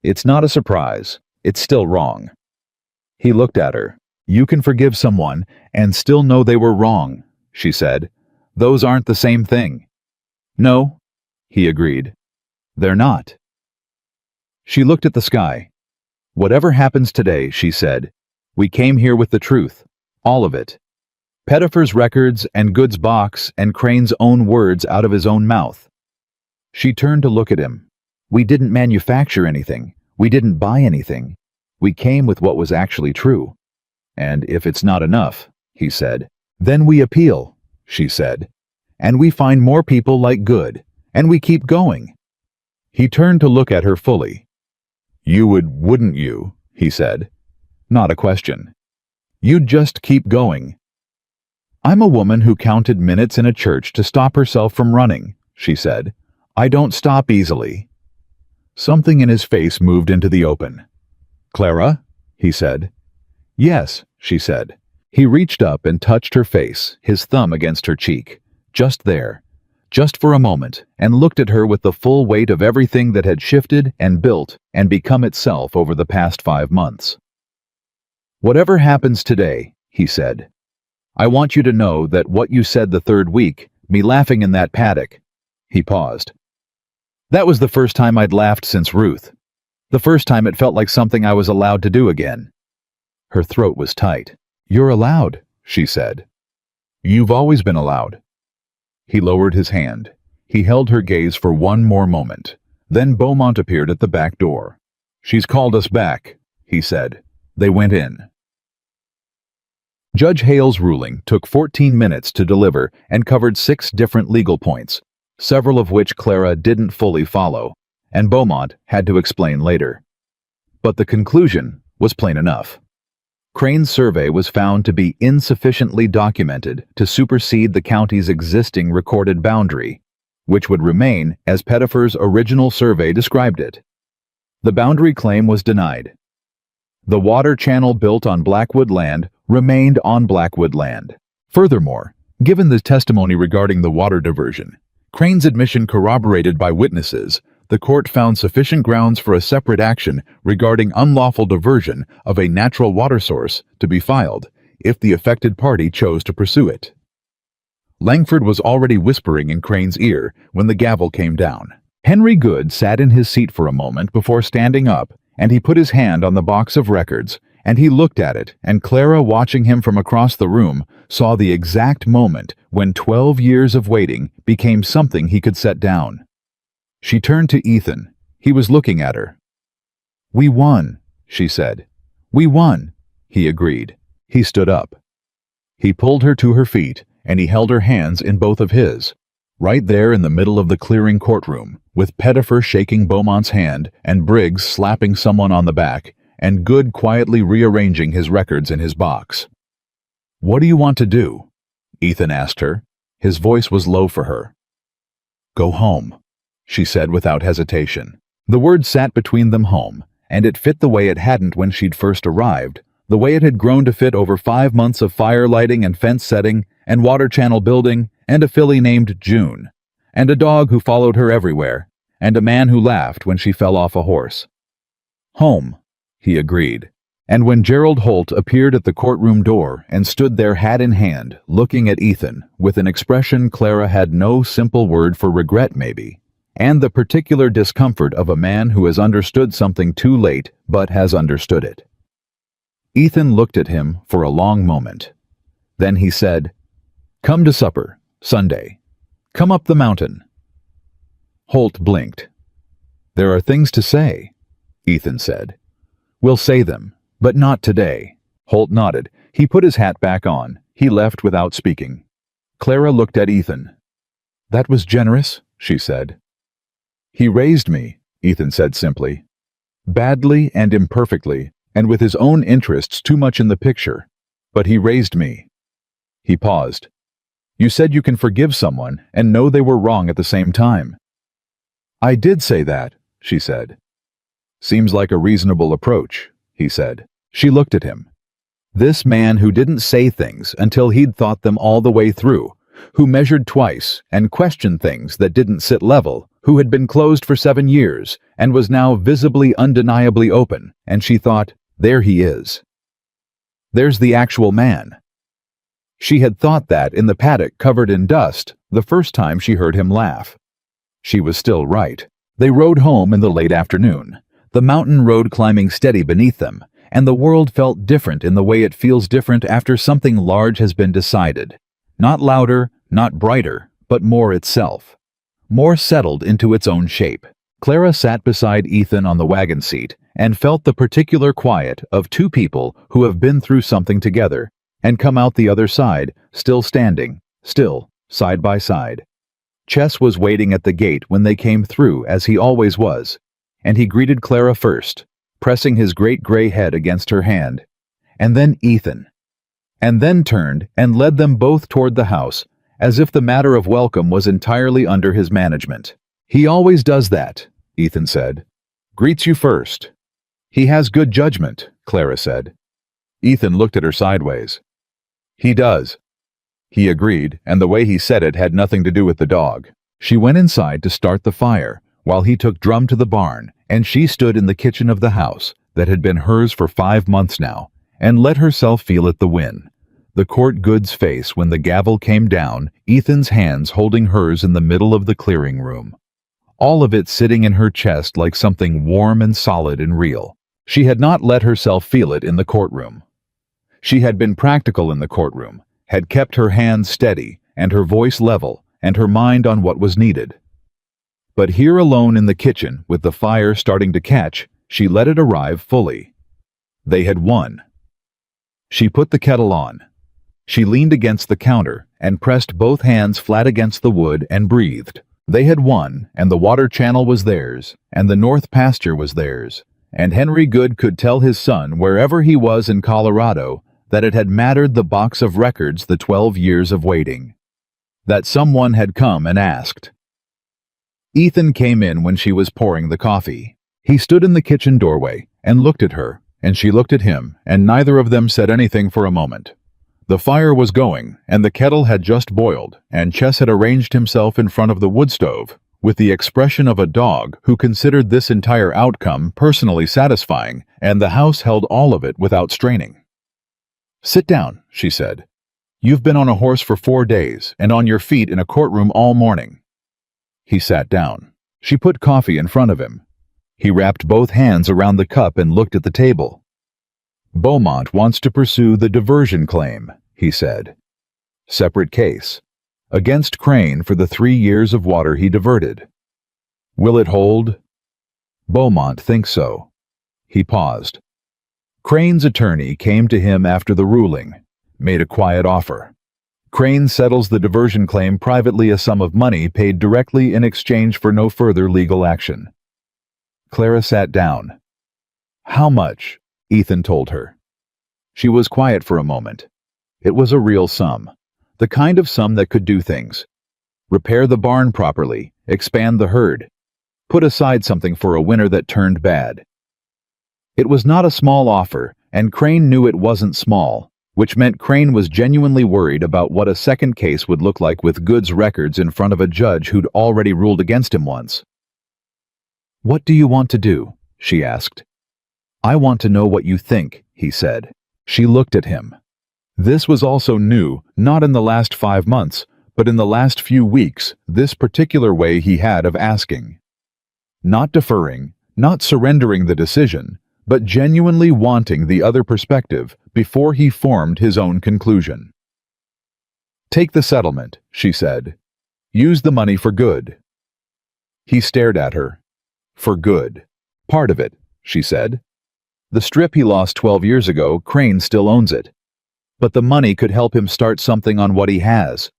"It's not a surprise. It's still wrong." He looked at her. You can forgive someone and still know they were wrong, she said. Those aren't the same thing. No, he agreed. They're not. She looked at the sky. Whatever happens today, she said, we came here with the truth, all of it. Pettifer's records and Good's box and Crane's own words out of his own mouth. She turned to look at him. We didn't manufacture anything. We didn't buy anything. We came with what was actually true. And if it's not enough, he said, then we appeal, she said. And we find more people like Good, and we keep going. He turned to look at her fully. You wouldn't you? He said. Not a question. You'd just keep going. I'm a woman who counted minutes in a church to stop herself from running, she said. I don't stop easily. Something in his face moved into the open. Clara? He said. Yes, she said. He reached up and touched her face, his thumb against her cheek. Just there. Just for a moment, and looked at her with the full weight of everything that had shifted and built and become itself over the past 5 months. Whatever happens today, he said, I want you to know that what you said the 3rd week, me laughing in that paddock. He paused. That was the first time I'd laughed since Ruth. The first time it felt like something I was allowed to do again. Her throat was tight. You're allowed, she said. You've always been allowed. He lowered his hand. He held her gaze for one more moment. Then Beaumont appeared at the back door. She's called us back, he said. They went in. Judge Hale's ruling took 14 minutes to deliver and covered 6 different legal points, several of which Clara didn't fully follow, and Beaumont had to explain later. But the conclusion was plain enough. Crane's survey was found to be insufficiently documented to supersede the county's existing recorded boundary, which would remain as Pettifer's original survey described it. The boundary claim was denied. The water channel built on Blackwood land remained on Blackwood land. Furthermore, given the testimony regarding the water diversion, Crane's admission corroborated by witnesses, the court found sufficient grounds for a separate action regarding unlawful diversion of a natural water source to be filed if the affected party chose to pursue it. Langford was already whispering in Crane's ear when the gavel came down. Henry Good sat in his seat for a moment before standing up, and he put his hand on the box of records, and he looked at it, and Clara, watching him from across the room, saw the exact moment when 12 years of waiting became something he could set down. She turned to Ethan. He was looking at her. We won, she said. We won, he agreed. He stood up. He pulled her to her feet, and he held her hands in both of his, right there in the middle of the clearing courtroom, with Pettifer shaking Beaumont's hand and Briggs slapping someone on the back, and Good quietly rearranging his records in his box. What do you want to do? Ethan asked her. His voice was low for her. Go home, she said without hesitation. The word sat between them, home, and it fit the way it hadn't when she'd first arrived, the way it had grown to fit over 5 months of fire lighting and fence setting and water channel building and a filly named June, and a dog who followed her everywhere, and a man who laughed when she fell off a horse. Home, he agreed. And when Gerald Holt appeared at the courtroom door and stood there hat in hand, looking at Ethan with an expression Clara had no simple word for regret maybe, and the particular discomfort of a man who has understood something too late but has understood it. Ethan looked at him for a long moment. Then he said, Come to supper, Sunday. Come up the mountain. Holt blinked. There are things to say, Ethan said. We'll say them, but not today. Holt nodded. He put his hat back on. He left without speaking. Clara looked at Ethan. That was generous, she said. He raised me, Ethan said simply. Badly and imperfectly, and with his own interests too much in the picture. But he raised me. He paused. You said you can forgive someone and know they were wrong at the same time. I did say that, she said. Seems like a reasonable approach, he said. She looked at him. This man who didn't say things until he'd thought them all the way through, who measured twice and questioned things that didn't sit level, who had been closed for 7 years and was now visibly undeniably open, and she thought, there he is. There's the actual man. She had thought that in the paddock covered in dust the first time she heard him laugh. She was still right. They rode home in the late afternoon, the mountain road climbing steady beneath them, and the world felt different in the way it feels different after something large has been decided. Not louder, not brighter, but more itself. More settled into its own shape. Clara sat beside Ethan on the wagon seat and felt the particular quiet of two people who have been through something together and come out the other side, still standing, still, side by side. Chess was waiting at the gate when they came through, as he always was, and he greeted Clara first, pressing his great gray head against her hand, and then Ethan, and then turned and led them both toward the house, as if the matter of welcome was entirely under his management. "He always does that," Ethan said. "Greets you first." "He has good judgment," Clara said. Ethan looked at her sideways. "He does." He agreed, and the way he said it had nothing to do with the dog. She went inside to start the fire, while he took Drum to the barn, and she stood in the kitchen of the house that had been hers for 5 months now, and let herself feel it the win. The court goods face when the gavel came down, Ethan's hands holding hers in the middle of the clearing room. All of it sitting in her chest like something warm and solid and real. She had not let herself feel it in the courtroom. She had been practical in the courtroom, had kept her hands steady and her voice level and her mind on what was needed. But here alone in the kitchen, with the fire starting to catch, she let it arrive fully. They had won. She put the kettle on. She leaned against the counter and pressed both hands flat against the wood and breathed. They had won, and the water channel was theirs, and the north pasture was theirs, and Henry Good could tell his son, wherever he was in Colorado, that it had mattered the box of records the 12 years of waiting. That someone had come and asked. Ethan came in when she was pouring the coffee. He stood in the kitchen doorway and looked at her, and she looked at him, and neither of them said anything for a moment. The fire was going, and the kettle had just boiled, and Chess had arranged himself in front of the wood stove, with the expression of a dog who considered this entire outcome personally satisfying, and the house held all of it without straining. "Sit down," she said. "You've been on a horse for 4 days, and on your feet in a courtroom all morning." He sat down. She put coffee in front of him. He wrapped both hands around the cup and looked at the table. "Beaumont wants to pursue the diversion claim," he said. "Separate case. Against Crane for the 3 years of water he diverted. Will it hold?" "Beaumont thinks so." He paused. Crane's attorney came to him after the ruling, made a quiet offer. Crane settles the diversion claim privately, a sum of money paid directly in exchange for no further legal action. Clara sat down. "How much?" Ethan told her. She was quiet for a moment. It was a real sum. The kind of sum that could do things. Repair the barn properly, expand the herd, put aside something for a winter that turned bad. It was not a small offer, and Crane knew it wasn't small, which meant Crane was genuinely worried about what a second case would look like with Good's records in front of a judge who'd already ruled against him once. "What do you want to do?" she asked. "I want to know what you think," he said. She looked at him. This was also new, not in the last 5 months, but in the last few weeks, this particular way he had of asking. Not deferring, not surrendering the decision, but genuinely wanting the other perspective before he formed his own conclusion. "Take the settlement," she said. "Use the money for good." He stared at her. "For good. Part of it," she said. "The strip he lost 12 years ago, Crane still owns it. But the money could help him start something on what he has.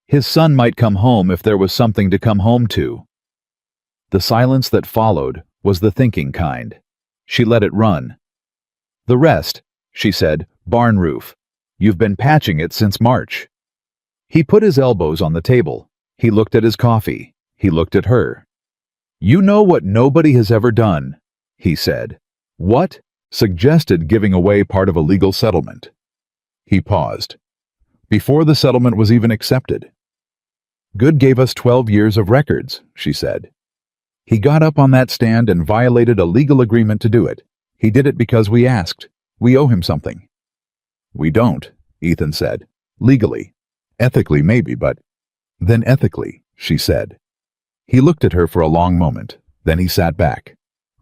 His son might come home if there was something to come home to." The silence that followed was the thinking kind. She let it run. "The rest," she said, "barn roof. You've been patching it since March." He put his elbows on the table. He looked at his coffee. He looked at her. "You know what nobody has ever done," he said. "What?" Suggested giving away part of a legal settlement. He paused. "Before the settlement was even accepted." "Good gave us 12 years of records," she said. "He got up on that stand and violated a legal agreement to do it. He did it because we asked. We owe him something." We don't, Ethan said. Legally. Ethically maybe, but... Then ethically, she said. He looked at her for a long moment. Then he sat back.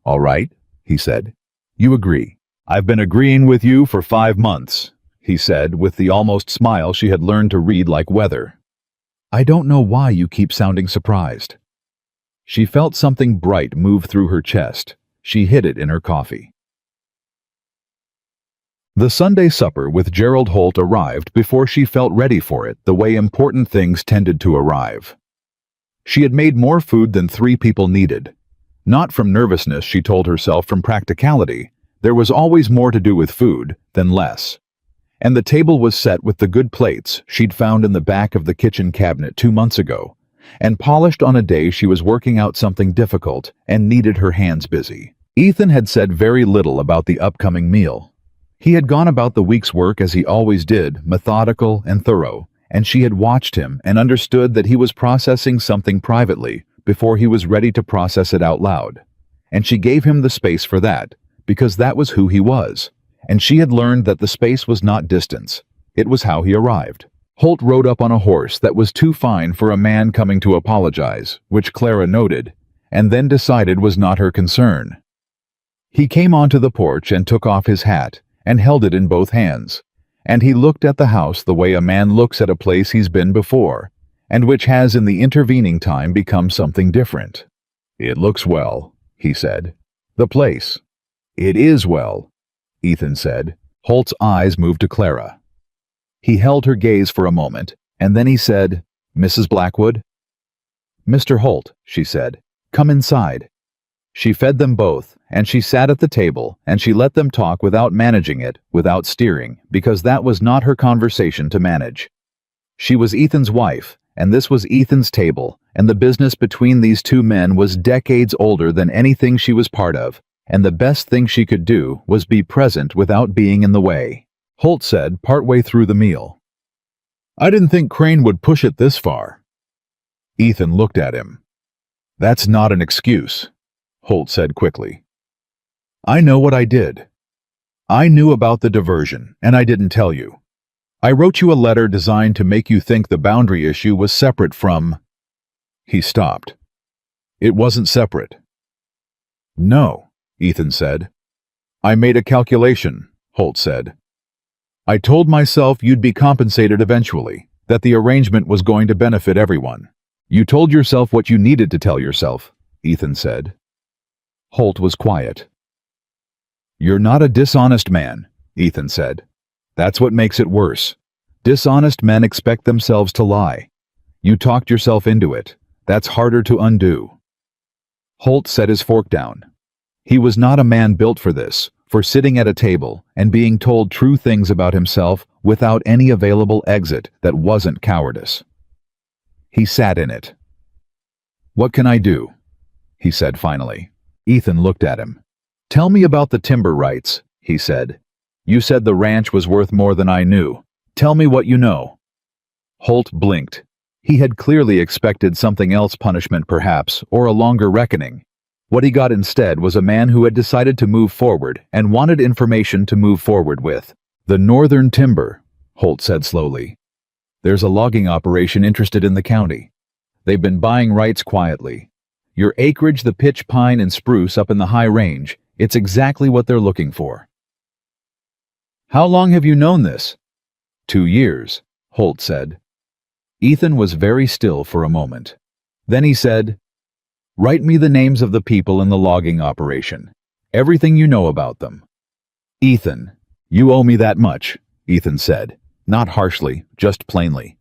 All right, he said. You agree. I've been agreeing with you for 5 months, he said, with the almost smile she had learned to read like weather. I don't know why you keep sounding surprised. She felt something bright move through her chest. She hid it in her coffee. The Sunday supper with Gerald Holt arrived before she felt ready for it, the way important things tended to arrive. She had made more food than 3 people needed. Not from nervousness, she told herself, from practicality. There was always more to do with food than less. And the table was set with the good plates she'd found in the back of the kitchen cabinet 2 months ago, and polished on a day she was working out something difficult and needed her hands busy. Ethan had said very little about the upcoming meal. He had gone about the week's work as he always did, methodical and thorough, and she had watched him and understood that he was processing something privately before he was ready to process it out loud. And she gave him the space for that, because that was who he was. And she had learned that the space was not distance. It was how he arrived. Holt rode up on a horse that was too fine for a man coming to apologize, which Clara noted, and then decided was not her concern. He came onto the porch and took off his hat, and held it in both hands, and he looked at the house the way a man looks at a place he's been before, and which has in the intervening time become something different. It looks well, he said. The place. It is well, Ethan said. Holt's eyes moved to Clara. He held her gaze for a moment, and then he said, Mrs. Blackwood? Mr. Holt, she said. Come inside. She fed them both, and she sat at the table, and she let them talk without managing it, without steering, because that was not her conversation to manage. She was Ethan's wife, and this was Ethan's table, and the business between these 2 men was decades older than anything she was part of, and the best thing she could do was be present without being in the way. Holt said partway through the meal, I didn't think Crane would push it this far. Ethan looked at him. That's not an excuse, Holt said quickly. I know what I did. I knew about the diversion, and I didn't tell you. I wrote you a letter designed to make you think the boundary issue was separate from... He stopped. It wasn't separate. No, Ethan said. I made a calculation, Holt said. I told myself you'd be compensated eventually, that the arrangement was going to benefit everyone. You told yourself what you needed to tell yourself, Ethan said. Holt was quiet. You're not a dishonest man, Ethan said. That's what makes it worse. Dishonest men expect themselves to lie. You talked yourself into it. That's harder to undo. Holt set his fork down. He was not a man built for this, for sitting at a table and being told true things about himself without any available exit that wasn't cowardice. He sat in it. What can I do? He said finally. Ethan looked at him. Tell me about the timber rights, he said. You said the ranch was worth more than I knew. Tell me what you know. Holt blinked. He had clearly expected something else, punishment perhaps, or a longer reckoning. What he got instead was a man who had decided to move forward and wanted information to move forward with. The northern timber, Holt said slowly. There's a logging operation interested in the county. They've been buying rights quietly. Your acreage, the pitch pine and spruce up in the high range, it's exactly what they're looking for. How long have you known this? 2 years, Holt said. Ethan was very still for a moment. Then he said, Write me the names of the people in the logging operation. Everything you know about them. Ethan, you owe me that much, Ethan said, not harshly, just plainly.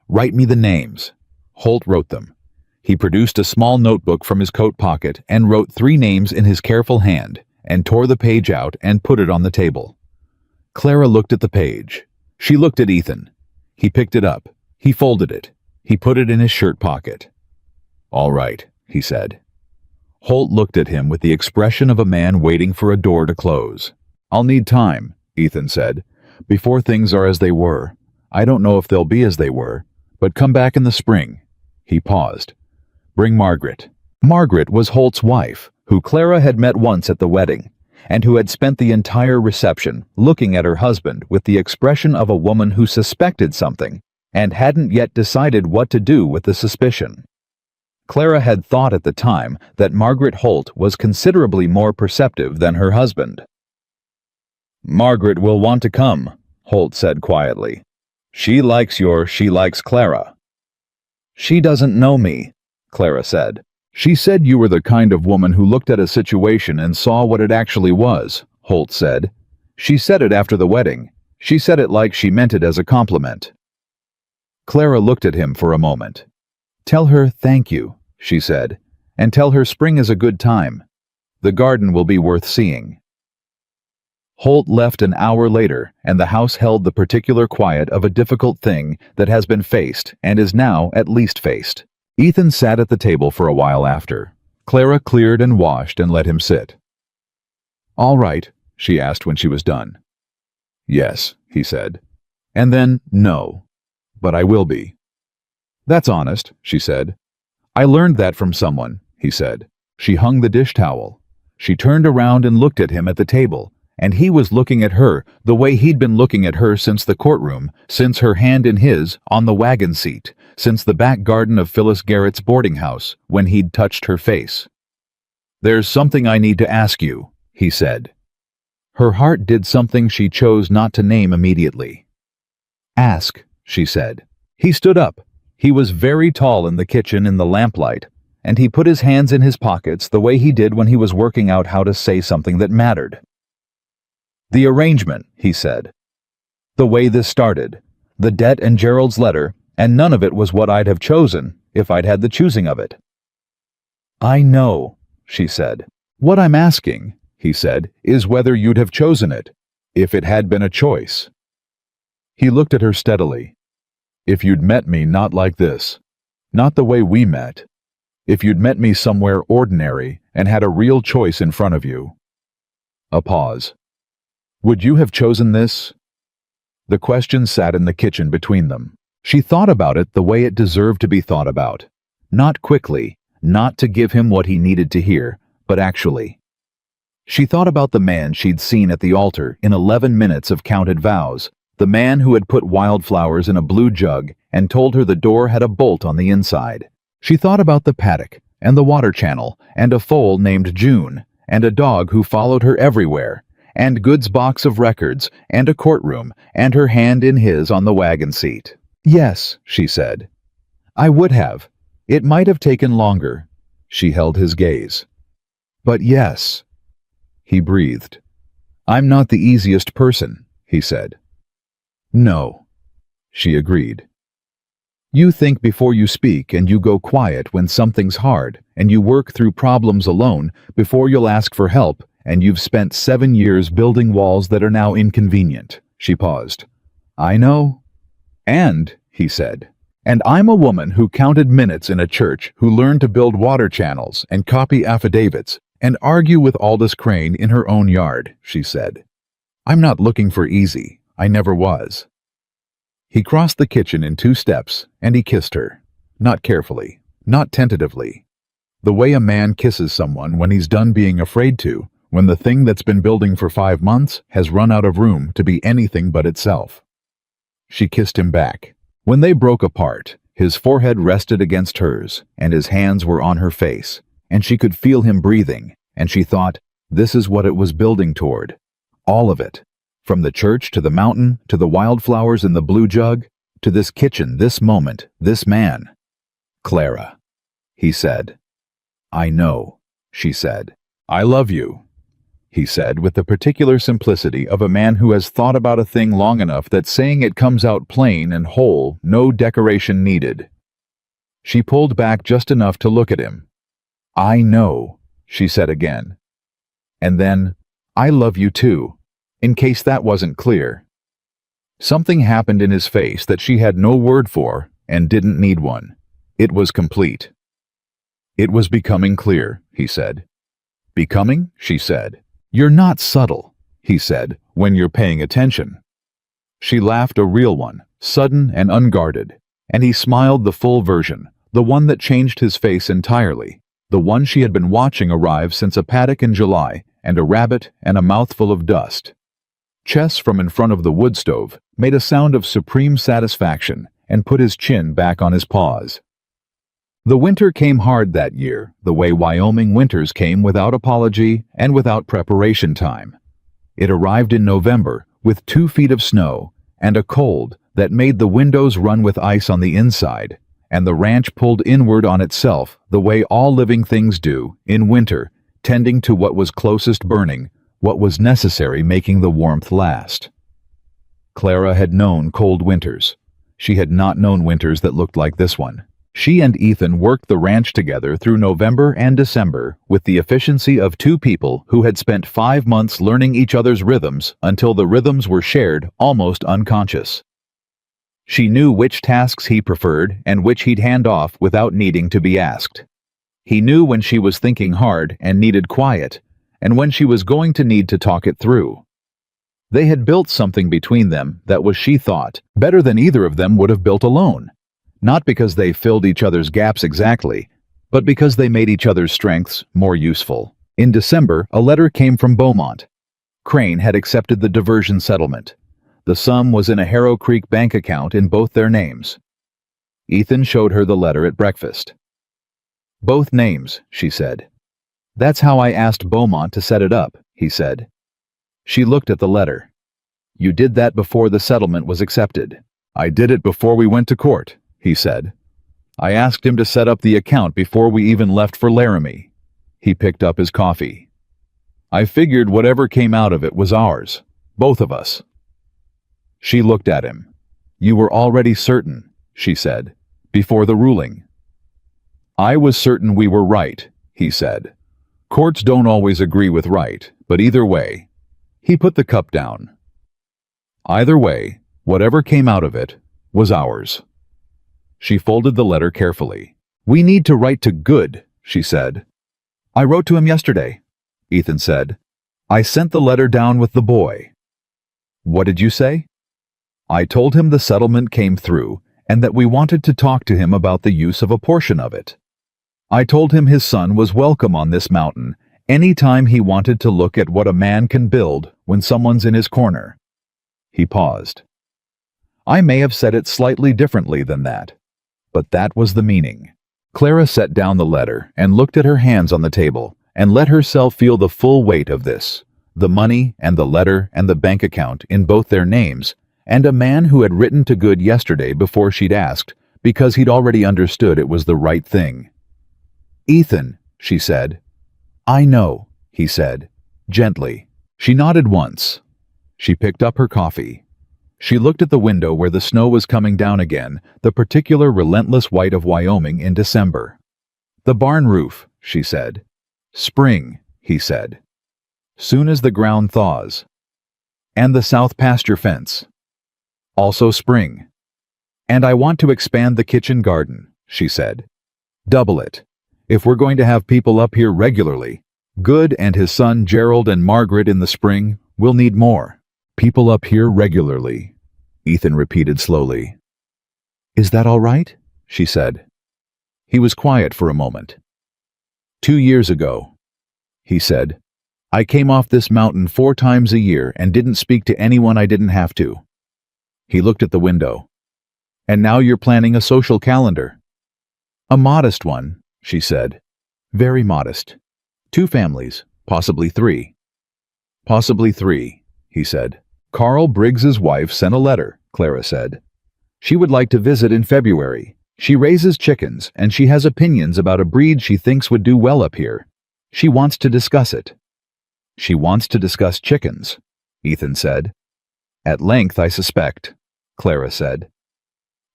Write me the names. Holt wrote them. He produced a small notebook from his coat pocket and wrote 3 names in his careful hand and tore the page out and put it on the table. Clara looked at the page. She looked at Ethan. He picked it up. He folded it. He put it in his shirt pocket. All right, he said. Holt looked at him with the expression of a man waiting for a door to close. I'll need time, Ethan said, before things are as they were. I don't know if they'll be as they were, but come back in the spring. He paused. Bring Margaret. Margaret was Holt's wife, who Clara had met once at the wedding, and who had spent the entire reception looking at her husband with the expression of a woman who suspected something and hadn't yet decided what to do with the suspicion. Clara had thought at the time that Margaret Holt was considerably more perceptive than her husband. "Margaret will want to come," Holt said quietly. She likes Clara." "She doesn't know me," Clara said. "She said you were the kind of woman who looked at a situation and saw what it actually was," Holt said. "She said it after the wedding. She said it like she meant it as a compliment." Clara looked at him for a moment. "Tell her thank you," she said, "and tell her spring is a good time. The garden will be worth seeing." Holt left an hour later, and the house held the particular quiet of a difficult thing that has been faced and is now at least faced. Ethan sat at the table for a while after. Clara cleared and washed and let him sit. "All right," she asked when she was done. "Yes," he said. And then, "No. But I will be." "That's honest," she said. "I learned that from someone," he said. She hung the dish towel. She turned around and looked at him at the table, and he was looking at her the way he'd been looking at her since the courtroom, since her hand in his on the wagon seat, since the back garden of Phyllis Garrett's boarding house when he'd touched her face. "There's something I need to ask you," he said. Her heart did something she chose not to name immediately. "Ask," she said. He stood up. He was very tall in the kitchen in the lamplight, and he put his hands in his pockets the way he did when he was working out how to say something that mattered. "The arrangement," he said. "The way this started. The debt and Gerald's letter, and none of it was what I'd have chosen if I'd had the choosing of it." "I know," she said. "What I'm asking," he said, "is whether you'd have chosen it, if it had been a choice." He looked at her steadily. "If you'd met me not like this, not the way we met, if you'd met me somewhere ordinary and had a real choice in front of you." A pause. "Would you have chosen this?" The question sat in the kitchen between them. She thought about it the way it deserved to be thought about. Not quickly, not to give him what he needed to hear, but actually. She thought about the man she'd seen at the altar in 11 minutes of counted vows, the man who had put wildflowers in a blue jug and told her the door had a bolt on the inside. She thought about the paddock, and the water channel, and a foal named June, and a dog who followed her everywhere, and Good's box of records, and a courtroom, and her hand in his on the wagon seat. "Yes," she said. "I would have. It might have taken longer." She held his gaze. "But yes." He breathed. "I'm not the easiest person," he said. "No," she agreed. "You think before you speak, and you go quiet when something's hard, and you work through problems alone before you'll ask for help, and you've spent 7 years building walls that are now inconvenient." She paused. "I know." "And," he said, "and I'm a woman who counted minutes in a church, who learned to build water channels and copy affidavits and argue with Aldous Crane in her own yard," she said. "I'm not looking for easy. I never was." He crossed the kitchen in 2 steps, and he kissed her. Not carefully, not tentatively. The way a man kisses someone when he's done being afraid to, when the thing that's been building for 5 months has run out of room to be anything but itself. She kissed him back. When they broke apart, his forehead rested against hers, and his hands were on her face, and she could feel him breathing, and she thought, this is what it was building toward. All of it. From the church to the mountain, to the wildflowers in the blue jug, to this kitchen, this moment, this man. "Clara," he said. "I know," she said. "I love you," he said with the particular simplicity of a man who has thought about a thing long enough that saying it comes out plain and whole, no decoration needed. She pulled back just enough to look at him. "I know," she said again. And then, "I love you too," in case that wasn't clear. Something happened in his face that she had no word for and didn't need one. It was complete. "It was becoming clear," he said. "Becoming?" she said. "You're not subtle," he said, "when you're paying attention." She laughed, a real one, sudden and unguarded, and he smiled, the full version, the one that changed his face entirely. the one she had been watching arrive since a paddock in July, and a rabbit and a mouthful of dust. Chess from in front of the wood stove made a sound of supreme satisfaction and put his chin back on his paws. The winter came hard that year, the way Wyoming winters came without apology and without preparation time. It arrived in November with 2 feet of snow and a cold that made the windows run with ice on the inside, and the ranch pulled inward on itself the way all living things do in winter, tending to what was closest burning, what was necessary making the warmth last. Clara had known cold winters. She had not known winters that looked like this one. She and Ethan worked the ranch together through November and December with the efficiency of 2 people who had spent 5 months learning each other's rhythms until the rhythms were shared almost unconscious. She knew which tasks he preferred and which he'd hand off without needing to be asked. He knew when she was thinking hard and needed quiet, and when she was going to need to talk it through. They had built something between them that was, she thought, better than either of them would have built alone. Not because they filled each other's gaps exactly, but because they made each other's strengths more useful. In December, a letter came from Beaumont. Crane had accepted the diversion settlement. The sum was in a Harrow Creek bank account in both their names. Ethan showed her the letter at breakfast. "Both names," she said. "That's how I asked Beaumont to set it up," he said. She looked at the letter. "You did that before the settlement was accepted." "I did it before we went to court," he said. "I asked him to set up the account before we even left for Laramie." He picked up his coffee. "I figured whatever came out of it was ours, both of us." She looked at him. "You were already certain," she said, "before the ruling." "I was certain we were right," he said. "Courts don't always agree with right, but either way." He put the cup down. "Either way, whatever came out of it was ours." She folded the letter carefully. "We need to write to Good," she said. "I wrote to him yesterday," Ethan said. "I sent the letter down with the boy." "What did you say?" "I told him the settlement came through and that we wanted to talk to him about the use of a portion of it. I told him his son was welcome on this mountain any time he wanted to look at what a man can build when someone's in his corner." He paused. "I may have said it slightly differently than that, but that was the meaning." Clara set down the letter and looked at her hands on the table and let herself feel the full weight of this, the money and the letter and the bank account in both their names, and a man who had written to Good yesterday before she'd asked, because he'd already understood it was the right thing. "Ethan," she said. "I know," he said, gently. She nodded once. She picked up her coffee. She looked at the window where the snow was coming down again, the particular relentless white of Wyoming in December. "The barn roof," she said. "Spring," he said. "Soon as the ground thaws." "And the south pasture fence." "Also spring." "And I want to expand the kitchen garden," she said. "Double it. If we're going to have people up here regularly, Good and his son Gerald and Margaret in the spring, we'll need more." "People up here regularly," Ethan repeated slowly. "Is that all right?" she said. He was quiet for a moment. "2 years ago," he said, "I came off this mountain 4 times a year and didn't speak to anyone I didn't have to." He looked at the window. "And now you're planning a social calendar." "A modest one," she said. "Very modest. 2 families, possibly 3. "Possibly 3, he said. "Carl Briggs's wife sent a letter," Clara said. "She would like to visit in February. She raises chickens, and she has opinions about a breed she thinks would do well up here. She wants to discuss it." "She wants to discuss chickens," Ethan said. "At length, I suspect," Clara said.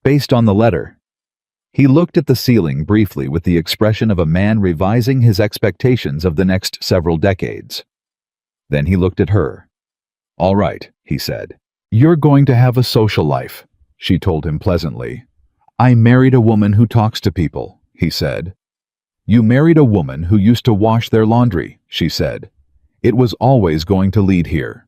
"Based on the letter." He looked at the ceiling briefly with the expression of a man revising his expectations of the next several decades. Then he looked at her. "All right," he said. "You're going to have a social life," she told him pleasantly. "I married a woman who talks to people," he said. "You married a woman who used to wash their laundry," she said. "It was always going to lead here."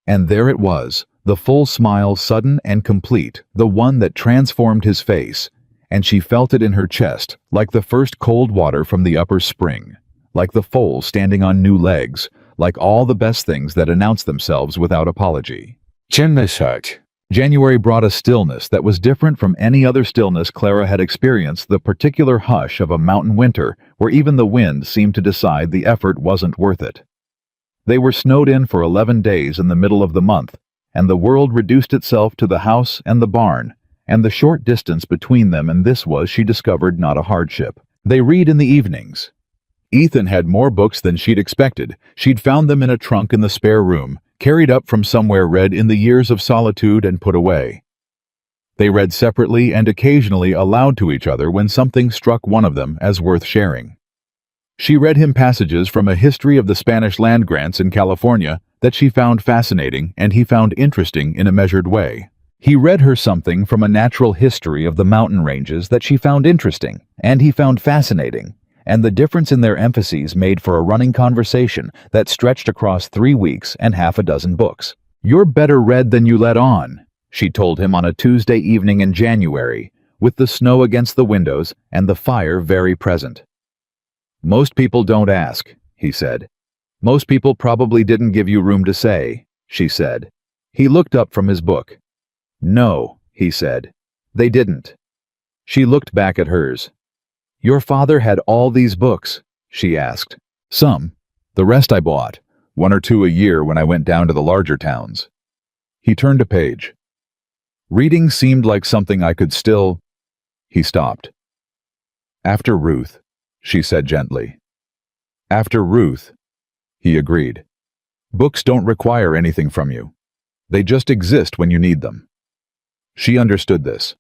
And there it was, the full smile, sudden and complete, the one that transformed his face, and she felt it in her chest, like the first cold water from the upper spring, like the foal standing on new legs, like all the best things that announce themselves without apology. January brought a stillness that was different from any other stillness Clara had experienced, the particular hush of a mountain winter where even the wind seemed to decide the effort wasn't worth it. They were snowed in for 11 days in the middle of the month, and the world reduced itself to the house and the barn, and the short distance between them, and this was, she discovered, not a hardship. They read in the evenings. Ethan had more books than she'd expected. She'd found them in a trunk in the spare room, carried up from somewhere, read in the years of solitude and put away. They read separately and occasionally aloud to each other when something struck one of them as worth sharing. She read him passages from a history of the Spanish land grants in California that she found fascinating and he found interesting in a measured way. He read her something from a natural history of the mountain ranges that she found interesting and he found fascinating, and the difference in their emphases made for a running conversation that stretched across 3 weeks and half a dozen books. "You're better read than you let on," she told him on a Tuesday evening in January, with the snow against the windows and the fire very present. "Most people don't ask," he said. "Most people probably didn't give you room to say," she said. He looked up from his book. "No," he said. "They didn't." She looked back at hers. "Your father had all these books?" she asked. "Some. The rest I bought. 1 or 2 a year when I went down to the larger towns." He turned a page. "Reading seemed like something I could still—" He stopped. "After Ruth," she said gently. "After Ruth," he agreed. "Books don't require anything from you. They just exist when you need them." She understood this.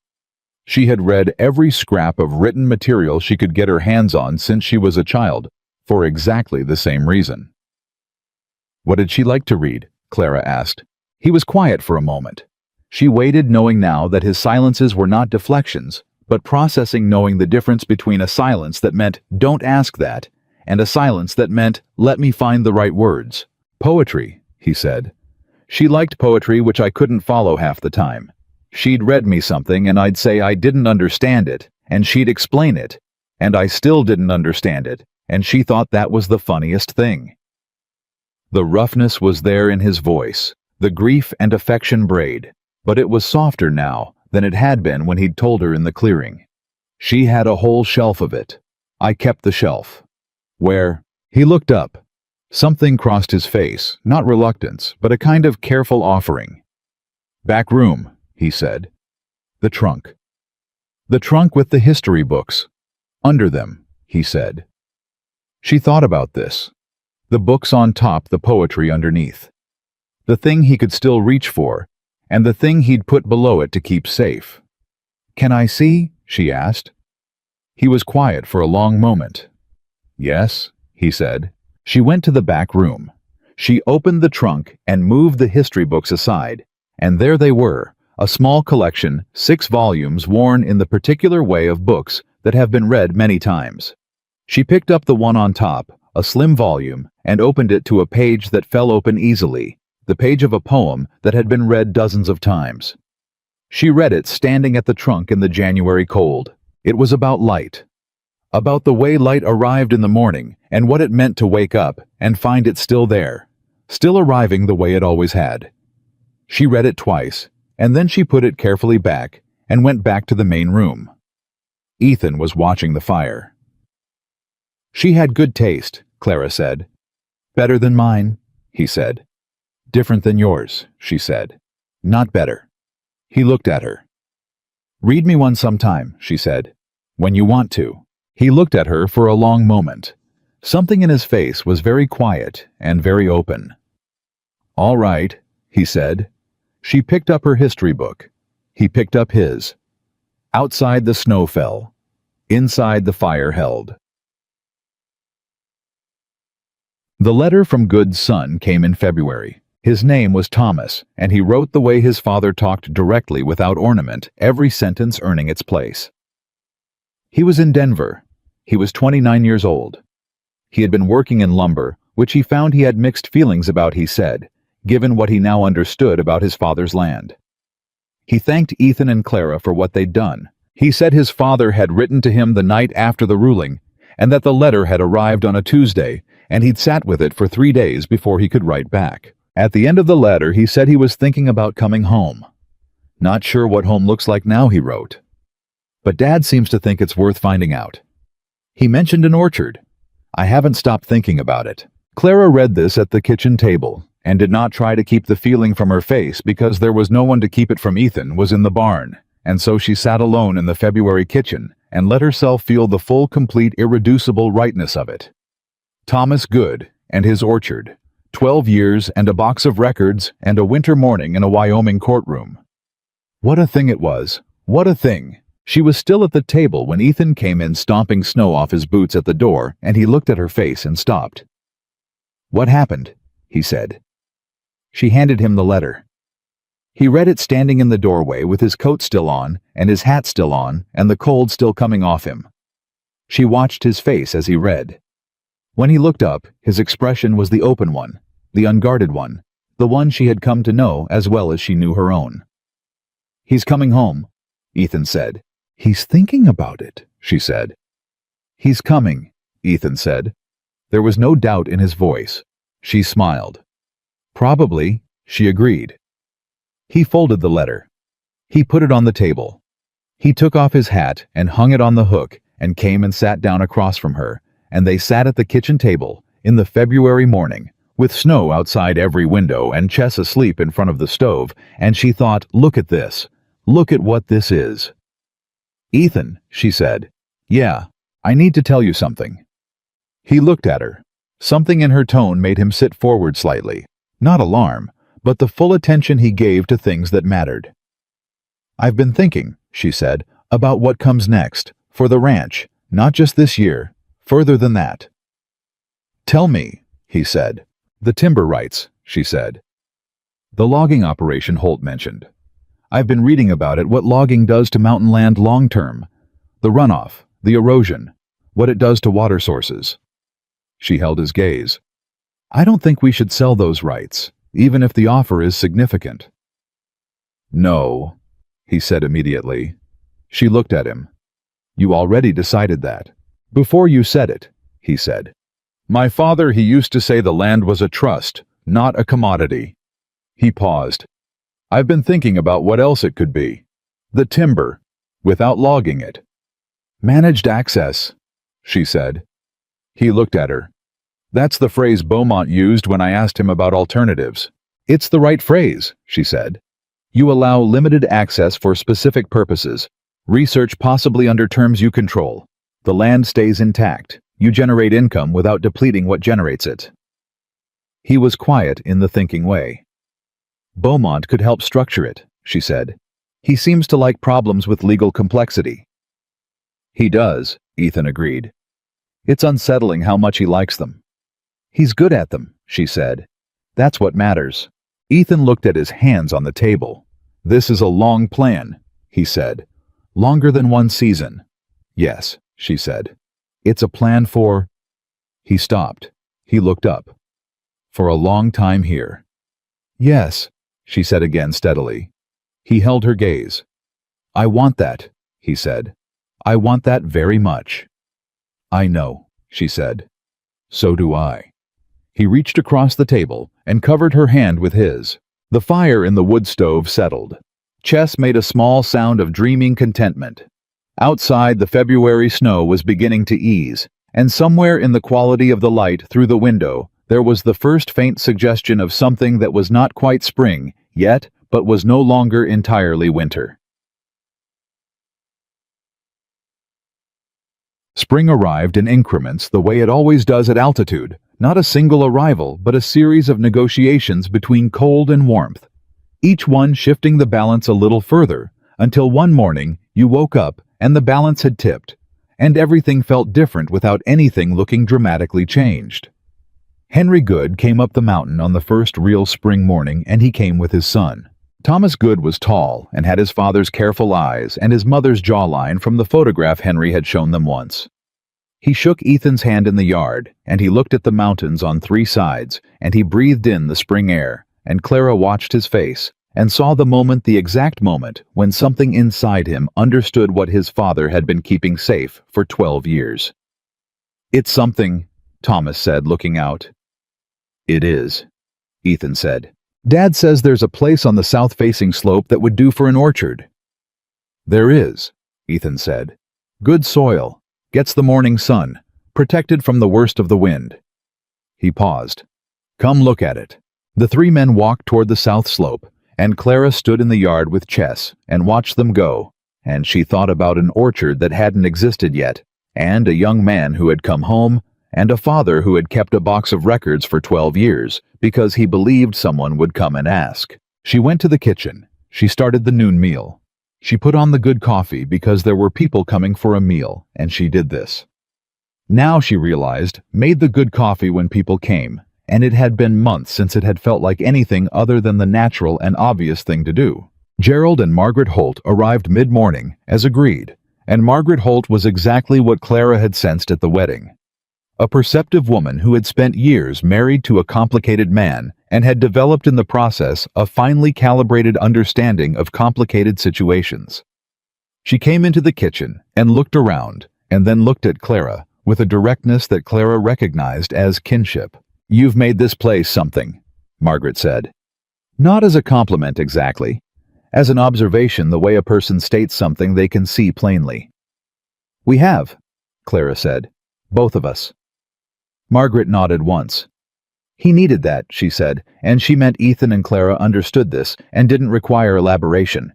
She had read every scrap of written material she could get her hands on since she was a child, for exactly the same reason. "What did she like to read?" Clara asked. He was quiet for a moment. She waited, knowing now that his silences were not deflections, but processing, knowing the difference between a silence that meant, "Don't ask that," and a silence that meant, "Let me find the right words." "Poetry," he said. She liked poetry, which I couldn't follow half the time. She'd read me something and I'd say I didn't understand it, and she'd explain it, and I still didn't understand it, and she thought that was the funniest thing. The roughness was there in his voice, the grief and affection braid, but it was softer now than it had been when he'd told her in the clearing. She had a whole shelf of it. I kept the shelf. Where? He looked up. Something crossed his face, not reluctance, but a kind of careful offering. "Back room," he said. "The trunk." "The trunk with the history books. Under them," he said. She thought about this. The books on top, the poetry underneath. The thing he could still reach for, and the thing he'd put below it to keep safe. "Can I see?" she asked. He was quiet for a long moment. "Yes," he said. She went to the back room. She opened the trunk and moved the history books aside, and there they were, a small collection, 6 volumes worn in the particular way of books that have been read many times. She picked up the one on top, a slim volume, and opened it to a page that fell open easily, the page of a poem that had been read dozens of times. She read it standing at the trunk in the January cold. It was about light. About the way light arrived in the morning and what it meant to wake up and find it still there, still arriving the way it always had. She read it twice, and then she put it carefully back and went back to the main room. Ethan was watching the fire. "She had good taste," Clara said. "Better than mine," he said. "Different than yours," she said. "Not better." He looked at her. "Read me one sometime," she said. "When you want to." He looked at her for a long moment. Something in his face was very quiet and very open. "All right," he said. She picked up her history book. He picked up his. Outside the snow fell. Inside the fire held. The letter from Good's son came in February. His name was Thomas, and he wrote the way his father talked, directly, without ornament, every sentence earning its place. He was in Denver. He was 29 years old. He had been working in lumber, which he found he had mixed feelings about, he said, given what he now understood about his father's land. He thanked Ethan and Clara for what they'd done, He said his father had written to him the night after the ruling, and that the letter had arrived on a Tuesday, and he'd sat with it for 3 days before he could write back. At the end of the letter, he said he was thinking about coming home. Not sure what home looks like now, he wrote. But Dad seems to think it's worth finding out. He mentioned an orchard. I haven't stopped thinking about it. Clara read this at the kitchen table, and did not try to keep the feeling from her face because there was no one to keep it from. Ethan was in the barn, and so she sat alone in the February kitchen and let herself feel the full, complete, irreducible rightness of it. Thomas Good and his orchard, 12 years and a box of records and a winter morning in a Wyoming courtroom. What a thing it was. What a thing. She was still at the table when Ethan came in stomping snow off his boots at the door, and he looked at her face and stopped. "What happened?" he said. She handed him the letter. He read it standing in the doorway with his coat still on and his hat still on and the cold still coming off him. She watched his face as he read. When he looked up, his expression was the open one, the unguarded one, the one she had come to know as well as she knew her own. "He's coming home," Ethan said. "He's thinking about it," she said. "He's coming," Ethan said. There was no doubt in his voice. She smiled. "Probably," she agreed. He folded the letter. He put it on the table. He took off his hat and hung it on the hook and came and sat down across from her, and they sat at the kitchen table in the February morning, with snow outside every window and Chess asleep in front of the stove, and she thought, "Look at this. Look at what this is." "Ethan," she said. "Yeah, I need to tell you something." He looked at her. Something in her tone made him sit forward slightly. Not alarm, but the full attention he gave to things that mattered. "I've been thinking," she said, "about what comes next, for the ranch, not just this year, further than that." "Tell me," he said. "The timber rights," she said. "The logging operation Holt mentioned. I've been reading about it, what logging does to mountain land long term. The runoff, the erosion, what it does to water sources." She held his gaze. "I don't think we should sell those rights, even if the offer is significant." "No," he said immediately. She looked at him. "You already decided that. Before you said it," he said. "My father, he used to say the land was a trust, not a commodity." He paused. "I've been thinking about what else it could be. The timber, without logging it." "Managed access," she said. He looked at her. "That's the phrase Beaumont used when I asked him about alternatives." "It's the right phrase," she said. "You allow limited access for specific purposes. Research possibly under terms you control. The land stays intact. You generate income without depleting what generates it." He was quiet in the thinking way. "Beaumont could help structure it," she said. "He seems to like problems with legal complexity." "He does," Ethan agreed. "It's unsettling how much he likes them." "He's good at them," she said. "That's what matters." Ethan looked at his hands on the table. "This is a long plan," he said. "Longer than one season." "Yes," she said. "It's a plan for—" He stopped. He looked up. "For a long time here." "Yes," she said again steadily. He held her gaze. "I want that," he said. "I want that very much." "I know," she said. "So do I." He reached across the table and covered her hand with his. The fire in the wood stove settled. Chess made a small sound of dreaming contentment. Outside, the February snow was beginning to ease, and somewhere in the quality of the light through the window, there was the first faint suggestion of something that was not quite spring yet, but was no longer entirely winter. Spring arrived in increments the way it always does at altitude, not a single arrival, but a series of negotiations between cold and warmth, each one shifting the balance a little further, until one morning you woke up and the balance had tipped, and everything felt different without anything looking dramatically changed. Henry Good came up the mountain on the first real spring morning, and he came with his son. Thomas Good was tall and had his father's careful eyes and his mother's jawline from the photograph Henry had shown them once. He shook Ethan's hand in the yard, and he looked at the mountains on 3 sides, and he breathed in the spring air, and Clara watched his face, and saw the exact moment, when something inside him understood what his father had been keeping safe for 12 years. "It's something," Thomas said, looking out. "It is," Ethan said. "Dad says there's a place on the south-facing slope that would do for an orchard." "There is," Ethan said. "Good soil, gets the morning sun, protected from the worst of the wind." He paused. "Come look at it." The three men walked toward the south slope, and Clara stood in the yard with Chess and watched them go, and she thought about an orchard that hadn't existed yet, and a young man who had come home, and a father who had kept a box of records for 12 years because he believed someone would come and ask. She went to the kitchen. She started the noon meal. She put on the good coffee because there were people coming for a meal, and she did this. Now, she realized, made the good coffee when people came, and it had been months since it had felt like anything other than the natural and obvious thing to do. Gerald and Margaret Holt arrived mid-morning, as agreed, and Margaret Holt was exactly what Clara had sensed at the wedding. A perceptive woman who had spent years married to a complicated man and had developed in the process a finely calibrated understanding of complicated situations. She came into the kitchen and looked around, and then looked at Clara with a directness that Clara recognized as kinship. "You've made this place something," Margaret said. Not as a compliment exactly. As an observation, the way a person states something they can see plainly. "We have," Clara said. "Both of us." Margaret nodded once. "He needed that," she said, and she meant Ethan and Clara understood this and didn't require elaboration.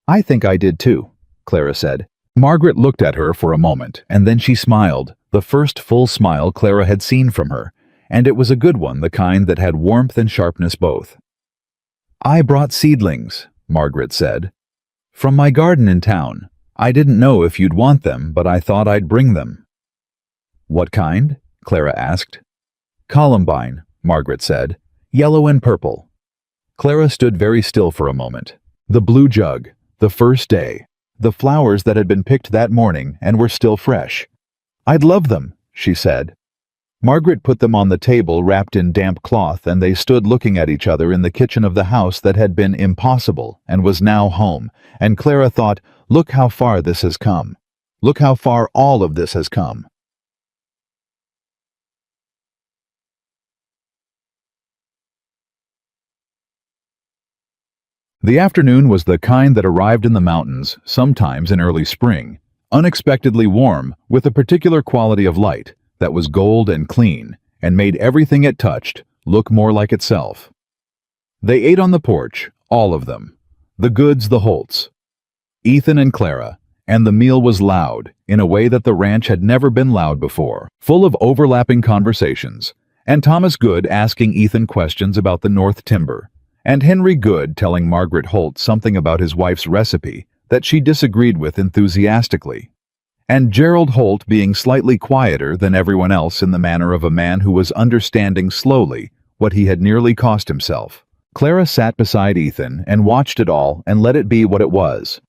"I think I did too," Clara said. Margaret looked at her for a moment, and then she smiled, the first full smile Clara had seen from her, and it was a good one, the kind that had warmth and sharpness both. "I brought seedlings," Margaret said. "From my garden in town. I didn't know if you'd want them, but I thought I'd bring them." "What kind?" Clara asked. "Columbine," Margaret said. "Yellow and purple." Clara stood very still for a moment. The blue jug, the first day, the flowers that had been picked that morning and were still fresh. "I'd love them," she said. Margaret put them on the table wrapped in damp cloth, and they stood looking at each other in the kitchen of the house that had been impossible and was now home, and Clara thought, look how far this has come. Look how far all of this has come. The afternoon was the kind that arrived in the mountains, sometimes in early spring, unexpectedly warm, with a particular quality of light that was gold and clean, and made everything it touched look more like itself. They ate on the porch, all of them, the Goods, the Holts, Ethan and Clara, and the meal was loud, in a way that the ranch had never been loud before, full of overlapping conversations, and Thomas Good asking Ethan questions about the North Timber, and Henry Good telling Margaret Holt something about his wife's recipe that she disagreed with enthusiastically, and Gerald Holt being slightly quieter than everyone else in the manner of a man who was understanding slowly what he had nearly cost himself. Clara sat beside Ethan and watched it all and let it be what it was.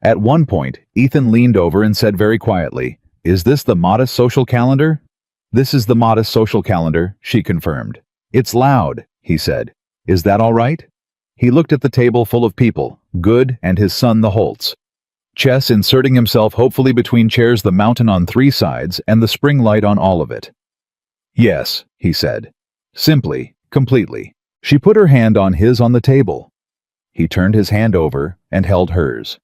At one point, Ethan leaned over and said very quietly, "Is this the modest social calendar?" "This is the modest social calendar," she confirmed. "It's loud," he said. "Is that all right?" He looked at the table full of people, Good and his son the Holts. Chess inserting himself hopefully between chairs, the mountain on 3 sides and the spring light on all of it. "Yes," he said. Simply, completely. She put her hand on his on the table. He turned his hand over and held hers.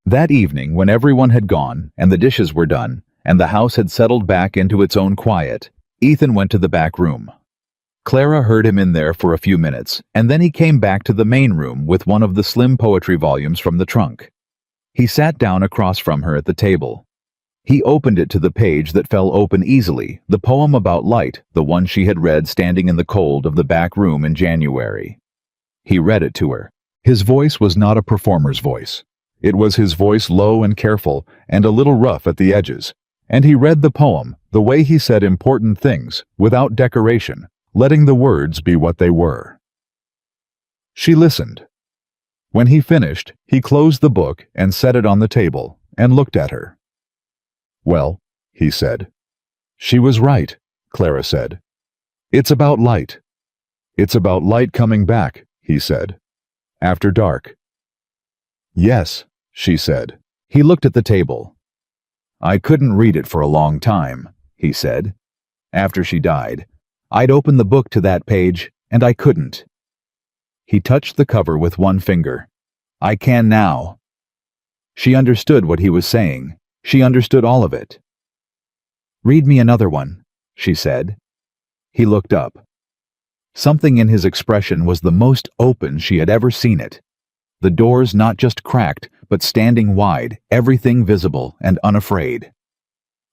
That evening, when everyone had gone and the dishes were done and the house had settled back into its own quiet, Ethan went to the back room. Clara heard him in there for a few minutes, and then he came back to the main room with one of the slim poetry volumes from the trunk. He sat down across from her at the table. He opened it to the page that fell open easily, the poem about light, the one she had read standing in the cold of the back room in January. He read it to her. His voice was not a performer's voice. It was his voice, low and careful, and a little rough at the edges. And he read the poem, the way he said important things, without decoration, letting the words be what they were. She listened. When he finished, he closed the book and set it on the table, and looked at her. "Well," he said. "She was right," Clara said. "It's about light. It's about light coming back," he said. After dark. Yes, she said. He looked at the table. I couldn't read it for a long time, he said. After she died, I'd open the book to that page, and I couldn't. He touched the cover with one finger. I can now. She understood what he was saying. She understood all of it. Read me another one, she said. He looked up. Something in his expression was the most open she had ever seen it. The doors not just cracked, but standing wide, everything visible and unafraid.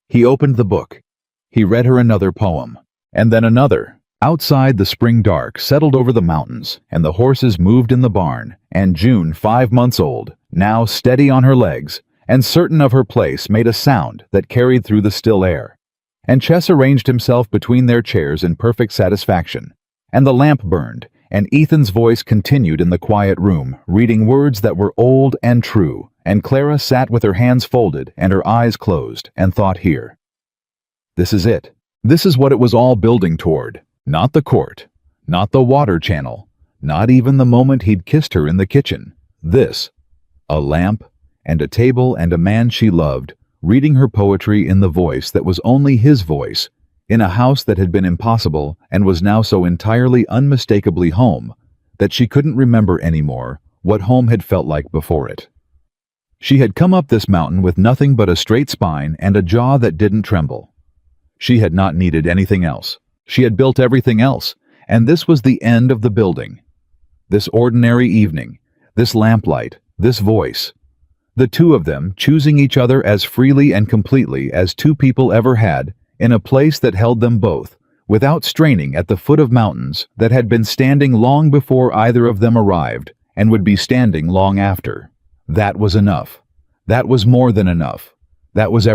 He opened the book. He read her another poem, and then another. Outside, the spring dark settled over the mountains, and the horses moved in the barn, and June, 5 months old, now steady on her legs, and certain of her place, made a sound that carried through the still air. And Chess arranged himself between their chairs in perfect satisfaction, and the lamp burned, and Ethan's voice continued in the quiet room, reading words that were old and true, and Clara sat with her hands folded and her eyes closed, and thought here. This is it. This is what it was all building toward. Not the court, not the water channel, not even the moment he'd kissed her in the kitchen. This, a lamp, and a table, and a man she loved, reading her poetry in the voice that was only his voice, in a house that had been impossible and was now so entirely unmistakably home that she couldn't remember anymore what home had felt like before it. She had come up this mountain with nothing but a straight spine and a jaw that didn't tremble. She had not needed anything else. She had built everything else, and this was the end of the building. This ordinary evening, this lamplight, this voice. The two of them choosing each other as freely and completely as two people ever had, in a place that held them both, without straining at the foot of mountains that had been standing long before either of them arrived, and would be standing long after. That was enough. That was more than enough. That was everything.